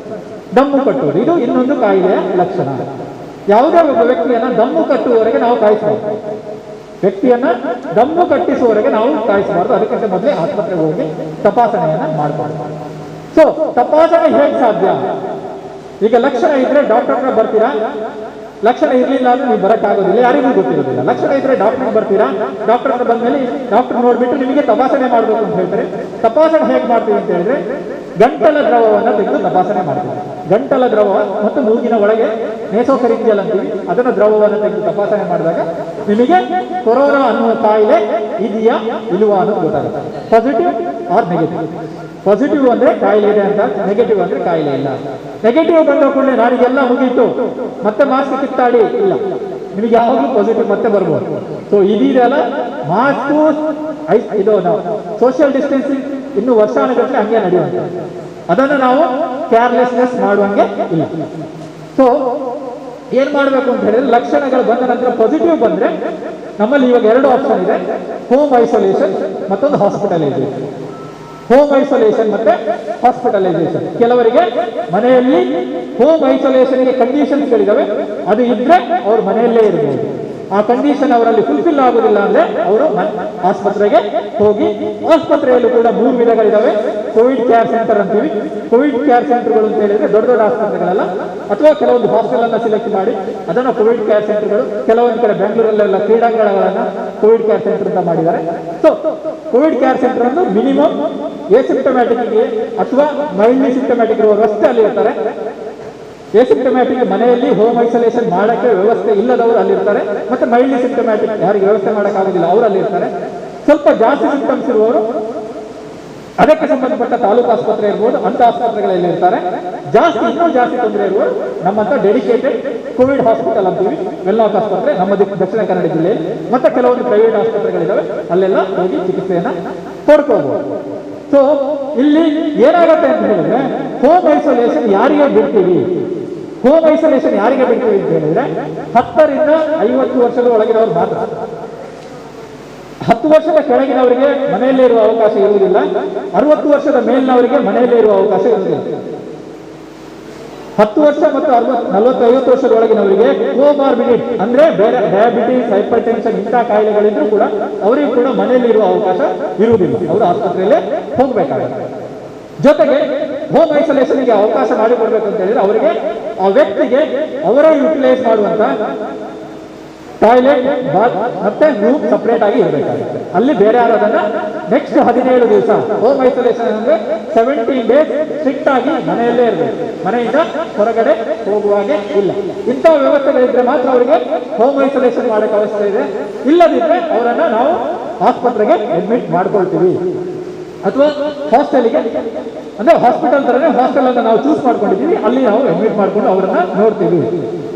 ದಮ್ಮು ಕಟ್ಟುವುದು ಇದು ಇನ್ನೊಂದು ಕಾಯಿಲೆಯ ಲಕ್ಷಣ. ಯಾವುದೇ ಒಬ್ಬ ವ್ಯಕ್ತಿಯನ್ನ ದಮ್ಮು ಕಟ್ಟುವವರೆಗೆ ನಾವು ಕಾಯಿಸಬಾರ್ದು. ವ್ಯಕ್ತಿಯನ್ನ ದಮ್ಮು ಕಟ್ಟಿಸುವವರೆಗೆ ನಾವು ಕಾಯಿಸಬಾರ್ದು. ಅದಕ್ಕಿಂತ ಮೊದಲೇ ಆಸ್ಪತ್ರೆಗೆ ಹೋಗಿ ತಪಾಸಣೆಯನ್ನ ಮಾಡಬಾರ್ದು. ಸೊ ತಪಾಸಣೆ ಹೇಗೆ ಸಾಧ್ಯ? ಈಗ ಲಕ್ಷಣ ಇದ್ರೆ ಡಾಕ್ಟರ್ ಹತ್ರ ಬರ್ತೀರಾ, ಲಕ್ಷಣ ಇರ್ಲಿಲ್ಲ ಅಂದ್ರೆ ನೀವು ಬರಕ್ಕಾಗೋದಿಲ್ಲ, ಯಾರಿಗೂ ಗೊತ್ತಿರೋದಿಲ್ಲ. ಲಕ್ಷಣ ಇದ್ರೆ ಡಾಕ್ಟರ್ ಬರ್ತೀರಾ, ಡಾಕ್ಟರ್ ಹತ್ರ ಬಂದ್ಮೇಲೆ ಡಾಕ್ಟರ್ ನೋಡ್ಬಿಟ್ಟು ನಿಮಗೆ ತಪಾಸಣೆ ಮಾಡ್ಬೇಕು ಅಂತ ಹೇಳ್ತಾರೆ. ತಪಾಸಣೆ ಹೇಗೆ ಮಾಡ್ತೀವಿ ಅಂತ ಹೇಳಿದ್ರೆ, ಗಂಟಲ ದ್ರವವನ್ನು ತೆಗೆದು ತಪಾಸಣೆ ಮಾಡ್ತೀವಿ. ಗಂಟಲ ದ್ರವ ಮತ್ತು ಮೂಗಿನ ಒಳಗೆ ನೇಸೋಫೆರಿಂಜಿಯಲ್ ಅಂತೀವಿ, ಅದನ್ನ ದ್ರವವನ್ನು ತೆಗೆದು ತಪಾಸಣೆ ಮಾಡಿದಾಗ ನಿಮಗೆ ಕೊರೋನಾ ಅನ್ನುವ ಕಾಯಿಲೆ ಇದೆಯಾ ಇಲ್ವಾ ಅನ್ನೋದು ಗೊತ್ತಾಗುತ್ತೆ. Positive or negative. ಪಾಸಿಟಿವ್ ಅಂದ್ರೆ ಕಾಯಿಲೆ ಇದೆ ಅಂತ, ನೆಗೆಟಿವ್ ಅಂದ್ರೆ ಕಾಯಿಲೆ ಇಲ್ಲ. ನೆಗೆಟಿವ್ ಬಂದ ಕೂಡಲೇ ನಾಡಿಗೆಲ್ಲ ಮುಗೀತು ಮತ್ತೆ ಮಾಸ್ಕ್ ಕಿತ್ತಾಡಿ ಇಲ್ಲ, ನಿಮಗೆ ಯಾವಾಗಲೂ ಪಾಸಿಟಿವ್ ಮತ್ತೆ ಬರ್ಬೋದು. ಸೊ ಇದೀರಲ್ಲ ಮಾಸ್ಕು ಇದು ನಾವು ಸೋಷಿಯಲ್ ಡಿಸ್ಟೆನ್ಸಿಂಗ್ ಇನ್ನು ವರ್ಷಾನುಗಟ್ಟಲೆ ಹಂಗೆ ನಡೆಯುವಂತೆ, ಅದನ್ನು ನಾವು ಕೇರ್ಲೆಸ್ನೆಸ್ ಮಾಡುವಂಗೆ ಇಲ್ಲ. ಸೊ ಏನ್ ಮಾಡ್ಬೇಕು ಅಂತ ಹೇಳಿದ್ರೆ, ಲಕ್ಷಣಗಳು ಬಂದ ನಂತರ ಪಾಸಿಟಿವ್ ಬಂದ್ರೆ ನಮ್ಮಲ್ಲಿ ಇವಾಗ 2 ಆಪ್ಷನ್ ಇದೆ, ಹೋಮ್ ಐಸೋಲೇಷನ್ ಮತ್ತೊಂದು ಹಾಸ್ಪಿಟಲೈಸೇಷನ್. ಹೋಮ್ ಐಸೋಲೇಷನ್ ಮತ್ತೆ ಹಾಸ್ಪಿಟಲೈಸೇಷನ್. ಕೆಲವರಿಗೆ ಮನೆಯಲ್ಲಿ ಹೋಮ್ ಐಸೋಲೇಷನ್ಗೆ ಕಂಡೀಷನ್ಸ್ಗಳಿದಾವೆ, ಅದು ಇದ್ರೆ ಅವ್ರ ಮನೆಯಲ್ಲೇ ಇರಬಹುದು. ಆ ಕಂಡೀಷನ್ ಅವರಲ್ಲಿ ಫುಲ್ಫಿಲ್ ಆಗುದಿಲ್ಲ ಅಂದ್ರೆ ಅವರು ಆಸ್ಪತ್ರೆಗೆ ಹೋಗಿ, ಆಸ್ಪತ್ರೆಯಲ್ಲೂ ಕೂಡ 3 ವಿಧಗಳಿದಾವೆ. ಕೋವಿಡ್ ಕೇರ್ ಸೆಂಟರ್ ಅಂತೀವಿ. ಕೋವಿಡ್ ಕೇರ್ ಸೆಂಟರ್ಗಳು ಅಂತ ಹೇಳಿದ್ರೆ ದೊಡ್ಡ ದೊಡ್ಡ ಆಸ್ಪತ್ರೆಗಳಲ್ಲ, ಅಥವಾ ಕೆಲವೊಂದು ಹಾಸ್ಟೆಲ್ ಅನ್ನ ಸಿಲೆಕ್ಟ್ ಮಾಡಿ ಅದನ್ನ ಕೋವಿಡ್ ಕೇರ್ ಸೆಂಟರ್ಗಳು. ಕೆಲವೊಂದು ಕಡೆ ಬೆಂಗಳೂರಲ್ಲೆಲ್ಲ ಕ್ರೀಡಾಂಗಣಗಳನ್ನ ಕೋವಿಡ್ ಕೇರ್ ಸೆಂಟರ್ ಅಂತ ಮಾಡಿದ್ದಾರೆ. ಸೊ ಕೋವಿಡ್ ಕೇರ್ ಸೆಂಟರ್ ಅನ್ನು ಮಿನಿಮಮ್ ಎಸಿಂಟಮ್ಯಾಟಿಕ್ ಅಥವಾ ಮೈಲ್ಡ್ಲಿ ಸಿಂಟಮ್ಯಾಟಿಕ್ ಇರುವವರಷ್ಟೇ ಅಲ್ಲಿ ಇರ್ತಾರೆ. ಎಸಿಂಟಮ್ಯಾಟಿಕ್ ಮನೆಯಲ್ಲಿ ಹೋಮ್ ಐಸೋಲೇಷನ್ ಮಾಡಕ್ಕೆ ವ್ಯವಸ್ಥೆ ಇಲ್ಲದವರು ಅಲ್ಲಿರ್ತಾರೆ. ಮತ್ತೆ ಮೈಲ್ಡ್ಲಿ ಸಿಂಟಮ್ಯಾಟಿಕ್ ಯಾರಿಗೆ ವ್ಯವಸ್ಥೆ ಮಾಡೋಕ್ಕಾಗೋದಿಲ್ಲ ಅವರು ಅಲ್ಲಿರ್ತಾರೆ. ಸ್ವಲ್ಪ ಜಾಸ್ತಿ ಸಿಂಟಮ್ಸ್ ಇರುವವರು ಅದಕ್ಕೆ ಸಂಬಂಧಪಟ್ಟ ತಾಲೂಕು ಆಸ್ಪತ್ರೆ ಇರ್ಬೋದು, ಅಂತ ಆಸ್ಪತ್ರೆಗಳಲ್ಲಿ ಇರ್ತಾರೆ. ಇನ್ನೂ ಜಾಸ್ತಿ ತೊಂದರೆ ಇರುವರು ನಮ್ಮಂತ ಡೆಡಿಕೇಟೆಡ್ ಕೋವಿಡ್ ಹಾಸ್ಪಿಟಲ್ ಅಂತೀವಿ, ವೆಲ್ಲಾಕ್ ಆಸ್ಪತ್ರೆ ನಮ್ಮ ದಕ್ಷಿಣ ಕನ್ನಡ ಜಿಲ್ಲೆಯಲ್ಲಿ. ಮತ್ತೆ ಕೆಲವೊಂದು ಪ್ರೈವೇಟ್ ಆಸ್ಪತ್ರೆಗಳಿದಾವೆ, ಅಲ್ಲೆಲ್ಲ ಹೋಗಿ ಚಿಕಿತ್ಸೆಯನ್ನ ಪಡ್ಕೋಬಹುದು. ಸೊ ಇಲ್ಲಿ ಏನಾಗುತ್ತೆ ಅಂತ ಹೇಳಿದ್ರೆ, ಹೋಮ್ ಐಸೋಲೇಷನ್ ಯಾರಿಗೆ ಬಿಡ್ತೀವಿ? ಹೋಮ್ ಐಸೋಲೇಷನ್ ಯಾರಿಗೆ ಬಿಡ್ತೀವಿ ಅಂತ ಹೇಳಿದ್ರೆ 10 ರಿಂದ 50 ವರ್ಷದ ಒಳಗಿನವರು ಮಾತ್ರ. 10 ವರ್ಷದ ಕೆಳಗಿನವರಿಗೆ ಮನೆಯಲ್ಲೇ ಇರುವ ಅವಕಾಶ ಇರುವುದಿಲ್ಲ. 60 ವರ್ಷದ ಮೇಲಿನವರಿಗೆ ಮನೆಯಲ್ಲೇ ಇರುವ ಅವಕಾಶ ಇರುವುದಿಲ್ಲ. 10 ವರ್ಷ ಮತ್ತು 40-50 ವರ್ಷದ ಒಳಗಿನವರಿಗೆ ಕೋಮಾರ್ಬಿಡಿಟಿ ಅಂದ್ರೆ ಬೇರೆ ಡಯಾಬಿಟಿಸ್, ಹೈಪರ್ ಟೆನ್ಷನ್ ಇಂತಹ ಕಾಯಿಲೆಗಳಿದ್ರೂ ಕೂಡ ಅವರಿಗೂ ಕೂಡ ಮನೆಯಲ್ಲಿ ಇರುವ ಅವಕಾಶ ಇರುವುದಿಲ್ಲ. ಅವರು ಆಸ್ಪತ್ರೆಯಲ್ಲೇ ಹೋಗಬೇಕಾಗುತ್ತೆ. ಜೊತೆಗೆ ಹೋಮ್ ಐಸೋಲೇಷನ್ಗೆ ಅವಕಾಶ ಮಾಡಿಕೊಡ್ಬೇಕು ಅಂತ ಹೇಳಿದ್ರೆ ಅವರಿಗೆ, ಆ ವ್ಯಕ್ತಿಗೆ ಅವರೇ ಯುಟಿಲೈಸ್ ಮಾಡುವಂತ ಟಾಯ್ಲೆಟ್ ಮತ್ತೆ ರೂಮ್ ಸಪರೇಟ್ ಆಗಿ ಇರಬೇಕಾಗುತ್ತೆ. ಅಲ್ಲಿ ಬೇರೆ ಯಾರು ಅದನ್ನ ನೆಕ್ಸ್ಟ್ 17 ದಿವಸ ಹೋಮ್ ಐಸೋಲೇಷನ್ ಅಂದ್ರೆ 17 ಡೇಸ್ ಸ್ಟ್ರಿಕ್ಟ್ ಆಗಿ ಮನೆಯಲ್ಲೇ ಇರಬೇಕು, ಮನೆಯಿಂದ ಹೊರಗಡೆ ಹೋಗುವಾಗೆ ಇಲ್ಲ. ಇಂಥ ವ್ಯವಸ್ಥೆಗಳಿದ್ರೆ ಮಾತ್ರ ಅವರಿಗೆ ಹೋಮ್ ಐಸೋಲೇಷನ್ ಮಾಡಕ್ಕೆ ಅವಶ್ಯಕ ಇದೆ. ಇಲ್ಲದಿದ್ರೆ ಅವರನ್ನ ನಾವು ಆಸ್ಪತ್ರೆಗೆ ಅಡ್ಮಿಟ್ ಮಾಡ್ಕೊಳ್ತೀವಿ ಅಥವಾ ಹಾಸ್ಟೆಲ್ಗೆ, ಅಂದ್ರೆ ಹಾಸ್ಪಿಟಲ್ ತರನೇ ಹಾಸ್ಟೆಲ್ ಅನ್ನು ನಾವು ಚೂಸ್ ಮಾಡ್ಕೊಂಡಿದ್ದೀವಿ, ಅಲ್ಲಿ ನಾವು ಅಡ್ಮಿಟ್ ಮಾಡ್ಕೊಂಡು ಅವರನ್ನ ನೋಡ್ತೀವಿ.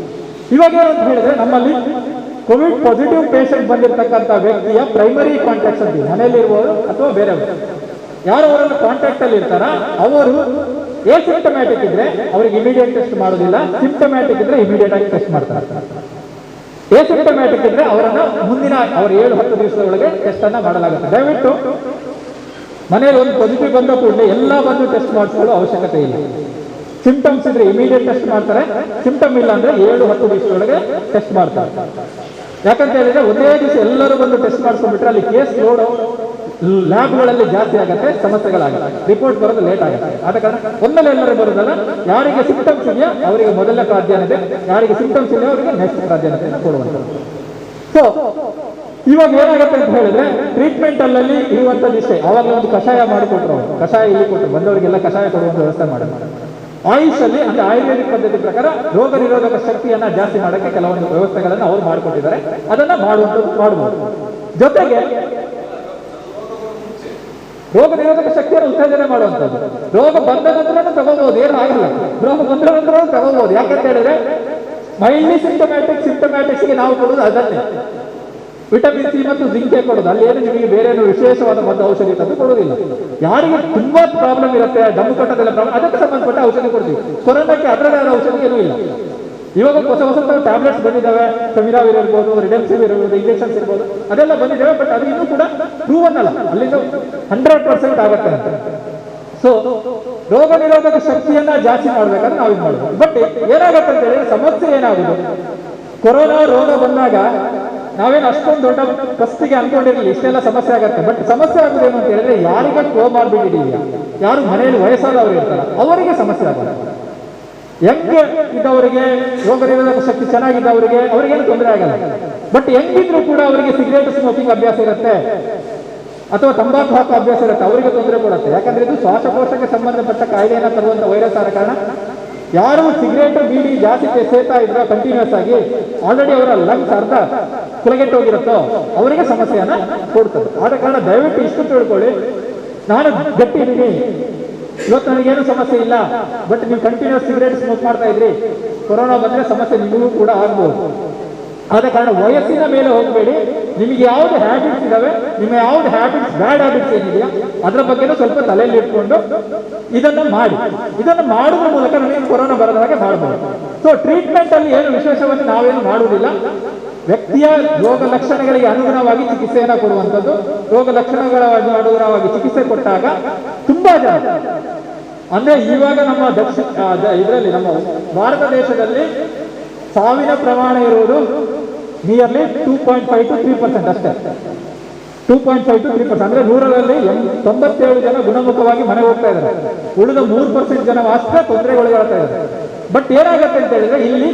ಇವಾಗ ಏನಂತ ಹೇಳಿದ್ರೆ ನಮ್ಮಲ್ಲಿ ಕೋವಿಡ್ ಪಾಸಿಟಿವ್ ಪೇಷಂಟ್ ಬಂದಿರತಕ್ಕಂಥ ವ್ಯಕ್ತಿಯ ಪ್ರೈಮರಿ ಕಾಂಟ್ಯಾಕ್ಟ್ಸ್ ಅಂತೀವಿ, ಮನೆಯಲ್ಲಿರುವವರು ಅಥವಾ ಬೇರೆಯವರು ಯಾರು ಅವರನ್ನು ಕಾಂಟ್ಯಾಕ್ಟ್ ಅಲ್ಲಿ ಇರ್ತಾರ ಅವರು ಸಿಂಪ್ಟಮ್ಯಾಟಿಕ್ ಇದ್ರೆ ಅವ್ರಿಗೆ ಇಮಿಡಿಯೇಟ್ ಟೆಸ್ಟ್ ಮಾಡೋದಿಲ್ಲ, ಸಿಂಪ್ಟಮ್ಯಾಟಿಕ್ ಇದ್ರೆ ಇಮಿಡಿಯೇಟ್ ಆಗಿ ಟೆಸ್ಟ್ ಮಾಡ್ತಾರೆ. ಸಿಂಪ್ಟಮ್ಯಾಟಿಕ್ ಇದ್ರೆ ಅವರನ್ನ ಮುಂದಿನ ಅವ್ರ 7-10 ದಿವಸದ ಒಳಗೆ ಟೆಸ್ಟ್ ಅನ್ನ ಮಾಡಲಾಗುತ್ತೆ. ದಯವಿಟ್ಟು ಮನೆಯಲ್ಲಿ ಒಂದು ಪಾಸಿಟಿವ್ ಬಂದ ಕೂಡಲೇ ಎಲ್ಲ ಬಂದು ಟೆಸ್ಟ್ ಮಾಡಿಕೊಳ್ಳೋ ಅವಶ್ಯಕತೆ ಇಲ್ಲ. ಸಿಂಪ್ಟಮ್ಸ್ ಇದ್ರೆ ಇಮಿಡಿಯೇಟ್ ಟೆಸ್ಟ್ ಮಾಡ್ತಾರೆ, ಸಿಂಪ್ಟಮ್ ಇಲ್ಲ ಅಂದ್ರೆ 7-10 ದಿವಸದೊಳಗೆ ಟೆಸ್ಟ್ ಮಾಡ್ತಾರೆ. ಯಾಕಂತ ಹೇಳಿದ್ರೆ ಒಂದೇ ದಿವಸ ಎಲ್ಲರೂ ಬಂದು ಟೆಸ್ಟ್ ಮಾಡಿಸ್ಕೊಂಡ್ಬಿಟ್ರೆ ಅಲ್ಲಿ ಕೇಸ್ ಲೋಡ್ ಲ್ಯಾಬ್ಗಳಲ್ಲಿ ಜಾಸ್ತಿ ಆಗುತ್ತೆ, ಸಮಸ್ಯೆಗಳಾಗುತ್ತೆ, ರಿಪೋರ್ಟ್ ಬರೋದು ಲೇಟ್ ಆಗುತ್ತೆ. ಆದ ಕಾರಣ ಒಂದಲ್ಲ ಎಲ್ಲರೂ ಬರೋದಲ್ಲ, ಯಾರಿಗೆ ಸಿಂಪ್ಟಮ್ಸ್ ಇದೆಯಾ ಅವರಿಗೆ ಮೊದಲ ಪ್ರಾಧಾನ್ಯತೆ, ಯಾರಿಗೆ ಸಿಂಪ್ಟಮ್ಸ್ ಇದೆಯೋ ಅವರಿಗೆ ನೆಕ್ಸ್ಟ್ ಪ್ರಾಧಾನ್ಯತೆಯನ್ನು ಕೊಡುವಂಥದ್ದು. ಸೊ ಇವಾಗ ಏನಾಗುತ್ತೆ ಅಂತ ಹೇಳಿದ್ರೆ ಟ್ರೀಟ್ಮೆಂಟ್ ಅಲ್ಲಿ ಇರುವಂತದ್ದು ಇಷ್ಟೇ. ಅವಾಗ ಒಂದು ಕಷಾಯ ಮಾಡಿಕೊಟ್ರು, ಕಷಾಯ ಇಲ್ಲಿ ಕೊಟ್ಟರು, ಬಂದವರಿಗೆಲ್ಲ ಕಷಾಯ ಕೊಡುವಂತ ವ್ಯವಸ್ಥೆ ಮಾಡಿ ಆಯುಷ್ ಅಲ್ಲಿ ಅಂದ್ರೆ ಆಯುರ್ವೇದಿಕ್ ಪದ್ಧತಿ ಪ್ರಕಾರ ರೋಗ ನಿರೋಧಕ ಶಕ್ತಿಯನ್ನ ಜಾಸ್ತಿ ಮಾಡಕ್ಕೆ ಕೆಲವೊಂದು ವ್ಯವಸ್ಥೆಗಳನ್ನ ಅವ್ರು ಮಾಡಿಕೊಟ್ಟಿದ್ದಾರೆ, ಅದನ್ನ ಮಾಡುವಂಥದ್ದು ಮಾಡಬಹುದು. ಜೊತೆಗೆ ರೋಗ ನಿರೋಧಕ ಶಕ್ತಿಯನ್ನು ಉತ್ತೇಜನೆ ಮಾಡುವಂಥದ್ದು. ರೋಗ ಬಂದ ನಂತರ ತಗೋಬಹುದು, ಏನು ಆಗಿಲ್ಲ, ರೋಗ ಬಂದ ನಂತರ ತಗೋಬಹುದು. ಯಾಕಂತ ಹೇಳಿದ್ರೆ ಮೈಲ್ಡ್ಲಿ ಸಿಂಪ್ಟಮ್ಯಾಟಿಕ್ಸ್ಗೆ ನಾವು ಕೊಡುವುದು ಅದನ್ನೇ, ವಿಟಮಿನ್ ಸಿ ಮತ್ತು ಜಿಂಕೆ ಕೊಡೋದು. ಅಲ್ಲಿ ಏನು ನಿಮಗೆ ಬೇರೆ ವಿಶೇಷವಾದ ಮದ್ದು ಔಷಧಿ ತಂದು ಕೊಡುವುದಿಲ್ಲ. ಯಾರಿಗೆ ತುಂಬಾ ಪ್ರಾಬ್ಲಮ್ ಇರುತ್ತೆ, ದಮ್ಮು ಕಟ್ಟೋದೆಲ್ಲ ಪ್ರಾಬ್ಲಮ್, ಅದಕ್ಕೆ ಸಂಬಂಧಪಟ್ಟ ಔಷಧಿ ಕೊಡ್ತೀವಿ. ಕೊರೋನಾಕ್ಕೆ ಅದರದೇ ಆದ ಔಷಧಿ ಏನೂ ಇಲ್ಲ. ಇವಾಗ ಹೊಸ ಟ್ಯಾಬ್ಲೆಟ್ಸ್ ಬಂದಿದ್ದಾವೆ, ಫೆಮಿರಾವಿರ್ ಇರ್ಬೋದು, ರಿಡೆಮ್ಸಿವಿರ್ ಇರ್ಬೋದು, ಇಂಜೆಕ್ಷನ್ಸ್ ಇರ್ಬೋದು, ಅದೆಲ್ಲ ಬಂದಿದ್ದಾವೆ. ಬಟ್ ಅದು ಇನ್ನೂ ಕೂಡ ಪ್ರೂವನ್ ಅಲ್ಲ, ಅಲ್ಲಿಂದ 100% ಆಗುತ್ತೆ ಅಂತ. ಸೊ ರೋಗ ನಿರೋಧಕ ಶಕ್ತಿಯನ್ನ ಜಾಸ್ತಿ ಮಾಡ್ಬೇಕಾದ್ರೆ ನಾವು ಇದು ಮಾಡ್ಬೋದು. ಬಟ್ ಏನಾಗುತ್ತೆ ಅಂತ ಹೇಳಿದ್ರೆ ಸಮಸ್ಯೆ ಏನಾಗುದು, ಕೊರೋನಾ ರೋಗ ಬಂದಾಗ ನಾವೇನು ಅಷ್ಟೊಂದು ದೊಡ್ಡ ಫಸ್ಟಿಗೆ ಅನ್ಕೊಂಡಿರಲಿಲ್ಲ ಇಷ್ಟೆಲ್ಲ ಸಮಸ್ಯೆ ಆಗುತ್ತೆ. ಬಟ್ ಸಮಸ್ಯೆ ಆಗುದೇನು ಅಂತ ಹೇಳಿದ್ರೆ ಯಾರಿಗೆ ಕೋಮಾರ್ಬಿಡಿಟಿ ಇದೆಯಾ, ಯಾರು ಮನೆಯಲ್ಲಿ ವಯಸ್ಸಾದವರು ಇರ್ತಾರೆ ಅವರಿಗೆ ಸಮಸ್ಯೆ ಆಗುತ್ತೆ. ಯಂಗ್ ಇದ್ದವರಿಗೆ ರೋಗ ನಿರೋಧಕ ಶಕ್ತಿ ಚೆನ್ನಾಗಿದ್ದವರಿಗೆ ಅವರಿಗೇನು ತೊಂದರೆ ಆಗಲ್ಲ. ಬಟ್ ಹೆಂಗಿದ್ರು ಕೂಡ ಅವರಿಗೆ ಸಿಗರೇಟ್ ಸ್ಮೋಕಿಂಗ್ ಅಭ್ಯಾಸ ಇರುತ್ತೆ ಅಥವಾ ತಂಬಾಕು ಹಾಕೋ ಅಭ್ಯಾಸ ಇರುತ್ತೆ, ಅವರಿಗೆ ತೊಂದರೆ ಕೊಡುತ್ತೆ. ಯಾಕಂದ್ರೆ ಇದು ಶ್ವಾಸಕೋಶಕ್ಕೆ ಸಂಬಂಧಪಟ್ಟ ಕಾಯಿಲೆಯನ್ನು ತರುವಂತ ವೈರಸ್ ಆದ ಕಾರಣ ಯಾರು ಸಿಗರೇಟ್ ಬೀಡಿ ಜಾಸ್ತಿ ಸೇತಾ ಇದ್ರೆ ಕಂಟಿನ್ಯೂಸ್ ಆಗಿ ಆಲ್ರೆಡಿ ಅವರ ಲಂಗ್ಸ್ ಅರ್ಧ ಕುಲಗೆಟ್ಟು ಹೋಗಿರುತ್ತೋ ಅವರಿಗೆ ಸಮಸ್ಯೆಯನ್ನ ಕೊಡ್ತದೆ. ಆದ ಕಾರಣ ದಯವಿಟ್ಟು ಇಷ್ಟು ತಿಳ್ಕೊಳ್ಳಿ, ನಾನು ಗಟ್ಟಿ ಇದ್ದೀನಿ, ಇವತ್ತು ನನಗೇನು ಸಮಸ್ಯೆ ಇಲ್ಲ, ಬಟ್ ನೀವು ಕಂಟಿನ್ಯೂಸ್ ಸಿಗರೇಟ್ ಸ್ಮೋಕ್ ಮಾಡ್ತಾ ಇದ್ರಿ, ಕೊರೋನಾ ಬಂದ್ರೆ ಸಮಸ್ಯೆ ನಿಮಗೂ ಕೂಡ ಆಗ್ಬೋದು. ಆದ ಕಾರಣ ವಯಸ್ಸಿನ ಮೇಲೆ ಹೋಗಬೇಡಿ. ನಿಮಗೆ ಯಾವ್ದು ಹ್ಯಾಬಿಟ್ಸ್ ಇದಾವೆ, ನಿಮ್ಮ ಯಾವ್ದು ಹ್ಯಾಬಿಟ್ಸ್ ಬ್ಯಾಡ್ ಹ್ಯಾಬಿಟ್ಸ್ ಏನಿದೆಯಾ ಅದ್ರ ಬಗ್ಗೆನೂ ಸ್ವಲ್ಪ ತಲೆಯಲ್ಲಿ ಇಟ್ಕೊಂಡು ಇದನ್ನು ಮಾಡಿ. ಇದನ್ನು ಮಾಡೋದ್ರ ಮೂಲಕ ನಮಗೆ ಕೊರೋನಾ ಬರದ ಹಾಗೆ ಮಾಡಬಹುದು. ಸೊ ಟ್ರೀಟ್ಮೆಂಟ್ ಅಲ್ಲಿ ಏನು ವಿಶೇಷವನ್ನು ನಾವೇನು ಮಾಡುವುದಿಲ್ಲ, ವ್ಯಕ್ತಿಯ ರೋಗ ಲಕ್ಷಣಗಳಿಗೆ ಅನುಗುಣವಾಗಿ ಚಿಕಿತ್ಸೆಯನ್ನು ಕೊಡುವಂಥದ್ದು. ರೋಗ ಲಕ್ಷಣಗಳ ಅನುಗುಣವಾಗಿ ಚಿಕಿತ್ಸೆ ಕೊಟ್ಟಾಗ ತುಂಬಾ ಜನ ಅಂದ್ರೆ ಇವಾಗ ನಮ್ಮ ಇದರಲ್ಲಿ ನಮ್ಮ ಭಾರತ ದೇಶದಲ್ಲಿ ಸಾವಿನ ಪ್ರಮಾಣ ಇರುವುದು ನಿಯರ್ಲಿ 2.5 to 3% ಅಷ್ಟೇ. 2.5 to 3%, ಅಂದ್ರೆ 100ರಲ್ಲಿ 97 ಜನ ಗುಣಮುಖವಾಗಿ ಮನೆ ಹೋಗ್ತಾ ಇದ್ದಾರೆ, ಉಳಿದ 3% ಜನ ಮಾತ್ರ ತೊಂದರೆಗೊಳಗಾಗ್ತಾ ಇದ್ದಾರೆ. ಬಟ್ ಏನಾಗುತ್ತೆ ಅಂತ ಹೇಳಿದ್ರೆ ಇಲ್ಲಿ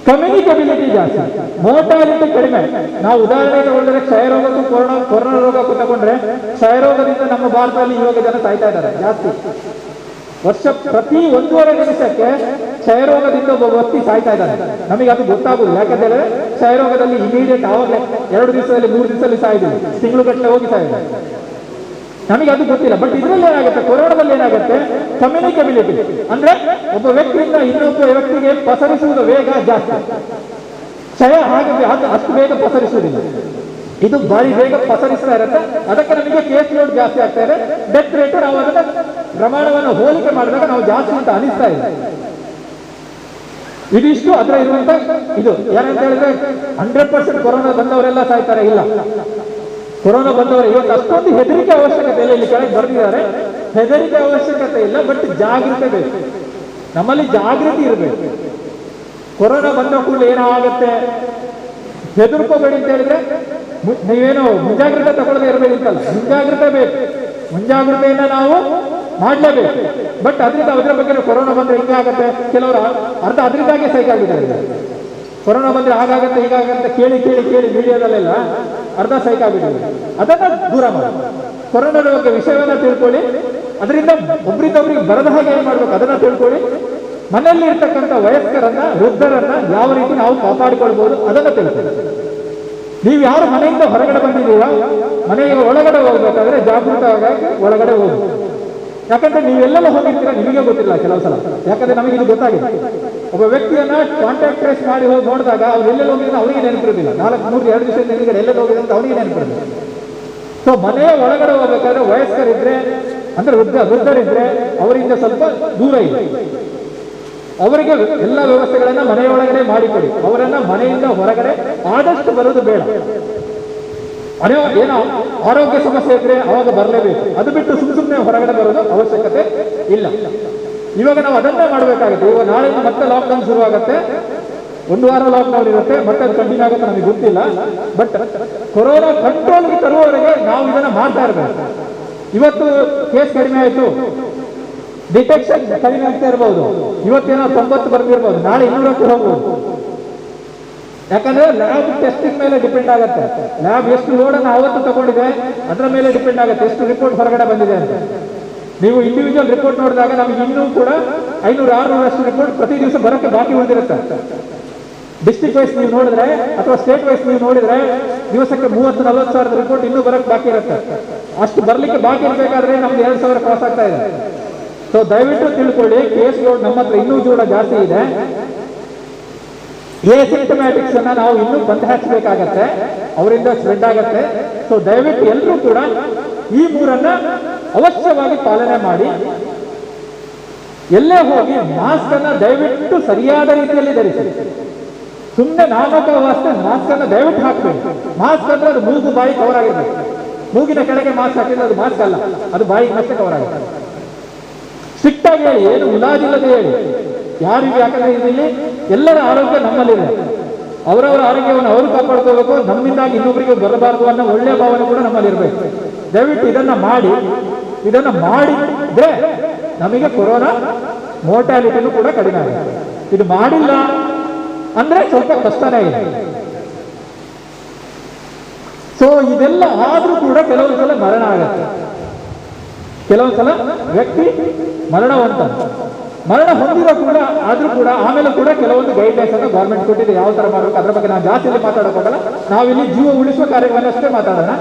ಕಮ್ಯುನಿಕಬಿಲಿಟಿ ಜಾಸ್ತಿ, ಮೋರ್ಟಾಲಿಟಿ ಕಡಿಮೆ. ನಾವು ಉದಾಹರಣೆ ತಗೊಂಡ್ರೆ ಕ್ಷಯರೋಗಕ್ಕೂ ಕೊರೋನಾ ರೋಗಕ್ಕೂ ತಗೊಂಡ್ರೆ ಕ್ಷಯರೋಗದಿಂದ ನಮ್ಮ ಭಾರತದಲ್ಲಿ ಇವಾಗ ಜನ ಸಾಯ್ತಾ ಇದ್ದಾರೆ ಜಾಸ್ತಿ. ಪ್ರತಿ 1.5 ನಿಮಿಷಕ್ಕೆ ಕ್ಷಯರೋಗದಿಂದ ಒಬ್ಬ ವ್ಯಕ್ತಿ ಸಾಯ್ತಾ ಇದ್ದಾರೆ. ನಮಗೆ ಅದು ಗೊತ್ತಾಗುದಿಲ್ಲ, ಯಾಕಂದ್ರೆ ಕ್ಷಯರೋಗದಲ್ಲಿ ಇಮಿಡಿಯೇಟ್ ಆವಾಗಲೇ 2 ದಿವಸದಲ್ಲಿ 3 ದಿವಸದಲ್ಲಿ ಸಾಯಿದ್ದೀವಿ, ತಿಂಗಳುಗಟ್ಟಲೆ ಹೋಗಿ ಸಾಯಿದೆ, ನಮಗೆ ಅದು ಗೊತ್ತಿಲ್ಲ. ಬಟ್ ಇದರಲ್ಲಿ ಏನಾಗುತ್ತೆ, ಕೊರೋನಾದಲ್ಲಿ ಏನಾಗುತ್ತೆ, ಕಮ್ಯುನಿಕಬಿಲಿಟಿ ಅಂದ್ರೆ ಒಬ್ಬ ವ್ಯಕ್ತಿಯಿಂದ ಇನ್ನೊಬ್ಬ ವ್ಯಕ್ತಿಗೆ ಪಸರಿಸುವುದು ವೇಗ ಜಾಸ್ತಿ. ಕ್ಷಯ ಹಾಗೆ ಅಷ್ಟು ಬೇಗ ಪಸರಿಸುವುದಿಲ್ಲ, ಇದು ಭಾರಿ ಬೇಗ ಪಸರಿಸ್ತಾ ಇರುತ್ತೆ. ಅದಕ್ಕೆ ನಮಗೆ ಕೇಸ್ ಲೋಡ್ ಜಾಸ್ತಿ ಆಗ್ತಾ ಇದೆ, ಡೆತ್ ರೇಟ್ ನಾವು ಅದನ್ನ ಪ್ರಮಾಣವನ್ನು ಹೋಲಿಕೆ ಮಾಡಿದಾಗ ನಾವು ಜಾಸ್ತಿ ಅಂತ ಅನಿಸ್ತಾ ಇದೆ. ಇದಿಷ್ಟು ಅದರ ಇರುವಂತ ಇದು ಏನಂತ ಹೇಳಿದ್ರೆ 100% ಕೊರೋನಾ ಬಂದವರೆಲ್ಲ ಸಾಯ್ತಾರೆ ಇಲ್ಲ. ಕೊರೋನಾ ಬಂದವರು ಇವತ್ತು ಅಷ್ಟೊಂದು ಹೆದರಿಕೆ ಅವಶ್ಯಕತೆ ಇಲ್ಲ, ಇಲ್ಲಿ ಕೆಳಗೆ ಬರ್ತಿದ್ದಾರೆ, ಹೆದರಿಕೆ ಅವಶ್ಯಕತೆ ಇಲ್ಲ. ಬಟ್ ಜಾಗೃತಿ ಬೇಕು, ನಮ್ಮಲ್ಲಿ ಜಾಗೃತಿ ಇರಬೇಕು. ಕೊರೋನಾ ಬಂದ ಕೂಡಲೇ ಏನೋ ಆಗುತ್ತೆ ಹೆದರ್ಕೋಬೇಡಿ ಅಂತ ಹೇಳಿದ್ರೆ ನೀವೇನು ಮುಂಜಾಗ್ರತೆ ತಗೊಳ್ಳದೆ ಇರಬೇಕಿತ್ತಲ್ಲ, ಮುಂಜಾಗ್ರತೆ ಬೇಕು, ಮುಂಜಾಗ್ರತೆಯನ್ನ ನಾವು ಮಾಡಲೇಬೇಕು. ಬಟ್ ಅದರ ಬಗ್ಗೆ ಕೊರೋನಾ ಬಂದ್ರೆ ಹಿಂಗೆ ಆಗುತ್ತೆ, ಕೆಲವರು ಅರ್ಧ ಅದರಿಂದಾಗೆ ಸೈಕಾಗಿದ್ದಾರೆ. ಕೊರೋನಾ ಬಂದರೆ ಹಾಗಾಗತ್ತೆ ಹೀಗಾಗಂತ ಕೇಳಿ ಕೇಳಿ ಕೇಳಿ ಮೀಡಿಯಾದಲ್ಲೆಲ್ಲ ಅರ್ಧ ಸೈಕಾಗ್ಬಿಟ್ಟಿದೆ. ಅದನ್ನು ದೂರ ಮಾಡಿ, ಕೊರೋನಾದ ಬಗ್ಗೆ ವಿಷಯವನ್ನು ತಿಳ್ಕೊಳ್ಳಿ, ಅದರಿಂದ ಒಬ್ಬರಿಂದ ಒಬ್ಬರಿಗೆ ಬರದ ಹಾಗೆ ಏನು ಮಾಡಬೇಕು ಅದನ್ನು ತಿಳ್ಕೊಳ್ಳಿ. ಮನೆಯಲ್ಲಿ ಇರ್ತಕ್ಕಂಥ ವಯಸ್ಕರನ್ನ ವೃದ್ಧರನ್ನ ಯಾವ ರೀತಿ ನಾವು ಕಾಪಾಡಿಕೊಳ್ಬೋದು ಅದನ್ನು ತಿಳ್ಕೊಳ್ಳಿ. ನೀವು ಯಾರು ಮನೆಯಿಂದ ಹೊರಗಡೆ ಬಂದಿದ್ದೀರಾ, ಮನೆಗೆ ಒಳಗಡೆ ಹೋಗ್ಬೇಕಾದ್ರೆ ಜಾಗೃತವಾಗಿ ಒಳಗಡೆ ಹೋಗಿ. ಯಾಕಂದ್ರೆ ನೀವೆಲ್ಲೆಲ್ಲ ಹೋಗಿರ್ತೀರಾ ನಿಮಗೆ ಗೊತ್ತಿಲ್ಲ ಕೆಲವು ಸಲ. ಯಾಕಂದ್ರೆ ನಮಗೆ ಇದು ಗೊತ್ತಾಗಿದೆ. ಒಬ್ಬ ವ್ಯಕ್ತಿಯನ್ನ ಕಾಂಟ್ಯಾಕ್ಟ್ ಟ್ರೇಸ್ ಮಾಡಿ ಹೋಗಿ ನೋಡಿದಾಗ ಅವ್ರು ಎಲ್ಲೆಲ್ಲಿ ಹೋಗಿದ್ರೆ ಅವರಿಗೆ ನೆನಪಿರೋದಿಲ್ಲ. 4-3-2 ದಿವಸದ ಹಿಂದ್ಗಡೆ ಎಲ್ಲೆಲ್ಲಿ ಹೋಗಿದೆ ಅಂತ ಅವರಿಗೆ ನೆನಪಿರೋದಿಲ್ಲ. ಸೊ ಮನೆಯ ಒಳಗಡೆ ಹೋಗ್ಬೇಕಾದ್ರೆ ವಯಸ್ಕರಿದ್ರೆ ಅಂದ್ರೆ ವೃದ್ಧರಿದ್ರೆ ಅವರಿಂದ ಸ್ವಲ್ಪ ದೂರ ಇದೆ. ಅವರಿಗೆ ಎಲ್ಲ ವ್ಯವಸ್ಥೆಗಳನ್ನ ಮನೆಯೊಳಗಡೆ ಮಾಡಿಕೊಡಿ. ಅವರನ್ನ ಮನೆಯಿಂದ ಹೊರಗಡೆ ಆದಷ್ಟು ಬರೋದು ಬೇಡ. ಏನೋ ಆರೋಗ್ಯ ಸಮಸ್ಯೆ ಇದ್ರೆ ಅವಾಗ ಬರಲೇಬೇಕು. ಅದು ಬಿಟ್ಟು ಸುಮ್ಮನೆ ಹೊರಗಡೆ ಬರೋದು ಅವಶ್ಯಕತೆ ಇಲ್ಲ. ಇವಾಗ ನಾವು ಅದನ್ನೇ ಮಾಡಬೇಕಾಗುತ್ತೆ. ಇವಾಗ ನಾಳೆಯಿಂದ ಮತ್ತೆ ಲಾಕ್ಡೌನ್ ಶುರುವಾಗುತ್ತೆ. 1 ವಾರ ಲಾಕ್ಡೌನ್ ಇರುತ್ತೆ, ಮತ್ತೆ ಅದು ಕಂಟಿನ್ಯೂ ಆಗುತ್ತೆ ನಮಗೆ ಗೊತ್ತಿಲ್ಲ. ಬಟ್ ಕೊರೋನಾ ಕಂಟ್ರೋಲ್ಗೆ ತರುವವರೆಗೆ ನಾವು ಇದನ್ನ ಮಾಡ್ತಾ ಇರಬೇಕು. ಇವತ್ತು ಕೇಸ್ ಕಡಿಮೆ ಆಯಿತು, ಡಿಟೆಕ್ಷನ್ ಕಡಿಮೆ ಆಗ್ತಾ ಇರ್ಬೋದು. ಇವತ್ತೇನೋ 90 ಬರ್ತಿರ್ಬೋದು, ನಾಳೆ 200ಕ್ಕೆ ಹೋಗ್ಬೋದು. ಯಾಕಂದ್ರೆ ಲ್ಯಾಬ್ ಟೆಸ್ಟಿಂಗ್ ಮೇಲೆ ಡಿಪೆಂಡ್ ಆಗುತ್ತೆ. ಲ್ಯಾಬ್ ಎಷ್ಟು ಲೋಡನ್ನು ಅವತ್ತು ತಗೊಂಡಿದೆ ಅದರ ಮೇಲೆ ಡಿಪೆಂಡ್ ಆಗುತ್ತೆ, ಎಷ್ಟು ರಿಪೋರ್ಟ್ ಹೊರಗಡೆ ಬಂದಿದೆ ಅಂತ. ನೀವು ಇಂಡಿವಿಜುವಲ್ ರಿಪೋರ್ಟ್ ನೋಡಿದಾಗ ನಮಗೆ ಇನ್ನೂ ಕೂಡ 500-600 ರಿಪೋರ್ಟ್ ಪ್ರತಿ ದಿವಸ ಬರೋಕ್ಕೆ ಬಾಕಿ ಉಳಿದಿರುತ್ತೆ. ಡಿಸ್ಟ್ರಿಕ್ಟ್ ವೈಸ್ ನೀವು ನೋಡಿದ್ರೆ ಅಥವಾ ಸ್ಟೇಟ್ ವೈಸ್ ನೀವು ನೋಡಿದ್ರೆ ದಿವಸಕ್ಕೆ 30-40 ಸಾವಿರದ ರಿಪೋರ್ಟ್ ಇನ್ನೂ ಬರೋಕ್ಕೆ ಬಾಕಿ ಇರುತ್ತೆ. ಅಷ್ಟು ಬರಲಿಕ್ಕೆ ಬಾಕಿ ಇರಬೇಕಾದ್ರೆ ನಮ್ಗೆ 2,000 ಕ್ರಾಸ್ ಆಗ್ತಾ ಇದೆ. ಸೊ ದಯವಿಟ್ಟು ತಿಳ್ಕೊಳ್ಳಿ, ಕೇಸ್ಗಳು ನಮ್ಮ ಹತ್ರ ಇನ್ನೂ ಕೂಡ ಜಾಸ್ತಿ ಇದೆ. ಎಸಿಂಟಮ್ಯಾಟಿಕ್ಸ್ ಅನ್ನ ನಾವು ಇನ್ನೂ ಬಂದ್ ಹಚ್ಚಬೇಕಾಗತ್ತೆ, ಅವರಿಂದ ಸ್ಪ್ರೆಡ್ ಆಗತ್ತೆ. ಸೊ ದಯವಿಟ್ಟು ಎಲ್ಲರೂ ಕೂಡ ಈ 3 ಅವಶ್ಯವಾಗಿ ಪಾಲನೆ ಮಾಡಿ. ಎಲ್ಲೇ ಹೋಗಿ ಮಾಸ್ಕ್ ಅನ್ನ ದಯವಿಟ್ಟು ಸರಿಯಾದ ರೀತಿಯಲ್ಲಿ ಧರಿಸಿ. ಸುಮ್ಮನೆ ನಾಮಕವಾಸ್ತೆ ಮಾಸ್ಕ್ ಅನ್ನ ದಯವಿಟ್ಟು ಹಾಕಬೇಕು. ಮಾಸ್ಕ್ ಅಂದ್ರೆ ಅದು ಮೂಗು ಬಾಯಿ ಕವರ್ ಆಗಿರ್ಬೇಕು. ಮೂಗಿನ ಕೆಳಗೆ ಮಾಸ್ಕ್ ಹಾಕಿದ್ರೆ ಅದು ಮಾಸ್ಕ್ ಅಲ್ಲ, ಅದು ಬಾಯಿಗೆ ಮತ್ತೆ ಕವರ್ ಆಗುತ್ತೆ. ಸ್ಟ್ರಿಕ್ಟ್ ಆಗಿ ಹೇಳಿ, ಏನು ಮುಲಾಜಿಲ್ಲದೆ ಹೇಳಿ ಯಾರಿಗೆ. ಯಾಕಂದ್ರೆ ಇಲ್ಲಿ ಎಲ್ಲರ ಆರೋಗ್ಯ ನಮ್ಮಲ್ಲಿದೆ. ಅವರವರ ಆರೋಗ್ಯವನ್ನು ಅವರು ಕಾಪಾಡ್ಕೋಬೇಕು, ನಮ್ಮಿಂದಾಗಿ ಇನ್ನೊಬ್ಬರಿಗೆ ಬರಬಾರದು ಅನ್ನೋ ಒಳ್ಳೆಯ ಭಾವನೆ ಕೂಡ ನಮ್ಮಲ್ಲಿ ಇರಬೇಕು. ದಯವಿಟ್ಟು ಇದನ್ನ ಮಾಡಿದ್ರೆ ನಮಗೆ ಕೊರೋನಾ ಮೋರ್ಟಾಲಿಟಿನೂ ಕೂಡ ಕಡಿಮೆ ಆಗುತ್ತೆ. ಇದು ಮಾಡಿಲ್ಲ ಅಂದ್ರೆ ಸ್ವಲ್ಪ ಕಷ್ಟನೇ ಇದೆ. ಸೊ ಇದೆಲ್ಲ ಆದ್ರೂ ಕೂಡ ಕೆಲವೊಂದು ಸಲ ಮರಣ ಆಗುತ್ತೆ. ಕೆಲವೊಂದು ಸಲ ವ್ಯಕ್ತಿ ಮರಣ ಹೊಂದಿರೋ ಕೂಡ ಆದ್ರೂ ಕೂಡ ಆಮೇಲೆ ಕೂಡ ಕೆಲವೊಂದು ಗೈಡ್ಲೈನ್ಸ್ ಅನ್ನು ಗೌರ್ಮೆಂಟ್ ಕೊಟ್ಟಿದೆ, ಯಾವ ತರ ಮಾಡಬೇಕು ಅದ್ರ ಬಗ್ಗೆ ನಾನು ಜಾಸ್ತಿ ಮಾತಾಡೋಕ್ಕಾಗಲ್ಲ. ನಾವಿಲ್ಲಿ ಜೀವ ಉಳಿಸುವ ಕಾರ್ಯವನ್ನಷ್ಟೇ ಮಾತಾಡೋಣ.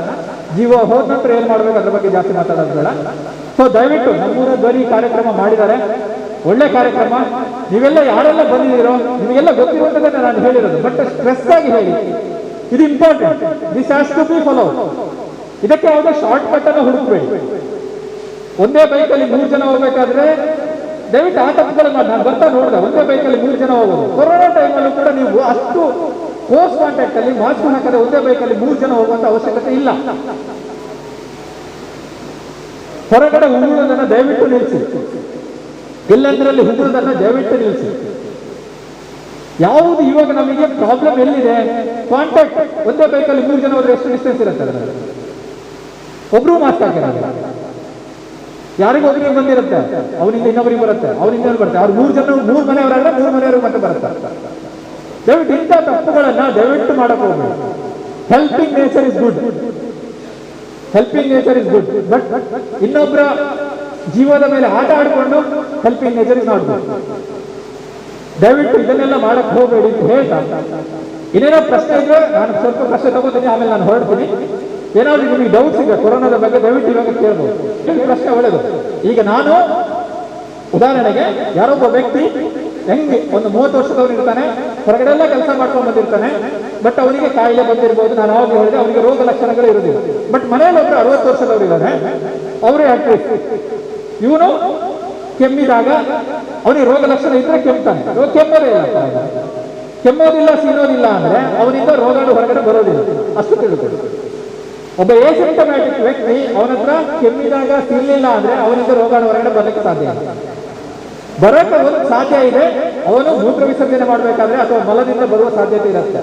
ಜೀವ ಹೋದ ನಂತರ ಏನ್ ಮಾಡ್ಬೇಕು ಅದ್ರ ಬಗ್ಗೆ ಜಾಸ್ತಿ ಮಾತಾಡೋದು ಬೇಡ. ಸೊ ದಯವಿಟ್ಟು ನಮ್ಮೂರ ಧ್ವನಿ ಕಾರ್ಯಕ್ರಮ ಮಾಡಿದ್ದಾರೆ, ಒಳ್ಳೆ ಕಾರ್ಯಕ್ರಮ. ನೀವೆಲ್ಲ ಯಾರೆಲ್ಲ ಬಂದಿದ್ದೀರೋ ನಿಮಗೆಲ್ಲ ಗೊತ್ತಿರುವಂತದನ್ನ ನಾನು ಹೇಳಿರೋದು, ಬಟ್ ಸ್ಟ್ರೆಸ್ ಆಗಿ ಹೇಳಿ, ಇದು important. This has to be follow. ಇದಕ್ಕೆ ಯಾವುದೇ ಶಾರ್ಟ್ ಕಟ್ ಅನ್ನು ಹುಡುಕಬೇಡಿ. ಒಂದೇ ಬೈಕಲ್ಲಿ 3 ಜನ ಹೋಗ್ಬೇಕಾದ್ರೆ ದಯವಿಟ್ಟು ಆ ತಪ್ಪುಗಳನ್ನ ನಾನು ಬರ್ತಾ ನೋಡಿದೆ. ಒಂದೇ ಬೈಕಲ್ಲಿ 3 ಜನ ಹೋಗೋದು. ಕೊರೋನಾ ಟೈಮಲ್ಲೂ ಕೂಡ ನೀವು ಅಷ್ಟು ಕ್ಲೋಸ್ ಕಾಂಟ್ಯಾಕ್ಟ್ ಅಲ್ಲಿ ಮಾಸ್ಕ್ ಹಾಕದೆ ಒಂದೇ ಬೈಕಲ್ಲಿ 3 ಜನ ಹೋಗುವಂತ ಅವಶ್ಯಕತೆ ಇಲ್ಲ. ಹೊರಗಡೆ ಉಗುಳೋದನ್ನ ದಯವಿಟ್ಟು ನಿಲ್ಲಿಸಿ. ಎಲ್ಲೆಂದರಲ್ಲಿ ಉಗುಳೋದನ್ನ ದಯವಿಟ್ಟು ನಿಲ್ಲಿಸಿ. ಯಾವುದು ಇವಾಗ ನಮಗೆ ಪ್ರಾಬ್ಲಮ್ ಎಲ್ಲಿದೆ? ಕಾಂಟ್ಯಾಕ್ಟ್. ಒಂದೇ ಬೈಕಲ್ಲಿ 3 ಜನ ಹೋದ್ರೆ ಎಷ್ಟು ಡಿಸ್ಟೆನ್ಸ್ ಇರುತ್ತೆ? ಒಬ್ರು ಮಾಸ್ಕ್ ಹಾಕಿರೋದಿಲ್ಲ. ಯಾರಿಗೂ ಒಬ್ಬರಿಗೆ ಬಂದಿರುತ್ತೆ, ಅವನಿಂದ ಇನ್ನೊಬ್ಬರಿಗೆ ಬರುತ್ತೆ, ಅವನಿಂದ ಬರುತ್ತೆ. ಅವ್ರು 3 ಜನ 3 ಮನೆಯವರಾದ್ರೆ 3 ಮನೆಯವ್ರಿಗೆ ಮತ್ತೆ ಬರುತ್ತೆ. ದಯವಿಟ್ಟು ಇಂಥ ತಪ್ಪುಗಳನ್ನ ದಯವಿಟ್ಟು ಮಾಡಕ್ ಹೋಗ್ಬೇಕು. Helping nature is good, but ಇನ್ನೊಬ್ಬರ ಜೀವದ ಮೇಲೆ ಆಟ ಆಡಿಕೊಂಡು helping nature is not good. ದಯವಿಟ್ಟು ಇದನ್ನೆಲ್ಲ ಮಾಡಕ್ ಹೋಗಬೇಡಿ ಅಂತ ಹೇಳ್ತಾ, ಇನ್ನೇನೋ ಪ್ರಶ್ನೆ ಇದ್ರೆ ನಾನು ಸ್ವಲ್ಪ ಪ್ರಶ್ನೆ ತಗೋತೀನಿ, ಆಮೇಲೆ ನಾನು ಹೊರಡ್ತೀನಿ. ಏನಾದ್ರು ನಿಮಗೆ ಡೌಟ್ಸ್ ಇದೆ ಕೊರೋನಾದ ಬಗ್ಗೆ ದಯವಿಟ್ಟು ಇವಾಗ ಕೇಳ್ಬೋದು. ಪ್ರಶ್ನೆ ಒಳ್ಳೆಯದು. ಈಗ ನಾನು ಉದಾಹರಣೆಗೆ ಯಾರೊಬ್ಬ ವ್ಯಕ್ತಿ ಹೆಂಗೆ ಒಂದು 30 ವರ್ಷದವ್ರು ಇರ್ತಾನೆ, ಹೊರಗಡೆ ಎಲ್ಲ ಕೆಲಸ ಮಾಡ್ಕೊಂಡು ಬಂದಿರ್ತಾನೆ, ಬಟ್ ಅವನಿಗೆ ಕಾಯಿಲೆ ಬಂದಿರ್ಬೋದು. ನಾನು ಆವಾಗ ಹೇಳಿದೆ ಅವನಿಗೆ ರೋಗ ಲಕ್ಷಣಗಳು ಇರುವುದಿಲ್ಲ. ಬಟ್ ಮನೆಯಲ್ಲಿ ಒಬ್ಬರು 60 ವರ್ಷದವ್ರು ಇದ್ದಾರೆ, ಅವರೇ ಆಕ್ಟಿವ್. ಇವನು ಕೆಮ್ಮಿದಾಗ ಅವನಿಗೆ ರೋಗ ಲಕ್ಷಣ ಇದ್ರೆ ಕೆಮ್ತಾನೆ, ಕೆಮ್ಮೋದೇ ಇಲ್ಲ. ಕೆಮ್ಮೋದಿಲ್ಲ ಸೀನೋದಿಲ್ಲ ಅಂದ್ರೆ ಅವನಿಂದ ರೋಗಗಳು ಹೊರಗಡೆ ಬರೋದಿಲ್ಲ, ಅಷ್ಟು ತಿಳ್ಕೊಳ್ಳಿ. ಒಬ್ಬ ಏಸಿಂಟಮ್ಯಾಟಿಕ್ ವ್ಯಕ್ತಿ ಅವನ ಹತ್ರ ಕೆಮ್ಮಿದಾಗ ಸೀಲಿಲ್ಲ ಅಂದ್ರೆ ಅವನಿಂದ ರೋಗಗಳು ಹೊರಗಡೆ ಬರಲಿಕ್ಕೆ ಸಾಧ್ಯ ಇಲ್ಲ. ಬರೋಕ್ಕೆ ಒಂದು ಸಾಧ್ಯ ಇದೆ, ಅವನು ಮೂತ್ರ ವಿಸರ್ಜನೆ ಮಾಡಬೇಕಾದ್ರೆ ಅಥವಾ ಮಲದಿಂದ ಬರುವ ಸಾಧ್ಯತೆ ಇರುತ್ತೆ.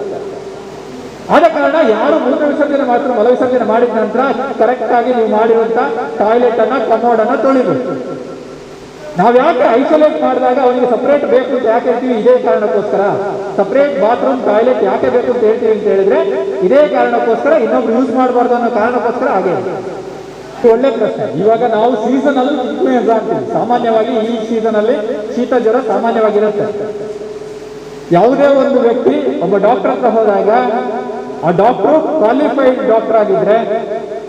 ಆದ ಕಾರಣ ಯಾರು ಮೂತ್ರ ವಿಸರ್ಜನೆ ಮಾಡ್ತಾರೆ, ಮಲ ವಿಸರ್ಜನೆ ಮಾಡಿದ ನಂತರ ಕರೆಕ್ಟ್ ಆಗಿ ನೀವು ಮಾಡಿರುವಂತ ಟಾಯ್ಲೆಟ್ ಅನ್ನ ಕಮೋಡ್ ಅನ್ನ ತೊಳಿಬೇಕು. ನಾವು ಯಾಕೆ ಐಸೋಲೇಟ್ ಮಾಡಿದಾಗ ಅವನಿಗೆ ಸಪ್ರೇಟ್ ಬೇಕು ಅಂತ ಯಾಕೆ ಹೇಳ್ತೀವಿ? ಇದೇ ಕಾರಣಕ್ಕೋಸ್ಕರ. ಸಪ್ರೇಟ್ ಬಾತ್ರೂಮ್ ಟಾಯ್ಲೆಟ್ ಯಾಕೆ ಬೇಕು ಅಂತ ಹೇಳ್ತೀವಿ ಅಂತ ಹೇಳಿದ್ರೆ ಇದೇ ಕಾರಣಕ್ಕೋಸ್ಕರ, ಇನ್ನೊಬ್ರು ಯೂಸ್ ಮಾಡಬಾರ್ದು ಅನ್ನೋ ಕಾರಣಕ್ಕೋಸ್ಕರ ಹಾಗೆ. ಒಳ್ಳೆ ಪ್ರಶ್ನೆ. ಇವಾಗ ನಾವು ಸೀಸನಲ್ ಇನ್ಫ್ಲೂಯೆನ್ಸಾ ಅಂತೀವಿ. ಸಾಮಾನ್ಯವಾಗಿ ಈ ಸೀಸನ್ ಅಲ್ಲಿ ಶೀತ ಜ್ವರ ಸಾಮಾನ್ಯವಾಗಿರುತ್ತೆ. ಯಾವುದೇ ಒಂದು ವ್ಯಕ್ತಿ ಒಬ್ಬ ಡಾಕ್ಟರ್ ಹತ್ರ ಹೋದಾಗ ಆ ಡಾಕ್ಟರ್ ಕ್ವಾಲಿಫೈಡ್ ಡಾಕ್ಟರ್ ಆಗಿದ್ರೆ,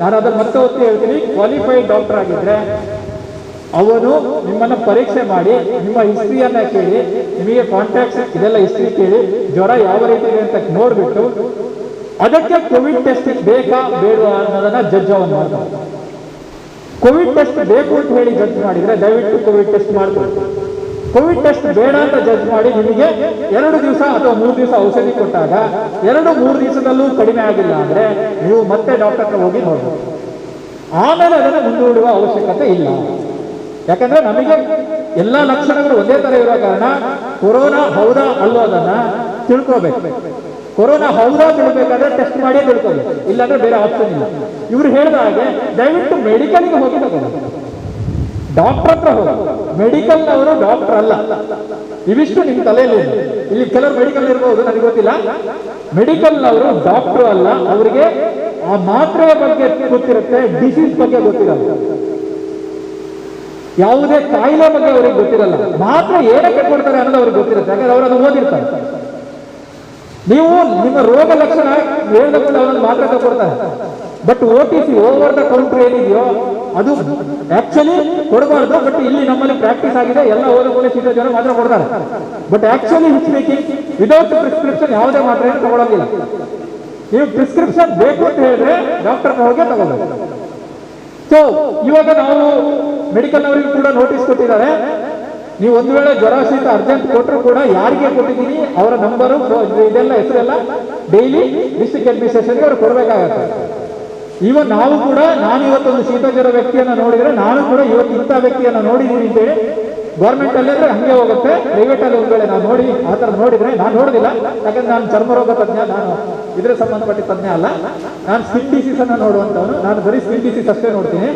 ನಾನು ಅದನ್ನು ಮತ್ತೆ ಒತ್ತಿ ಹೇಳ್ತೀನಿ, ಕ್ವಾಲಿಫೈಡ್ ಡಾಕ್ಟರ್ ಆಗಿದ್ರೆ ಅವನು ನಿಮ್ಮನ್ನ ಪರೀಕ್ಷೆ ಮಾಡಿ ನಿಮ್ಮ ಹಿಸ್ಟ್ರಿಯನ್ನ ಕೇಳಿ, ನಿಮಗೆ ಕಾಂಟ್ಯಾಕ್ಟ್ಸ್ ಇದೆಲ್ಲ ಹಿಸ್ಟ್ರಿ ಕೇಳಿ, ಜ್ವರ ಯಾವ ರೀತಿ ಇದೆ ಅಂತ ನೋಡ್ಬಿಟ್ಟು ಅದಕ್ಕೆ ಕೋವಿಡ್ ಟೆಸ್ಟ್ ಬೇಕಾ ಬೇಡವಾ ಅನ್ನೋದನ್ನ ಜಡ್ಜ್ ಅವನು ಮಾಡ್ತಾನೆ. ಕೋವಿಡ್ ಟೆಸ್ಟ್ ಬೇಕು ಅಂತ ಹೇಳಿ ಜಡ್ಜ್ ಮಾಡಿದ್ರೆ ದಯವಿಟ್ಟು ಕೋವಿಡ್ ಟೆಸ್ಟ್ ಮಾಡ್ಕೊಳ್ಳಿ. ಕೋವಿಡ್ ಟೆಸ್ಟ್ ಬೇಡ ಅಂತ ಜಡ್ಜ್ ಮಾಡಿ ನಿಮಗೆ 2 ದಿವಸ ಅಥವಾ 3 ದಿವಸ ಔಷಧಿ ಕೊಟ್ಟಾಗ 2-3 ದಿವಸದಲ್ಲೂ ಕಡಿಮೆ ಆಗಿಲ್ಲ ಅಂದ್ರೆ ನೀವು ಮತ್ತೆ ಡಾಕ್ಟರ್ ಹತ್ರ ಹೋಗಿ ನೋಡ್ಬೋದು. ಆಮೇಲೆ ಅದನ್ನು ಮುಂದೂಡುವ ಅವಶ್ಯಕತೆ ಇಲ್ಲ. ಯಾಕಂದ್ರೆ ನಮಗೆ ಎಲ್ಲ ಲಕ್ಷಣಗಳು ಒಂದೇ ತರ ಇರೋ ಕಾರಣ ಕೊರೋನಾ ಹೌದಾ ಅಲ್ಲೋದನ್ನ ತಿಳ್ಕೋಬೇಕು. ಕೊರೋನಾ ಹೌದಾ ತಿಳ್ಬೇಕಾದ್ರೆ ಟೆಸ್ಟ್ ಮಾಡಿ ತಿಳ್ಕೋಬೇಕು, ಇಲ್ಲಾಂದ್ರೆ ಬೇರೆ ಆಪ್ಷನ್ ಇಲ್ಲ. ಇವ್ರು ಹೇಳಿದ ಹಾಗೆ ದಯವಿಟ್ಟು ಮೆಡಿಕಲ್ಗೆ ಹೋಗಿ ತಗೋಬೇಕು, ಡಾಕ್ಟರ್ ಹತ್ರ ಹೋಗಿ. ಮೆಡಿಕಲ್ ಅವರು ಡಾಕ್ಟರ್ ಅಲ್ಲ, ಇವಿಷ್ಟು ನಿಮ್ ತಲೆಯಲ್ಲಿ. ಇಲ್ಲಿ ಕೆಲವರು ಮೆಡಿಕಲ್ ಇರಬಹುದು, ನನಗೆ ಗೊತ್ತಿಲ್ಲ. ಮೆಡಿಕಲ್ ಅವರು ಡಾಕ್ಟರ್ ಅಲ್ಲ, ಅವರಿಗೆ ಆ ಮಾತ್ರೆಯ ಬಗ್ಗೆ ಗೊತ್ತಿರುತ್ತೆ, ಡಿಸೀಸ್ ಬಗ್ಗೆ ಗೊತ್ತಿರಲ್ಲ, ಯಾವುದೇ ಕಾಯಿಲೆ ಬಗ್ಗೆ ಅವರಿಗೆ ಗೊತ್ತಿರಲ್ಲ. ಮಾತ್ರ ಏನಕ್ಕೆ ಕೊಡ್ತಾರೆ ಅನ್ನೋದು ಅವ್ರಿಗೆ ಗೊತ್ತಿರುತ್ತೆ, ಯಾಕಂದ್ರೆ ಅವರು ಅದು ಓದಿರ್ತಾರೆ. ನೀವು ನಿಮ್ಮ ರೋಗ ಲಕ್ಷಣ ಹೇಳಿಕೊಂಡು ಅವರನ್ನು ಮಾತ್ರ ಕೊಡ್ತಾರೆ. But OTC over the counter ಏನಿದೆಯೋ ಅದು ಆಕ್ಚುಲಿ ಕೊಡಬಾರ್ದು. ಬಟ್ ಇಲ್ಲಿ ನಮ್ಮಲ್ಲಿ ಪ್ರಾಕ್ಟೀಸ್ ಆಗಿದೆ, ಎಲ್ಲ ಓದ ಕೂಡ ಶೀತ ಜ್ವರ ಮಾತ್ರ ಕೊಡ್ತಾರೆ. But actually speaking without prescription ಯಾವುದೇ ಮಾತ್ರೆಯನ್ನು ತಗೊಳ್ಳೋದಿಲ್ಲ. ನೀವು ಪ್ರಿಸ್ಕ್ರಿಪ್ಷನ್ ಬೇಕು ಅಂತ ಹೇಳಿದ್ರೆ ಡಾಕ್ಟರ್ ಹೋಗಿ ತಗೋಬೇಕು. ಸೊ ಇವಾಗ ನಾವು ಮೆಡಿಕಲ್ ಅವರಿಗೂ ಕೂಡ ನೋಟಿಸ್ ಕೊಟ್ಟಿದ್ದಾರೆ. ನೀವು ಒಂದು ವೇಳೆ ಜ್ವರ ಶೀತ ಅರ್ಜೆಂಟ್ ಕೊಟ್ಟರು ಕೂಡ ಯಾರಿಗೆ ಕೊಟ್ಟಿದ್ದೀನಿ ಅವರ ನಂಬರು ಇದೆಲ್ಲ ಹೆಸರೆಲ್ಲ ಡೈಲಿ ಡಿಸ್ಟ್ರಿಕ್ಟ್ ಅಡ್ಮಿನಿಸ್ಟ್ರೇಷನ್ಗೆ ಅವ್ರು ಕೊಡಬೇಕಾಗತ್ತೆ. ಇವನ್ ನಾವು ಕೂಡ, ನಾನು ಇವತ್ತೊಂದು ಶೀತ ಜ್ವರ ವ್ಯಕ್ತಿಯನ್ನು ನೋಡಿದ್ರೆ ನಾನು ಕೂಡ ಇವತ್ತು ಇಂಥ ವ್ಯಕ್ತಿಯನ್ನು ನೋಡಿದ್ದೀನಿ ಅಂತೇಳಿ ಗೌರ್ಮೆಂಟ್ ಅಲ್ಲಿ ಅಂದ್ರೆ ಹಂಗೆ ಹೋಗುತ್ತೆ. ಪ್ರೈವೇಟ್ ಅಲ್ಲಿ ಒಂದು ವೇಳೆ ನಾವು ನೋಡಿ ಆ ಥರ ನೋಡಿದ್ರೆ, ನಾನು ನೋಡೋದಿಲ್ಲ ಯಾಕಂದ್ರೆ ನಾನು ಚರ್ಮರೋಗ ತಜ್ಞ, ನಾನು ಇದ್ರ ಸಂಬಂಧಪಟ್ಟ ತಜ್ಞ ಅಲ್ಲ, ನಾನು ಸ್ಕಿನ್ ಡಿಸೀಸ್ ಅನ್ನ ನೋಡುವಂತವನು. ನಾನು ಬರೀ ಸ್ಕಿನ್ ಡಿಸೀಸ್ ಅಷ್ಟೇ ನೋಡ್ತೀನಿ.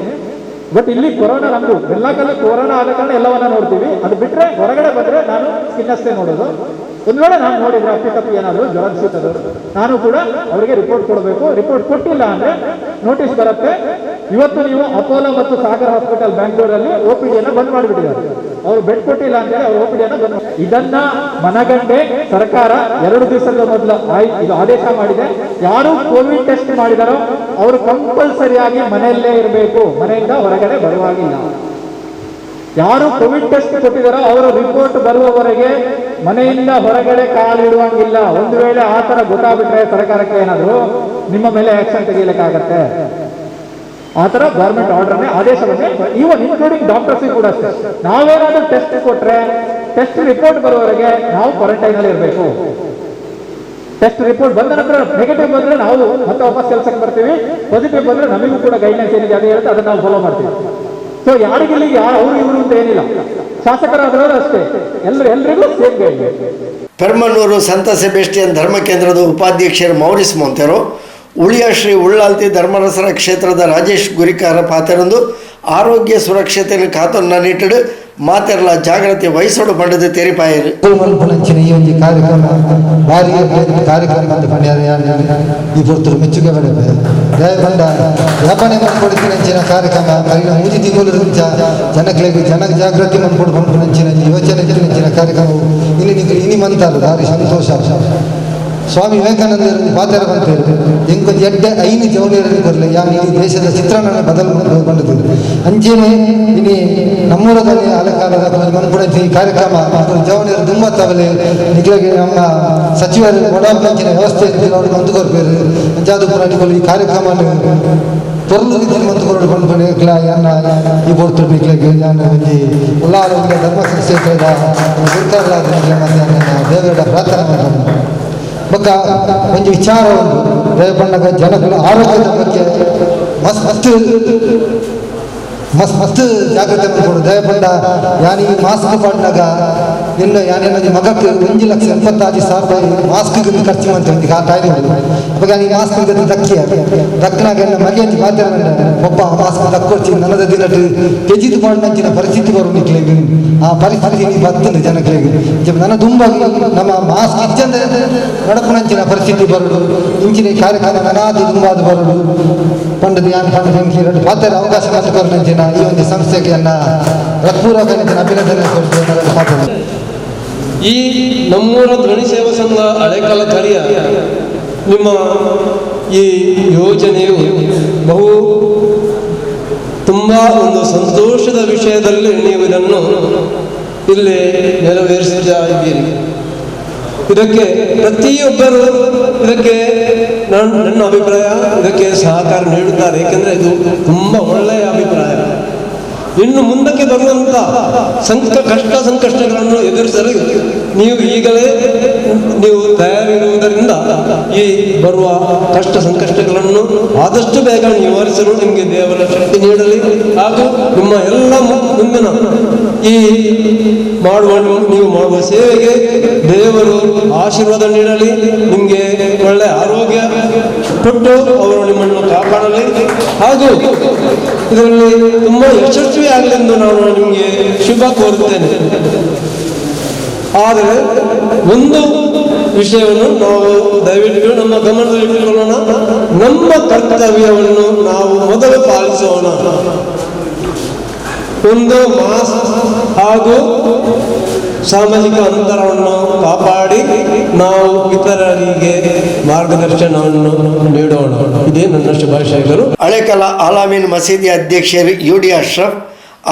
ಬಟ್ ಇಲ್ಲಿ ಕೊರೋನಾ ನಮ್ದು ಎಲ್ಲ ಕಾಲ ಕೊರೋನಾ ಆದ ಕಾರಣ ಎಲ್ಲವನ್ನ ನೋಡ್ತೀವಿ. ಅದು ಬಿಟ್ರೆ ಹೊರಗಡೆ ಬಂದ್ರೆ ನಾನು ಸ್ಕಿನ್ ಅಷ್ಟೇ ನೋಡೋದು. ಒಂದ್ ವೇಳೆ ನಾನು ನೋಡಿದ್ರೆ ಅಪ್ಪಿತಪ್ಪಿ ಏನಾದ್ರು ಜ್ವರ ಶೀತದವರು ನಾನು ಕೂಡ ಅವರಿಗೆ ರಿಪೋರ್ಟ್ ಕೊಡಬೇಕು. ರಿಪೋರ್ಟ್ ಕೊಟ್ಟಿಲ್ಲ ಅಂದ್ರೆ ನೋಟಿಸ್ ಬರುತ್ತೆ. ಇವತ್ತು ನೀವು ಅಪೋಲೋ ಮತ್ತು ಸಾಗರ್ ಹಾಸ್ಪಿಟಲ್ ಬ್ಯಾಂಗ್ಳೂರಲ್ಲಿ OPD ಬಂದ್ ಮಾಡಿಬಿಟ್ಟಿದ್ದಾರೆ. ಅವರು ಬೆಡ್ ಕೊಟ್ಟಿಲ್ಲ ಅಂತೇಳಿ ಅವರು OPD ಬಂದ್. ಇದನ್ನ ಮನಗಂಡೆ ಸರ್ಕಾರ 2 ದಿವಸದ ಮೊದಲು ಇದು ಆದೇಶ ಮಾಡಿದೆ. ಯಾರು ಕೋವಿಡ್ ಟೆಸ್ಟ್ ಮಾಡಿದಾರೋ ಅವರು ಕಂಪಲ್ಸರಿಯಾಗಿ ಮನೆಯಲ್ಲೇ ಇರಬೇಕು, ಮನೆಯಿಂದ ಹೊರಗಡೆ ಬರುವಾಗಿಲ್ಲ. ಯಾರು ಕೋವಿಡ್ ಟೆಸ್ಟ್ ಕೊಟ್ಟಿದಾರೋ ಅವರು ರಿಪೋರ್ಟ್ ಬರುವವರೆಗೆ ಮನೆಯಿಂದ ಹೊರಗಡೆ ಕಾಲಿಡುವಂಗಿಲ್ಲ. ಒಂದು ವೇಳೆ ಆ ತರ ಗೊತ್ತಾಗ್ಬಿಟ್ರೆ ಸರ್ಕಾರಕ್ಕೆ ಏನಾದ್ರು ನಿಮ್ಮ ಮೇಲೆ ಆಕ್ಷನ್ ತೆಗೆಯಲಿಕ್ಕಾಗತ್ತೆ. ಆ ತರ ಗವರ್ಮೆಂಟ್ ಆರ್ಡರ್ನೇ ಆದೇಶವನ್ನೇ, ಈವನ್ ಇನ್ಕ್ಲೂಡಿಂಗ್ ಡಾಕ್ಟರ್ಸ್ ಕೂಡ ಅಷ್ಟೇ. ನಾವೇನಾದ್ರೂ ಟೆಸ್ಟ್ ಕೊಟ್ರೆ ಟೆಸ್ಟ್ ರಿಪೋರ್ಟ್ ಬರುವವರೆಗೆ ನಾವು ಕ್ವಾರಂಟೈನ್ ಅಲ್ಲಿ ಇರಬೇಕು. ಟೆಸ್ಟ್ ರಿಪೋರ್ಟ್ ಬಂದ ನಂತರ ನೆಗೆಟಿವ್ ಬಂದ್ರೆ ನಾವು ಮತ್ತೆ ವಾಪಸ್ ಕೆಲಸಕ್ಕೆ ಬರ್ತೀವಿ, ಪಾಸಿಟಿವ್ ಬಂದ್ರೆ ನಮಗೂ ಕೂಡ ಗೈಡ್ಲೈನ್ಸ್ ಏನಿದೆ ಅದೇ ಹೇಳುತ್ತೆ, ಅದನ್ನ ನಾವು ಫಾಲೋ ಮಾಡ್ತೀವಿ. ಸೊ ಯಾರಿಗಿಲ್ಲಿ ಅವರು ಇವರು ಅಂತ ಏನಿಲ್ಲ, ಶಾಸಕರಾದರೂ ಅಷ್ಟೇ, ಎಲ್ರಿಗೂ ಸೇಮ್ ಗೈಡ್ಲೈನ್. ಪೆರ್ಮನೂರು ಸಂತ ಸೆಬೆಸ್ಟಿಯನ್ ಧರ್ಮ ಕೇಂದ್ರದ ಉಪಾಧ್ಯಕ್ಷರು ಮೌರಿಸ್ ಮೊಂತೆರೋ, ಉಳಿಯ ಶ್ರೀ ಉಳ್ಳಾಲ್ತಿ ಧರ್ಮರಸರ ಕ್ಷೇತ್ರದ ರಾಜೇಶ್ ಗುರಿಕಾರ ಪಾತೆರೊಂದು ಆರೋಗ್ಯ ಸುರಕ್ಷತೆಯನ್ನು ಕಾತೊನ್ನ ನಿಟ್ಟಿಡು ಮಾತೆರಲ ಜಾಗೃತಿ ವಹಿಸೋಡು ಪಂಡದ ತೆರಿಪಾಯರು ಮಲ್ಪನಂಚಿನ ಈ ಒಂದು ಕಾರ್ಯಕ್ರಮ ಭಾರಿ ಕಾರ್ಯಕ್ರಮ ಅಂತ ಈ ಪೊರ್ತರು ಮೆಚ್ಚುಗೆ ಪಡೆದ ದಯಪಂಡ ವ್ಯಾಪನೆ ಮಾಡಿಕೊಡ್ತಿನಂಚಿನ ಕಾರ್ಯಕ್ರಮ ಕಲಿನ ಮೂಜಿ ತಿಂಗಳು ಜನಗಳಿಗೆ ಜನ ಜಾಗೃತಿ ಮಾಡಿಕೊಡ್ಕೊಂಡಂಚಿನ ಯೋಚನೆ ಕಾರ್ಯಕ್ರಮವು ಇನಿ ಮಂತಲ್ಲ ಭಾರಿ ಸಂತೋಷ. ಸ್ವಾಮಿ ವಿವೇಕಾನಂದರು ಪಾತ್ರ ಬಂತೇರು ಎಂಕೊಂದು ಎಡ್ಡೆ ಐನು ಜವಳಿಯರಲ್ಲಿ ಬರಲಿ ಯಾರು ಈ ದೇಶದ ಚಿತ್ರಣ ಬದಲು ಬಂದಿದ್ದು ಅಂಚೆನೆ ಇನಿ ನಮ್ಮೂರದಲ್ಲಿ ಹಳೆಕಾಲದ ಮನ್ಪುಡ ಈ ಕಾರ್ಯಕ್ರಮ ಜವಳಿಯರು ತುಂಬ ತವಲೆ ನಿಗ್ಲಗೆ ನಮ್ಮ ಸಚಿವರು ಒಡಂಬಂಚಿನ ವ್ಯವಸ್ಥೆ ನೋಡಿ ಮುಂದುವರ್ಪೇರು ಅಂಜಾದು ಪುರಾಣಿಗಳು ಈ ಕಾರ್ಯಕ್ರಮ ತೊರಲು ರೀತಿಯಲ್ಲಿ ಮುಂದುವರೆದು ಬಂದ್ಬಿಡ ಯಾನ ಈ ಬೋರ್ತು ನಿಗ್ಲಗೆ ನಾನು ಒಂದು ಉಲ್ಲಾಲ ಧರ್ಮಸ್ಥಳ ಕ್ಷೇತ್ರದ ಗುರುಕರಾದ ಮಧ್ಯಾಹ್ನ ದೇವರ ಪ್ರಾರ್ಥನೆ ಮಾಡೋಣ ಬೊಕ್ಕ ಒಂದು ವಿಚಾರ ಒಂದು ದಯಪಂಡಗ ಜನಗಳ ಆರೋಗ್ಯದ ಬಗ್ಗೆ ಮಸ್ತ್ ಜಾಗ್ರತೆ ಮಾಡ್ಕೊಂಡು ದಯಪಂಡ ಯಾನಿ ಮಾಸ್ಕ್ ಪಂಡಗ ಇನ್ನು ಯಾನೇನದು ಮಗಕ್ಕೆ 1,76,000 ಮಾಸ್ಕ್ಗೆ ಖರ್ಚು ಮಾಡ್ತೀವಿ ಆ ಟೈಮ್ ಅವಾಗ ಈ ಮಾಸ್ಕ್ ದಕ್ಕಿ ದಕ್ಕನಾಗ ಮಗೆಂದು ಮಾತ್ರ ಒಬ್ಬ ಮಾಸ್ಕ್ ದಕ್ಕೊಡ್ತಿ ನನದ ದಿನ ತೆಜಿದು ಮಾಡಿದಂಚಿನ ಪರಿಸ್ಥಿತಿ ಬರೋನಿಕ್ಲೇಗೆ ಆ ಪರಿಸ್ಥಿತಿ ಬರ್ತದೆ ಜನಗಳಿಗೆ ನನ್ನ ತುಂಬ ನಮ್ಮ ಮಾಸ್ಕ್ ಇದ್ದಂದ್ರೆ ನಡಪನಂಚಿನ ಪರಿಸ್ಥಿತಿ ಬರೋದು ಇಂಚಿನ ಕಾರ್ಯಕ್ರಮ ನನಾದು ತುಂಬಾದು ಬರೋದು ಪಂಡದ ಯಾನ್ ಪಂಡ ಎರಡು ಪಾತ್ರ ಅವಕಾಶ ಮಾಡಿಕೊರ್ನಂಚಿನ ಈ ಒಂದು ಸಂಸ್ಥೆಗೆ ನನ್ನ ಹೃತ್ಪೂರ್ವಕ ಅಭಿನಂದನೆ ಕೊಡ್ತೇನೆ. ಈ ನಮ್ಮೂರ ಧ್ವನಿ ಸೇವಾ ಸಂಘ ಹಳೆಕಾಲ ಕಾರ್ಯ ನಿಮ್ಮ ಈ ಯೋಜನೆಯು ತುಂಬ ಒಂದು ಸಂತೋಷದ ವಿಷಯದಲ್ಲಿ ನೀವು ಇದನ್ನು ಇಲ್ಲಿ ನೆರವೇರಿಸ್ತಾ ಇದ್ದೀರಿ. ಇದಕ್ಕೆ ಪ್ರತಿಯೊಬ್ಬರು ಇದಕ್ಕೆ ನನ್ನ ಅಭಿಪ್ರಾಯ ಇದಕ್ಕೆ ಸಹಕಾರ ನೀಡುತ್ತಾರೆ, ಏಕೆಂದರೆ ಇದು ತುಂಬ ಒಳ್ಳೆಯ ಅಭಿಪ್ರಾಯ. ಇನ್ನು ಮುಂದಕ್ಕೆ ಬರುವಂಥ ಕಷ್ಟ ಸಂಕಷ್ಟಗಳನ್ನು ಎದುರಿಸಲು ನೀವು ಈಗಲೇ ತಯಾರಿರುವುದರಿಂದ ಈ ಬರುವ ಕಷ್ಟ ಸಂಕಷ್ಟಗಳನ್ನು ಆದಷ್ಟು ಬೇಗ ನಿವಾರಿಸಲು ನಿಮಗೆ ದೇವರ ಶಕ್ತಿ ನೀಡಲಿ. ಹಾಗೂ ನಿಮ್ಮ ಎಲ್ಲ ಮುಂದಿನ ಈ ನೀವು ಮಾಡುವ ಸೇವೆಗೆ ದೇವರು ಆಶೀರ್ವಾದ ನೀಡಲಿ. ನಿಮಗೆ ಒಳ್ಳೆಯ ಆರೋಗ್ಯ ಕೊಟ್ಟು ಅವರು ನಿಮ್ಮನ್ನು ಕಾಪಾಡಲಿ. ಹಾಗೂ ಇದರಲ್ಲಿ ತುಂಬ ಯಶಸ್ವಿ ಆಗಲೆಂದು ನಾನು ನಿಮಗೆ ಶುಭ ಕೋರುತ್ತೇನೆ. ಆದರೆ ಒಂದು ವಿಷಯವನ್ನು ನಾವು ದಯವಿಟ್ಟು ನಮ್ಮ ಗಮನದಲ್ಲಿಟ್ಟುಕೊಳ್ಳೋಣ. ನಮ್ಮ ಕರ್ತವ್ಯವನ್ನು ನಾವು ಮೊದಲು ಪಾಲಿಸೋಣ. ಒಂದು ಮಾಸ್ಕ್ ಹಾಗೂ ಸಾಮಾಜಿಕ ಅಂತರವನ್ನು ಕಾಪಾಡಿ ನಾವು ಇತರರಿಗೆ ಮಾರ್ಗದರ್ಶನವನ್ನು ನೀಡೋಣ. ಇದೇ ನನ್ನ ಶುಭಾಶಯಗಳು. ಹಳೆಕಲ ಆಲಾಮೀನ್ ಮಸೀದಿ ಅಧ್ಯಕ್ಷರು UD ಅಶ್ರಫ್,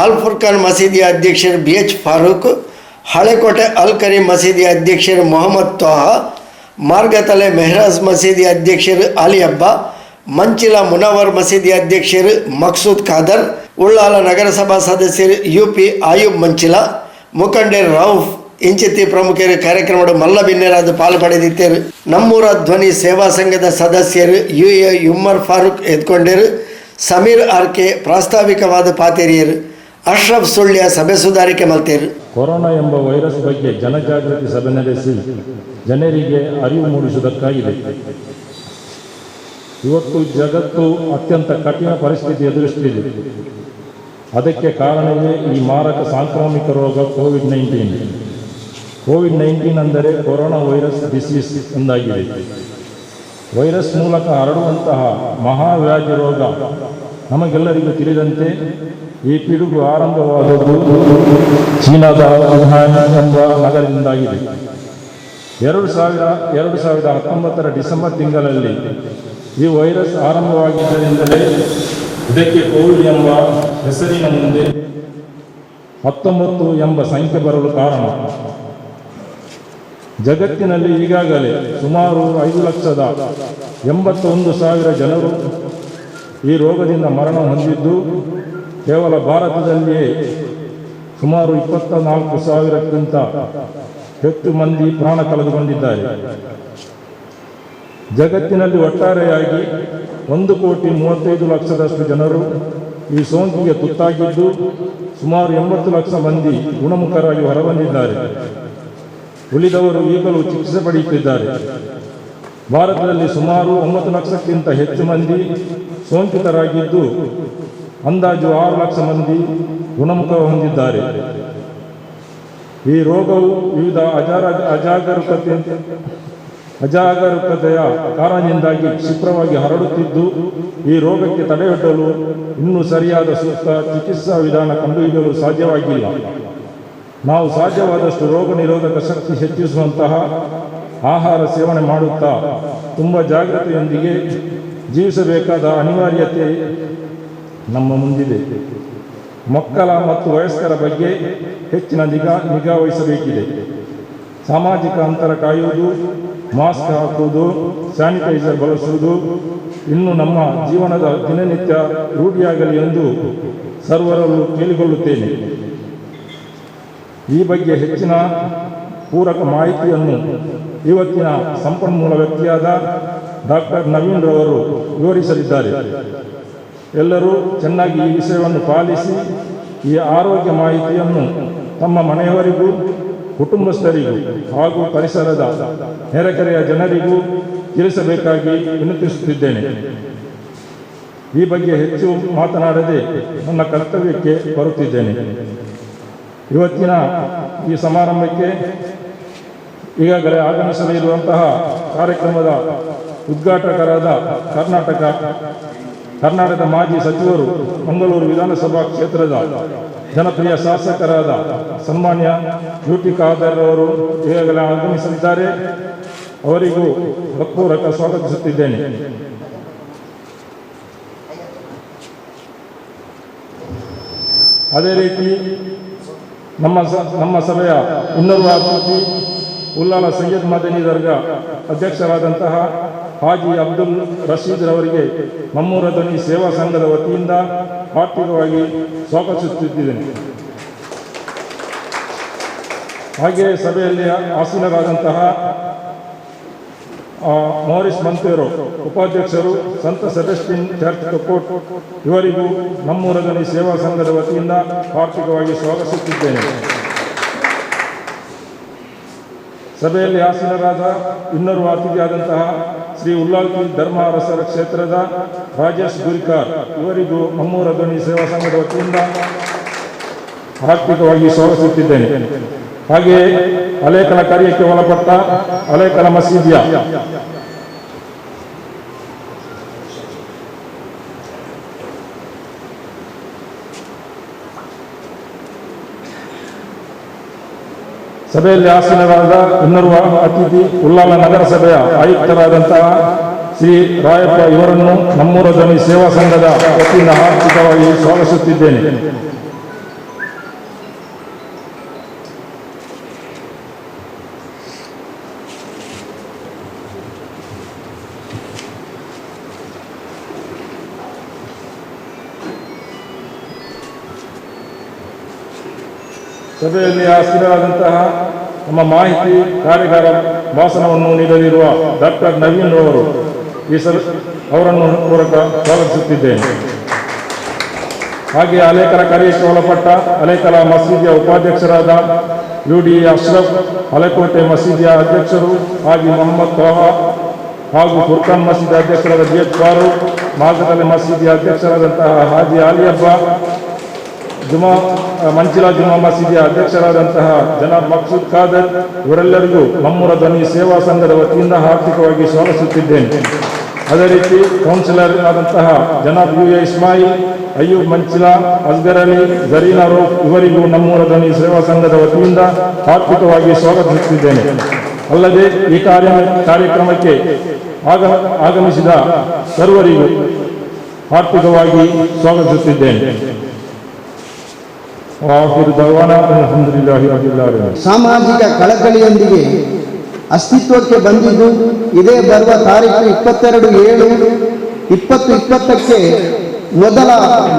ಅಲ್ ಫುರ್ಖಾನ್ ಮಸೀದಿ ಅಧ್ಯಕ್ಷರು BH ಫಾರೂಕ್, ಹಳೆಕೋಟೆ ಅಲ್ ಕರೀಂ ಮಸೀದಿ ಅಧ್ಯಕ್ಷರು ಮೊಹಮ್ಮದ್ ತ್ವಾಹ, ಮಾರ್ಗತಲೆ ಮೆಹರಾಜ್ ಮಸೀದಿ ಅಧ್ಯಕ್ಷರು ಅಲಿ ಅಬ್ಬಾ, ಮಂಚಿಲ ಮುನವರ್ ಮಸೀದಿ ಅಧ್ಯಕ್ಷರು ಮಕ್ಸೂದ್ ಖಾದರ್, ಉಳ್ಳಾಲ ನಗರಸಭಾ ಸದಸ್ಯರು UP ಆಯೂಬ್ ಮಂಚಿಲ, ಮುಖಂಡರು ರೌಫ್ ಇಂಚಿತಿ ಪ್ರಮುಖರು ಕಾರ್ಯಕ್ರಮದ ಮಲ್ಲ ಬಿನ್ನೆರಾದ ಪಾಲು ಪಡೆದಿದ್ದರು. ನಮ್ಮೂರ ಧ್ವನಿ ಸೇವಾ ಸಂಘದ ಸದಸ್ಯರು UA ಉಮ್ಮರ್ ಫಾರೂಕ್ ಎದ್ಕೊಂಡರು, ಸಮೀರ್ RK ಪ್ರಾಸ್ತಾವಿಕವಾದ ಪಾತೇರಿಯರು, ಅಶ್ರಫ್ ಸುಳ್ಯ ಸಭೆ ಸುಧಾರಿಕೆ ಮಲ್ತೇರು. ಕೊರೋನಾ ಎಂಬ ವೈರಸ್ ಬಗ್ಗೆ ಜನಜಾಗೃತಿ ಸಭೆ ನಡೆಸಿ ಜನರಿಗೆ ಅರಿವು ಮೂಡಿಸುವುದಕ್ಕಾಗಿದೆ. ಇವತ್ತು ಜಗತ್ತು ಅತ್ಯಂತ ಕಠಿಣ ಪರಿಸ್ಥಿತಿ ಎದುರಿಸುತ್ತಿದೆ. ಅದಕ್ಕೆ ಕಾರಣವೇ ಈ ಮಾರಕ ಸಾಂಕ್ರಾಮಿಕ ರೋಗ ಕೋವಿಡ್-19 ಅಂದರೆ ಕೊರೋನಾ ವೈರಸ್ ಡಿಸೀಸ್ ಎಂದಾಗಿದೆ. ವೈರಸ್ ಮೂಲಕ ಹರಡುವಂತಹ ಮಹಾವ್ಯಾಧಿ ರೋಗ ನಮಗೆಲ್ಲರಿಗೂ ತಿಳಿದಂತೆ ಈ ಪಿಡುಗು ಆರಂಭವಾದದ್ದು ಚೀನಾದ ವುಹಾನ್ ಎಂಬ ನಗರದಿಂದಾಗಿದೆ. 2019 ಡಿಸೆಂಬರ್ ತಿಂಗಳಲ್ಲಿ ಈ ವೈರಸ್ ಆರಂಭವಾಗಿದ್ದರಿಂದಲೇ ಇದಕ್ಕೆ ಕೋವಿಡ್ ಎಂಬ ಹೆಸರಿನ ಮುಂದೆ 19 ಎಂಬ ಸಂಖ್ಯೆ ಬರಲು ಕಾರಣ. ಜಗತ್ತಿನಲ್ಲಿ ಈಗಾಗಲೇ ಸುಮಾರು 5,81,000 ಜನರು ಈ ರೋಗದಿಂದ ಮರಣ ಹೊಂದಿದ್ದು, ಕೇವಲ ಭಾರತದಲ್ಲಿಯೇ ಸುಮಾರು 24,000ಕ್ಕಿಂತ ಹೆಚ್ಚು ಮಂದಿ ಪ್ರಾಣ ಕಳೆದುಕೊಂಡಿದ್ದಾರೆ. ಜಗತ್ತಿನಲ್ಲಿ ಒಟ್ಟಾರೆಯಾಗಿ 1,35,00,000 ಜನರು ಈ ಸೋಂಕಿಗೆ ತುತ್ತಾಗಿದ್ದು, ಸುಮಾರು 80 ಲಕ್ಷ ಮಂದಿ ಗುಣಮುಖರಾಗಿ ಹೊರಬಂದಿದ್ದಾರೆ. ಉಳಿದವರು ಈಗಲೂ ಚಿಕಿತ್ಸೆ ಪಡೆಯುತ್ತಿದ್ದಾರೆ. ಭಾರತದಲ್ಲಿ ಸುಮಾರು 9 ಲಕ್ಷಕ್ಕಿಂತ ಹೆಚ್ಚು ಮಂದಿ ಸೋಂಕಿತರಾಗಿದ್ದು, ಅಂದಾಜು 6 ಲಕ್ಷ ಮಂದಿ ಗುಣಮುಖ ಹೊಂದಿದ್ದಾರೆ. ಈ ರೋಗವು ವಿವಿಧ ಅಜಾಗರೂಕತೆಯ ಕಾರಣದಿಂದಾಗಿ ಕ್ಷಿಪ್ರವಾಗಿ ಹರಡುತ್ತಿದ್ದು, ಈ ರೋಗಕ್ಕೆ ತಡೆಗಟ್ಟಲು ಇನ್ನೂ ಸರಿಯಾದ ಸೂಕ್ತ ಚಿಕಿತ್ಸಾ ವಿಧಾನ ಕಂಡುಹಿಡಿಯಲು ಸಾಧ್ಯವಾಗಿಲ್ಲ. ನಾವು ಸಾಧ್ಯವಾದಷ್ಟು ರೋಗ ನಿರೋಧಕ ಶಕ್ತಿ ಹೆಚ್ಚಿಸುವಂತಹ ಆಹಾರ ಸೇವನೆ ಮಾಡುತ್ತಾ ತುಂಬ ಜಾಗ್ರತೆಯೊಂದಿಗೆ ಜೀವಿಸಬೇಕಾದ ಅನಿವಾರ್ಯತೆ ನಮ್ಮ ಮುಂದಿದೆ. ಮಕ್ಕಳ ಮತ್ತು ವಯಸ್ಕರ ಬಗ್ಗೆ ಹೆಚ್ಚಿನ ನಿಗಾ ವಹಿಸಬೇಕಿದೆ. ಸಾಮಾಜಿಕ ಅಂತರ ಕಾಯುವುದು, ಮಾಸ್ಕ್ ಹಾಕುವುದು, ಸ್ಯಾನಿಟೈಸರ್ ಬಳಸುವುದು ಇನ್ನು ನಮ್ಮ ಜೀವನದ ದಿನನಿತ್ಯ ರೂಢಿಯಾಗಲಿ ಎಂದು ಸರ್ವರಲ್ಲೂ ಕೇಳಿಕೊಳ್ಳುತ್ತೇನೆ. ಈ ಬಗ್ಗೆ ಹೆಚ್ಚಿನ ಪೂರಕ ಮಾಹಿತಿಯನ್ನು ಇವತ್ತಿನ ಸಂಪನ್ಮೂಲ ವ್ಯಕ್ತಿಯಾದ ಡಾಕ್ಟರ್ ನವೀನ್ ರವರು ವಿವರಿಸಲಿದ್ದಾರೆ. ಎಲ್ಲರೂ ಚೆನ್ನಾಗಿ ಈ ವಿಷಯವನ್ನು ಪಾಲಿಸಿ ಈ ಆರೋಗ್ಯ ಮಾಹಿತಿಯನ್ನು ತಮ್ಮ ಮನೆಯವರಿಗೂ ಕುಟುಂಬಸ್ಥರಿಗೂ ಹಾಗೂ ಪರಿಸರದ ನೆರೆಕೆರೆಯ ಜನರಿಗೂ ತಿಳಿಸಬೇಕಾಗಿ ವಿನಂತಿಸುತ್ತಿದ್ದೇನೆ. ಈ ಬಗ್ಗೆ ಹೆಚ್ಚು ಮಾತನಾಡದೆ ನನ್ನ ಕರ್ತವ್ಯಕ್ಕೆ ಬರುತ್ತಿದ್ದೇನೆ. ಇವತ್ತಿನ ಈ ಸಮಾರಂಭಕ್ಕೆ ಈಗಾಗಲೇ ಆಗಮಿಸಲಿರುವಂತಹ ಕಾರ್ಯಕ್ರಮದ ಉದ್ಘಾಟಕರಾದ ಕರ್ನಾಟಕದ ಮಾಜಿ ಸಚಿವರು, ಮಂಗಳೂರು ವಿಧಾನಸಭಾ ಕ್ಷೇತ್ರದ ಜನಪ್ರಿಯ ಶಾಸಕರಾದ ಸನ್ಮಾನ್ಯ ಯುಟಿ ಖಾದರ್ ಅವರು ಈಗಾಗಲೇ ಆಗಮಿಸಲಿದ್ದಾರೆ. ಅವರಿಗೂ ಹೃತ್ಪೂರ್ವಕ ಸ್ವಾಗತಿಸುತ್ತಿದ್ದೇನೆ. ಅದೇ ರೀತಿ ನಮ್ಮ ಸಭೆಯ ಇನ್ನೋರ್ವ ಅತಿಥಿ ಉಲ್ಲಾಲ ಸೈಯದ್ ಮದನಿ ದರ್ಗಾ ಅಧ್ಯಕ್ಷರಾದಂತಹ ಹಾಜಿ ಅಬ್ದುಲ್ ರಶೀದ್ ರವರಿಗೆ ನಮ್ಮೂರ ಧ್ವನಿ ಸೇವಾ ಸಂಘದ ವತಿಯಿಂದ ಆರ್ಥಿಕವಾಗಿ ಸ್ವಾಗತಿಸುತ್ತಿದ್ದೇನೆ. ಹಾಗೆಯೇ ಸಭೆಯಲ್ಲಿ ಆಸೀನರಾದಂತಹ ಮೋರಿಸ್ ಮಂತೇರೋ ಉಪಾಧ್ಯಕ್ಷರು, ಸಂತ ಸೆಬೆಸ್ಟಿನ್ ಚರ್ಚ್ ಕೊಕ್ಕೋಟ್ ಇವರಿಗೂ ನಮ್ಮೂರ ಧ್ವನಿ ಸೇವಾ ಸಂಘದ ವತಿಯಿಂದ ಆರ್ಥಿಕವಾಗಿ ಸ್ವಾಗತಿಸುತ್ತಿದ್ದೇನೆ. ಸಭೆಯಲ್ಲಿ ಆಸೀನರಾದ ಇನ್ನೋರ್ವ ಅತಿಥಿಯಾದಂತಹ ಶ್ರೀ ಉಲ್ಲಾಲ್ಕಿ ಧರ್ಮ ಅರಸರ ಕ್ಷೇತ್ರದ ರಾಜೇಶ್ ಗುರಿಕಾರ್ ಇವರಿಗೂ ನಮ್ಮೂರ ಧ್ವನಿ ಸೇವಾ ಸಂಘದ ವತಿಯಿಂದ ಆರ್ಥಿಕವಾಗಿ ಸ್ವಾಗತಿಸುತ್ತಿದ್ದೇನೆ. ಹಾಗೆಯೇ ಅಲೇಖನ ಕಾರ್ಯಕ್ಕೆ ಒಳಪಟ್ಟ ಅಲೇಖನ ಮಸೀದಿಯ ಸಭೆಯಲ್ಲಿ ಆಸೀನರಾದ ಇನ್ನೋರ್ವ ಅತಿಥಿ ಉಲ್ಲಾಲ ನಗರಸಭೆಯ ಆಯುಕ್ತರಾದಂತಹ ಶ್ರೀ ರಾಯಪ್ಪ ಇವರನ್ನು ನಮ್ಮೂರ ಧ್ವನಿ ಸೇವಾ ಸಂಘದ ವತಿಯಿಂದ ಆರ್ಥಿಕವಾಗಿ ಸ್ವಾಗತಿಸುತ್ತಿದ್ದೇನೆ. ಸಭೆಯಲ್ಲಿ ಆಸೀನರಾದಂತಹ ನಮ್ಮ ಮಾಹಿತಿ ಕಾರ್ಯಾಗಾರ ಭಾಷಣವನ್ನು ನೀಡಲಿರುವ ಡಾಕ್ಟರ್ ನವೀನ್ ಅವರು ಅವರನ್ನು ಪೂರಕ ಸ್ವಾಗತಿಸುತ್ತಿದ್ದೇನೆ. ಹಾಗೆ ಅಲೇಖನ ಕಾರ್ಯಕ್ಕೆ ಒಳಪಟ್ಟ ಅಲೇಖನ ಮಸೀದಿಯ ಉಪಾಧ್ಯಕ್ಷರಾದ ಯುಡಿ ಅಶ್ರಫ್, ಹಳೆಕೋಟೆ ಮಸೀದಿಯ ಅಧ್ಯಕ್ಷರು ಹಾಜಿ ಮೊಹಮ್ಮದ್ ತೋಹಾ ಹಾಗೂ ಫುರ್ಖಾನ್ ಮಸೀದಿ ಅಧ್ಯಕ್ಷರಾದ ಬಿಎಚ್ ಫಾರೂಕ್, ಮಾಗದಲ್ಲಿ ಮಸೀದಿಯ ಅಧ್ಯಕ್ಷರಾದಂತಹ ಹಾಜಿ ಆಲಿಯಬ್ಬ, ಮಂಚಿಲಾ ಜುಮಾ ಮಸೀದಿಯ ಅಧ್ಯಕ್ಷರಾದಂತಹ ಜನಾಬ್ ಮಕ್ಸೂದ್ ಖಾದರ್ ಇವರೆಲ್ಲರಿಗೂ ನಮ್ಮೂರ ಧ್ವನಿ ಸೇವಾ ಸಂಘದ ವತಿಯಿಂದ ಆರ್ಥಿಕವಾಗಿ ಸ್ವಾಗತಿಸುತ್ತಿದ್ದೇನೆ. ಅದೇ ರೀತಿ ಕೌನ್ಸಿಲರ್ ಆದಂತಹ ಜನಾಬ್ ಯು ಎ ಇಸ್ಮಾಯಿಲ್, ಅಯ್ಯೂಬ್ ಮಂಚಿಲಾ, ಅಸ್ಗರ್ ಅಲಿ, ಜರೀನಾ ರೋಫ್ ಇವರಿಗೂ ನಮ್ಮೂರ ಧ್ವನಿ ಸೇವಾ ಸಂಘದ ವತಿಯಿಂದ ಆರ್ಥಿಕವಾಗಿ ಸ್ವಾಗತಿಸುತ್ತಿದ್ದೇನೆ. ಅಲ್ಲದೆ ಈ ಕಾರ್ಯಕ್ರಮಕ್ಕೆ ಆಗಮಿಸಿದ ಸರ್ವರಿಗೂ ಆರ್ಥಿಕವಾಗಿ ಸ್ವಾಗತಿಸುತ್ತಿದ್ದೇನೆ. ಸಾಮಾಜಿಕ ಕಳಕಳಿಯೊಂದಿಗೆ ಅಸ್ತಿತ್ವಕ್ಕೆ ಬಂದಿದ್ದು ಇದೇ ಬರುವ ತಾರೀಕು 22/7/2020ಕ್ಕೆ ಮೊದಲ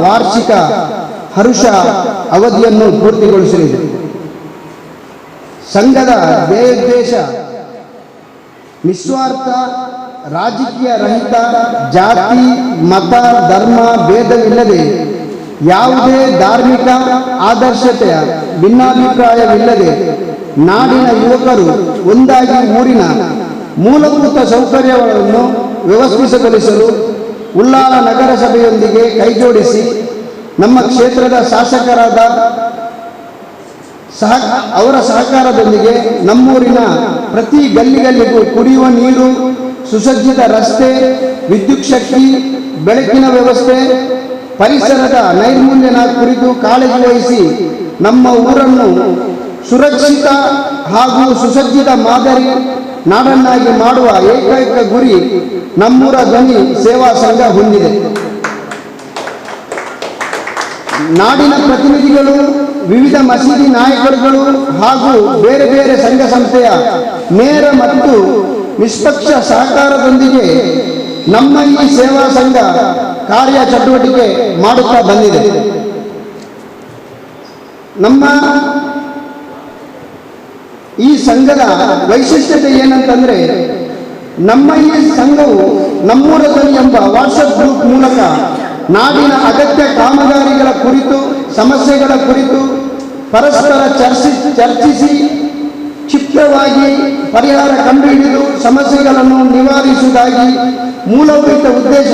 ವಾರ್ಷಿಕ ಹರುಷ ಅವಧಿಯನ್ನು ಪೂರ್ತಿಗೊಳಿಸಲಿದೆ. ಸಂಘದ ಧ್ಯೇಯೋದ್ದೇಶ ನಿಸ್ವಾರ್ಥ, ರಾಜಕೀಯ ರಹಿತ, ಜಾತಿ ಮತ ಧರ್ಮ ಭೇದವಿಲ್ಲದೆ ಯಾವುದೇ ಧಾರ್ಮಿಕ ಆದರ್ಶತೆಯ ಭಿನ್ನಾಭಿಪ್ರಾಯವಿಲ್ಲದೆ ನಾಡಿನ ಯುವಕರು ಒಂದಾಗಿ ಊರಿನ ಮೂಲಭೂತ ಸೌಕರ್ಯಗಳನ್ನು ವ್ಯವಸ್ಥಿತಗೊಳಿಸಲು ಉಲ್ಲಾಲ ನಗರಸಭೆಯೊಂದಿಗೆ ಕೈಜೋಡಿಸಿ ನಮ್ಮ ಕ್ಷೇತ್ರದ ಶಾಸಕರಾದ ಅವರ ಸಹಕಾರದೊಂದಿಗೆ ನಮ್ಮೂರಿನ ಪ್ರತಿ ಗಲ್ಲಿಗಲ್ಲಿಗೂ ಕುಡಿಯುವ ನೀರು, ಸುಸಜ್ಜಿತ ರಸ್ತೆ, ವಿದ್ಯುತ್ ಶಕ್ತಿ, ಬೆಳಕಿನ ವ್ಯವಸ್ಥೆ, ಪರಿಸರದ ನೈರ್ಮಲ್ಯನ ಕುರಿತು ಕಾಳಜಿ ವಹಿಸಿ ನಮ್ಮ ಊರನ್ನು ಸುರಕ್ಷಿತ ಹಾಗೂ ಸುಸಜ್ಜಿತ ಮಾದರಿ ನಾಡನ್ನಾಗಿ ಮಾಡುವ ಏಕೈಕ ಗುರಿ ನಮ್ಮೂರ ಧ್ವನಿ ಸೇವಾ ಸಂಘ ಹೊಂದಿದೆ. ನಾಡಿನ ಪ್ರತಿನಿಧಿಗಳು, ವಿವಿಧ ಮಸೀದಿ ನಾಯಕರುಗಳು ಹಾಗೂ ಬೇರೆ ಬೇರೆ ಸಂಘ ಸಂಸ್ಥೆಯ ನೇರ ಮತ್ತು ನಿಷ್ಪಕ್ಷ ಸಹಕಾರದೊಂದಿಗೆ ನಮ್ಮ ಈ ಸೇವಾ ಸಂಘ ಕಾರ್ಯ ಚಟುವಟಿಕೆ ಮಾಡುತ್ತಾ ಬಂದಿದೆ. ನಮ್ಮ ಈ ಸಂಘದ ವೈಶಿಷ್ಟ್ಯತೆ ಏನಂತಂದ್ರೆ, ನಮ್ಮ ಈ ಸಂಘವು ನಮ್ಮೂರ ಧ್ವನಿ ಎಂಬ ವಾಟ್ಸಪ್ ಗ್ರೂಪ್ ಮೂಲಕ ನಾಡಿನ ಅಗತ್ಯ ಕಾಮಗಾರಿಗಳ ಕುರಿತು, ಸಮಸ್ಯೆಗಳ ಕುರಿತು ಪರಸ್ಪರ ಚರ್ಚಿಸಿ ಕ್ಷಿಪ್ರವಾಗಿ ಪರಿಹಾರ ಕಂಡುಹಿಡಿದು ಸಮಸ್ಯೆಗಳನ್ನು ನಿವಾರಿಸುವುದಾಗಿ ಮೂಲಭೂತ ಉದ್ದೇಶ.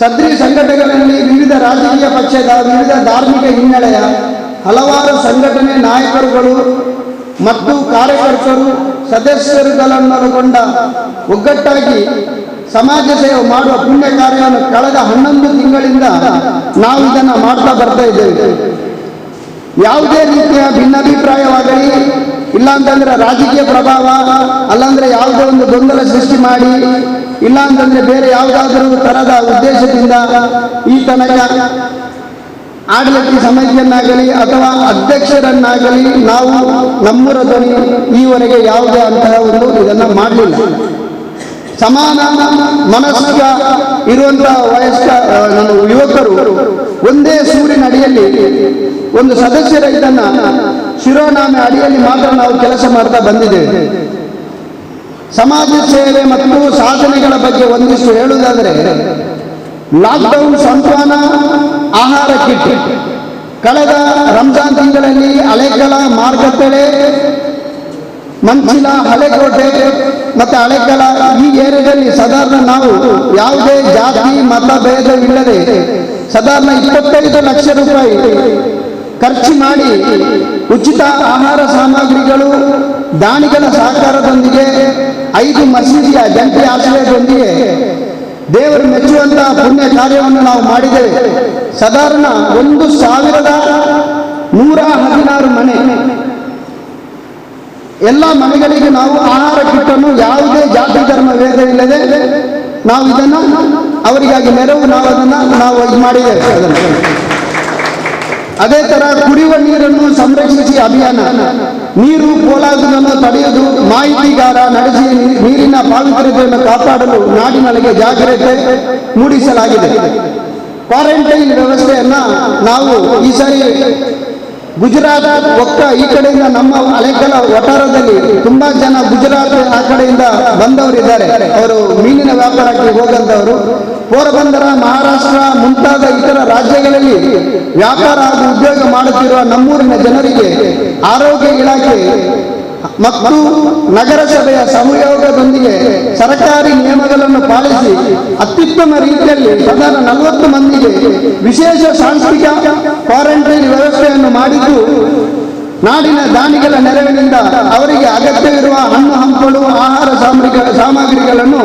ಸದರಿ ಸಂಘಟನೆಗಳಲ್ಲಿ ವಿವಿಧ ರಾಜಕೀಯ ಪಕ್ಷದ, ವಿವಿಧ ಧಾರ್ಮಿಕ ಹಿನ್ನೆಲೆಯ ಹಲವಾರು ಸಂಘಟನೆ ನಾಯಕರುಗಳು ಮತ್ತು ಕಾರ್ಯಕರ್ತರು ಸದಸ್ಯರುಗಳನ್ನೊಳಗೊಂಡ ಒಗ್ಗಟ್ಟಾಗಿ ಸಮಾಜ ಸೇವೆ ಮಾಡುವ ಪುಣ್ಯ ಕಾರ್ಯವನ್ನು ಕಳೆದ 11 ತಿಂಗಳಿಂದ ನಾವು ಇದನ್ನು ಮಾಡ್ತಾ ಬರ್ತಾ ಇದ್ದೇವೆ. ಯಾವುದೇ ರೀತಿಯ ಭಿನ್ನಾಭಿಪ್ರಾಯವಾಗಲಿ, ಇಲ್ಲಾಂತಂದ್ರೆ ರಾಜಕೀಯ ಪ್ರಭಾವ, ಅಲ್ಲಾಂದ್ರೆ ಯಾವುದೇ ಒಂದು ಗೊಂದಲ ಸೃಷ್ಟಿ ಮಾಡಿ, ಇಲ್ಲ ಅಂತಂದ್ರೆ ಬೇರೆ ಯಾವುದಾದ್ರೂ ತರಹದ ಉದ್ದೇಶದಿಂದ ಈ ತನಕ ಆಡಳಿತ ಸಮಿತಿಯನ್ನಾಗಲಿ ಅಥವಾ ಅಧ್ಯಕ್ಷರನ್ನಾಗಲಿ ನಾವು ನಮ್ಮೂರ ಧ್ವನಿ ಈವರೆಗೆ ಯಾವುದೇ ಅಂತಹ ಒಂದು ಇದನ್ನು ಮಾಡಲಿಲ್ಲ. ಸಮಾನ ಮನಸ್ಕ ಇರುವಂತಹ ವಯಸ್ಕ ಯುವಕರು ಒಂದೇ ಸೂರಿನ ಅಡಿಯಲ್ಲಿ ಒಂದು ಸದಸ್ಯರ ಇದನ್ನ ಶಿರೋನಾಮೆ ಅಡಿಯಲ್ಲಿ ಮಾತ್ರ ನಾವು ಕೆಲಸ ಮಾಡ್ತಾ ಬಂದಿದ್ದೇವೆ. ಸಮಾಜ ಸೇವೆ ಮತ್ತು ಸಾಧನೆಗಳ ಬಗ್ಗೆ ಒಂದಿಷ್ಟು ಹೇಳುವುದಾದರೆ, ಲಾಕ್ಡೌನ್ ಸಂತಾನ ಆಹಾರ ಕಿಟ್ ಕಳೆದ ರಂಜಾನ್ ತಿಂಗಳಲ್ಲಿ ಹಳೆಕಲ, ಮಾರ್ಗತಳೆ, ಮಂಚಿಲ, ಹಳೆಕೋಟೆ ಮತ್ತು ಹಳೆಕಲ ಈ ಏರಿಯಾದಲ್ಲಿ ಸಾಧಾರಣ ನಾವು ಯಾವುದೇ ಜಾತಿ ಮತ ಭೇದವಿಲ್ಲದೆ ಸಾಧಾರಣ 25 ಲಕ್ಷ ರೂಪಾಯಿ ಖರ್ಚು ಮಾಡಿ ಉಚಿತ ಆಹಾರ ಸಾಮಗ್ರಿಗಳು, ದಾನಿಗಳ ಸಹಕಾರದೊಂದಿಗೆ 5 ಮಸೀದಿಯ ಜಂಟಿ ಆಶ್ರಯದೊಂದಿಗೆ ದೇವರು ಮೆಚ್ಚುವಂತಹ ಪುಣ್ಯ ಕಾರ್ಯವನ್ನು ನಾವು ಮಾಡಿದ್ದೇವೆ. ಸಾಧಾರಣ 1116 ಮನೆ, ಎಲ್ಲ ಮನೆಗಳಿಗೆ ನಾವು ಆಹಾರ ಕಿಟ್ಟನ್ನು ಯಾವುದೇ ಜಾತಿ ಧರ್ಮ ಭೇದವಿಲ್ಲದೆ ನಾವು ಇದನ್ನು ಅವರಿಗಾಗಿ ನೆರವು ನಾವು ಇದು ಮಾಡಿದ್ದೇವೆ. ಅದೇ ತರ ಕುಡಿಯುವ ನೀರನ್ನು ಸಂರಕ್ಷಿಸಿ ಅಭಿಯಾನ, ನೀರು ಪೋಲಾಗುವುದನ್ನು ತಡೆಯುವುದು, ಮಾಹಿತಿಗಾರ ನಡೆಸಿ ನೀರಿನ ಪಾವಿತ್ರ್ಯತೆಯನ್ನು ಕಾಪಾಡಲು ನಾಡಿನೊಳಗೆ ಜಾಗ್ರತೆ ಮೂಡಿಸಲಾಗಿದೆ. ಕ್ವಾರಂಟೈನ್ ವ್ಯವಸ್ಥೆಯನ್ನ ನಾವು ಈ ಸಾರಿ ಗುಜರಾತ್ ಒಕ್ಕ ಈ ಕಡೆಯಿಂದ ನಮ್ಮ ಹಳೆಕಲ ವಠಾರದಲ್ಲಿ ತುಂಬಾ ಜನ ಗುಜರಾತ್ ಆ ಕಡೆಯಿಂದ ಬಂದವರಿದ್ದಾರೆ. ಅವರು ಮೀನಿನ ವ್ಯಾಪಾರಕ್ಕೆ ಹೋಗಂತವರು ಪೋರಬಂದರ, ಮಹಾರಾಷ್ಟ್ರ ಮುಂತಾದ ಇತರ ರಾಜ್ಯಗಳಲ್ಲಿ ವ್ಯಾಪಾರ ಹಾಗೂ ಉದ್ಯೋಗ ಮಾಡುತ್ತಿರುವ ನಮ್ಮೂರಿನ ಜನರಿಗೆ ಆರೋಗ್ಯ ಇಲಾಖೆ ಮತ್ತು ನಗರಸಭೆಯ ಸಹಯೋಗದೊಂದಿಗೆ ಸರ್ಕಾರಿ ನಿಯಮಗಳನ್ನು ಪಾಲಿಸಿ ಅತ್ಯುತ್ತಮ ರೀತಿಯಲ್ಲಿ ಸಾಧಾರಣ 40 ಮಂದಿಗೆ ವಿಶೇಷ ಸಾಂಸ್ಥಿಕ ಕ್ವಾರಂಟೈನ್ ವ್ಯವಸ್ಥೆಯನ್ನು ಮಾಡಿದ್ದು, ನಾಡಿನ ದಾನಿಗಳ ನೆರವಿನಿಂದ ಅವರಿಗೆ ಅಗತ್ಯವಿರುವ ಹಣ್ಣು ಹಂಪಲು, ಆಹಾರ ಸಾಮಗ್ರಿಗಳನ್ನು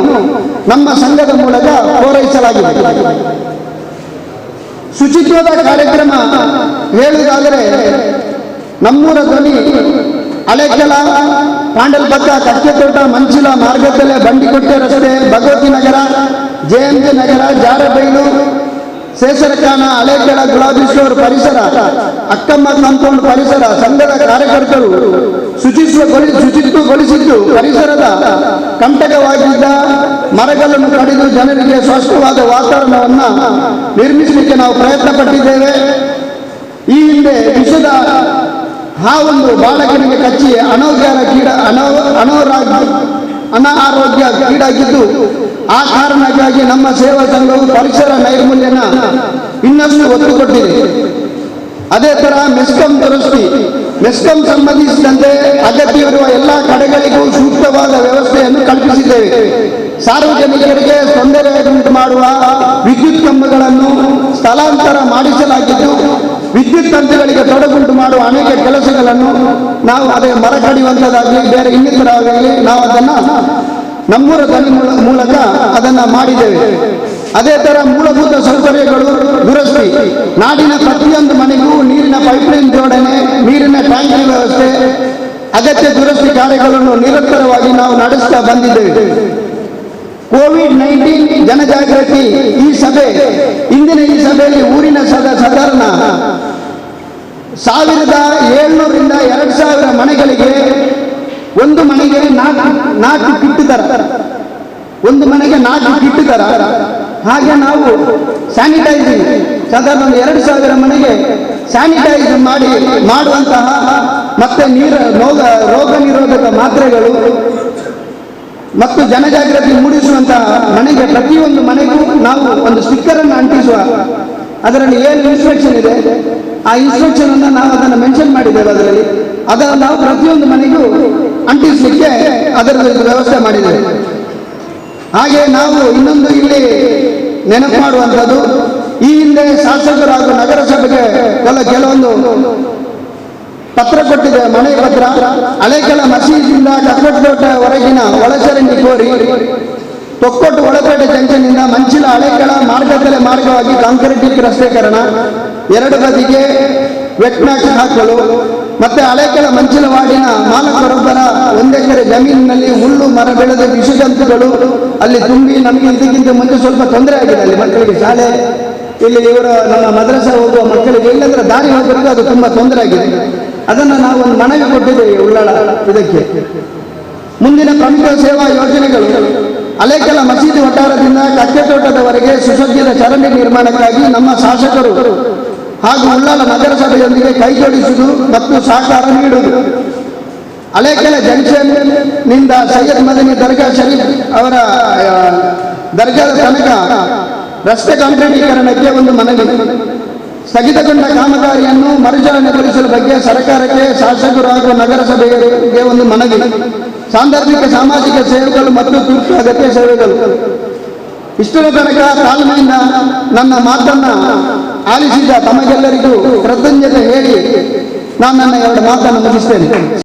ನಮ್ಮ ಸಂಘದ ಮೂಲಕ ಪೂರೈಸಲಾಗಿದೆ. ಶುಚಿತ್ವದ ಕಾರ್ಯಕ್ರಮ ಹೇಳುವುದಾದರೆ, ನಮ್ಮೂರ ಧ್ವನಿ ಹಳೆಕಲ, ಪಾಂಡಲ್ಪಕ್ಕ, ಕಚ್ಚೆತೋಟ, ಮಂಚಿಲ, ಮಾರ್ಗತಲೆ, ಬಂಡಿಕೊಟ್ಟೆ ರಸ್ತೆ, ಭಗವತಿ ನಗರ, JMJ ನಗರ, ಜಾರಬೈಲು, ಸೇಸರಖಾನ, ಹಳೆಕಲ, ಗುಲಾಬಿ ಸ್ಟೋರ್ ಪರಿಸರ, ಅಕ್ಕಮ್ಮ ಕಾಂಪೌಂಡ್ ಪರಿಸರ ಸಂಘದ ಕಾರ್ಯಕರ್ತರು ಶುಚಿತ್ವಗೊಳಿಸಿದ್ದು ಪರಿಸರದ ಕಂಟಕವಾಗಿದ್ದ ಮರಗಳನ್ನು ಕಡಿದು ಜನರಿಗೆ ಸ್ವಚ್ಛವಾದ ವಾತಾವರಣವನ್ನು ನಿರ್ಮಿಸಲಿಕ್ಕೆ ನಾವು ಪ್ರಯತ್ನ ಪಟ್ಟಿದ್ದೇವೆ. ಈ ಹಿಂದೆ ವಿಷದ ಹಾವೊಂದು ಬಾಲಕನಿಗೆ ಕಚ್ಚಿ ಅನಾರೋಗ್ಯಕ್ಕೀಡಾಗಿದ್ದು, ಆ ಕಾರಣಕ್ಕಾಗಿ ನಮ್ಮ ಸೇವಾ ಸಂಘವು ಪರಿಸರ ನೈರ್ಮಲ್ಯನ ಇನ್ನಷ್ಟು ಒತ್ತು ಕೊಟ್ಟಿದೆ. ಅದೇ ತರ ಮೆಸ್ಕಾಂ ದುರಸ್ತಿ, ಮೆಸ್ಕಾಂ ಸಂಬಂಧಿಸಿದಂತೆ ಅಗತ್ಯವಿರುವ ಎಲ್ಲ ಕಡೆಗಳಿಗೂ ಸೂಕ್ತವಾದ ವ್ಯವಸ್ಥೆಯನ್ನು ಕಲ್ಪಿಸಿದ್ದೇವೆ. ಸಾರ್ವಜನಿಕರಿಗೆ ತೊಂದರೆ ಉಂಟು ಮಾಡುವ ವಿದ್ಯುತ್ ಕಂಬಗಳನ್ನು ಸ್ಥಳಾಂತರ ಮಾಡಿಸಲಾಗಿದ್ದು, ವಿದ್ಯುತ್ ತಂತಿಗಳಿಗೆ ತೊಡಗುಂಟು ಮಾಡುವ ಅನೇಕ ಕೆಲಸಗಳನ್ನು ನಾವು ಅದೇ ಮರ ಕಡಿಯುವಂಥದ್ದಾಗಲಿ ಬೇರೆ ಇನ್ನಿತರಾಗಲಿ ನಾವು ಅದನ್ನು ನಮ್ಮೂರ ಧ್ವನಿ ಮೂಲಕ ಅದನ್ನು ಮಾಡಿದ್ದೇವೆ. ಅದೇ ತರ ಮೂಲಭೂತ ಸೌಕರ್ಯಗಳು ದುರಸ್ತಿ, ನಾಡಿನ ಪ್ರತಿಯೊಂದು ಮನೆಗೂ ನೀರಿನ ಪೈಪ್ಲೈನ್ ಜೋಡಣೆ, ನೀರಿನ ಟ್ಯಾಂಕಿ ವ್ಯವಸ್ಥೆ, ಅಗತ್ಯ ದುರಸ್ತಿ ಕಾರ್ಯಗಳನ್ನು ನಿರಂತರವಾಗಿ ನಾವು ನಡೆಸ್ತಾ ಬಂದಿದ್ದೇವೆ. ಕೋವಿಡ್-19 ಜನಜಾಗೃತಿ ಈ ಸಭೆ, ಇಂದಿನ ಈ ಸಭೆಯಲ್ಲಿ ಊರಿನ ಸಾಧಾರಣ 1700ರಿಂದ 2000 ಮನೆಗಳಿಗೆ ಒಂದು ಮನೆಗೆ 4 ಕಿಟ್ ದರ, ಒಂದು ಮನೆಗೆ 4 ಕಿಟ್ ದರ. ಹಾಗೆ ನಾವು ಸ್ಯಾನಿಟೈಸಿಂಗ್ ಸಾಧಾರಣ 2000 ಮನೆಗೆ ಸ್ಯಾನಿಟೈಸ್ ಮಾಡುವಂತಹ ಮತ್ತೆ ರೋಗ ನಿರೋಧಕ ಮಾತ್ರೆಗಳು ಮತ್ತು ಜನಜಾಗೃತಿ ಮೂಡಿಸುವಂತಹ ಮನೆಗೆ ಪ್ರತಿಯೊಂದು ಮನೆಗೂ ನಾವು ಒಂದು ಸ್ಟಿಕ್ಕರ್ ಅನ್ನು ಅಂಟಿಸುವ, ಅದರಲ್ಲಿ ಏನು ಇನ್ಸ್ಟ್ರಕ್ಷನ್ ಇದೆ ಆ ಇನ್ಸ್ಟ್ರಕ್ಷನ್ ಅನ್ನು ನಾವು ಅದನ್ನು ಮೆನ್ಷನ್ ಮಾಡಿದ್ದೇವೆ. ಅದರಲ್ಲಿ ಅದನ್ನು ನಾವು ಪ್ರತಿಯೊಂದು ಮನೆಗೂ ಅಂಟಿಸಲಿಕ್ಕೆ ಅದರ ವ್ಯವಸ್ಥೆ ಮಾಡಿದ್ದೇವೆ. ಹಾಗೆ ನಾವು ಇನ್ನೊಂದು ಇಲ್ಲಿ ನೆನಪು ಮಾಡುವಂಥದ್ದು, ಈ ಹಿಂದೆ ಶಾಸಕರು ಹಾಗೂ ನಗರಸಭೆಗೆ ಕೆಲವೊಂದು ಪತ್ರ ಕೊಟ್ಟಿದೆ, ಮನೆ ಪತ್ರ. ಹಳೆಕೆಲ ಮಸೀದಿಯಿಂದ ಕಕ್ಕಟ್ಟೋಟವರೆಗಿನ ಒಳಚರಂಡಿ ಕೋರಿ ತೊಕ್ಕೊಟ್ಟು ಒಳಪೇಟೆ ಜಂಕ್ಷನ್ನಿಂದ ಮಂಚಿಲ ಹಳೆಕೆಳ ಮಾರ್ಗದಲ್ಲೇ ಮಾರ್ಗವಾಗಿ ಕಾಂಕ್ರೀಟ್ ರಸ್ತೆಕರಣ, ಎರಡು ಬದಿಗೆ ವೆಟ್ಮ್ಯಾಕ್ಸ್ ಹಾಕಲು, ಮತ್ತೆ ಹಳೆಕೆಳ ಮಂಚಿಲ ವಾರ್ಡಿನ ಮಾಲಕರೊಬ್ಬರ 1 ಎಕರೆ ಜಮೀನಿನಲ್ಲಿ ಹುಲ್ಲು ಮರ ಬೆಳೆದ ವಿಷಜಂತುಗಳು ಅಲ್ಲಿ ತುಂಬಿ ನಮಗೆ ಇದಕ್ಕಿಂತ ಮುಂಚೆ ಸ್ವಲ್ಪ ತೊಂದರೆ ಆಗಿದೆ. ಅಲ್ಲಿ ಮಕ್ಕಳಿಗೆ ಶಾಲೆ, ಇಲ್ಲಿ ಇವರು ನಮ್ಮ ಮದ್ರಸಾ ಹೋಗುವ ಮಕ್ಕಳಿಗೆ ಇಲ್ಲಂದ್ರೆ ದಾರಿ ಹೋಗೋರಿಗೆ ಅದು ತುಂಬ ತೊಂದರೆ ಆಗಿದೆ. ಅದನ್ನು ನಾವು ಒಂದು ಮನವಿ ಕೊಟ್ಟಿದ್ದೇವೆ ಉಳ್ಳಾಳ ಇದಕ್ಕೆ. ಮುಂದಿನ ಪ್ರಮುಖ ಸೇವಾ ಯೋಜನೆಗಳು, ಹಳೆಕೆಲ ಮಸೀದಿ ವಠಾರದಿಂದ ಕಕ್ಕೇತೋಟದವರೆಗೆ ಸುಸಜ್ಜಿತ ಚರಂಡಿ ನಿರ್ಮಾಣಕ್ಕಾಗಿ ನಮ್ಮ ಶಾಸಕರು ಹಾಗೂ ಉಳ್ಳಾಲ ನಗರಸಭೆಯೊಂದಿಗೆ ಕೈಜೋಡಿಸುವುದು ಮತ್ತು ಸಹಕಾರ ನೀಡುವುದು. ಹಳೆಕೆಲ ಜಂಕ್ಷನ್ ನಿಂದ ಸೈಯದ್ ಮದನಿ ದರ್ಗಾ ಶರೀಫ್ ಅವರ ದರ್ಗಾದ ತನಕ ರಸ್ತೆ ಕಾಂಕ್ರೀಟೀಕರಣಕ್ಕೆ ಒಂದು ಮನವಿ. ಸ್ಥಗಿತಗೊಂಡ ಕಾಮಗಾರಿಯನ್ನು ಮರುಚಾಲನೆಗೊಳಿಸುವ ಬಗ್ಗೆ ಸರ್ಕಾರಕ್ಕೆ ಶಾಸಕರು ಹಾಗೂ ನಗರಸಭೆಗೆ ಒಂದು ಮನವಿ. ಸಾಂದರ್ಭಿಕ ಸಾಮಾಜಿಕ ಸೇವೆಗಳು ಮತ್ತು ತುರ್ತು ಅಗತ್ಯ ಸೇವೆಗಳು. ಇಷ್ಟರ ತನಕ ತಾಳ್ಮೆಯಿಂದ ನನ್ನ ಮಾತನ್ನ ಆಲಿಸಿದ ತಮಗೆಲ್ಲರಿಗೂ ಕೃತಜ್ಞತೆ ಹೇಳಿ ನಾನು ನನ್ನ 2 ಮಾತನ್ನು ಮುಗಿಸ್ತೇನೆ.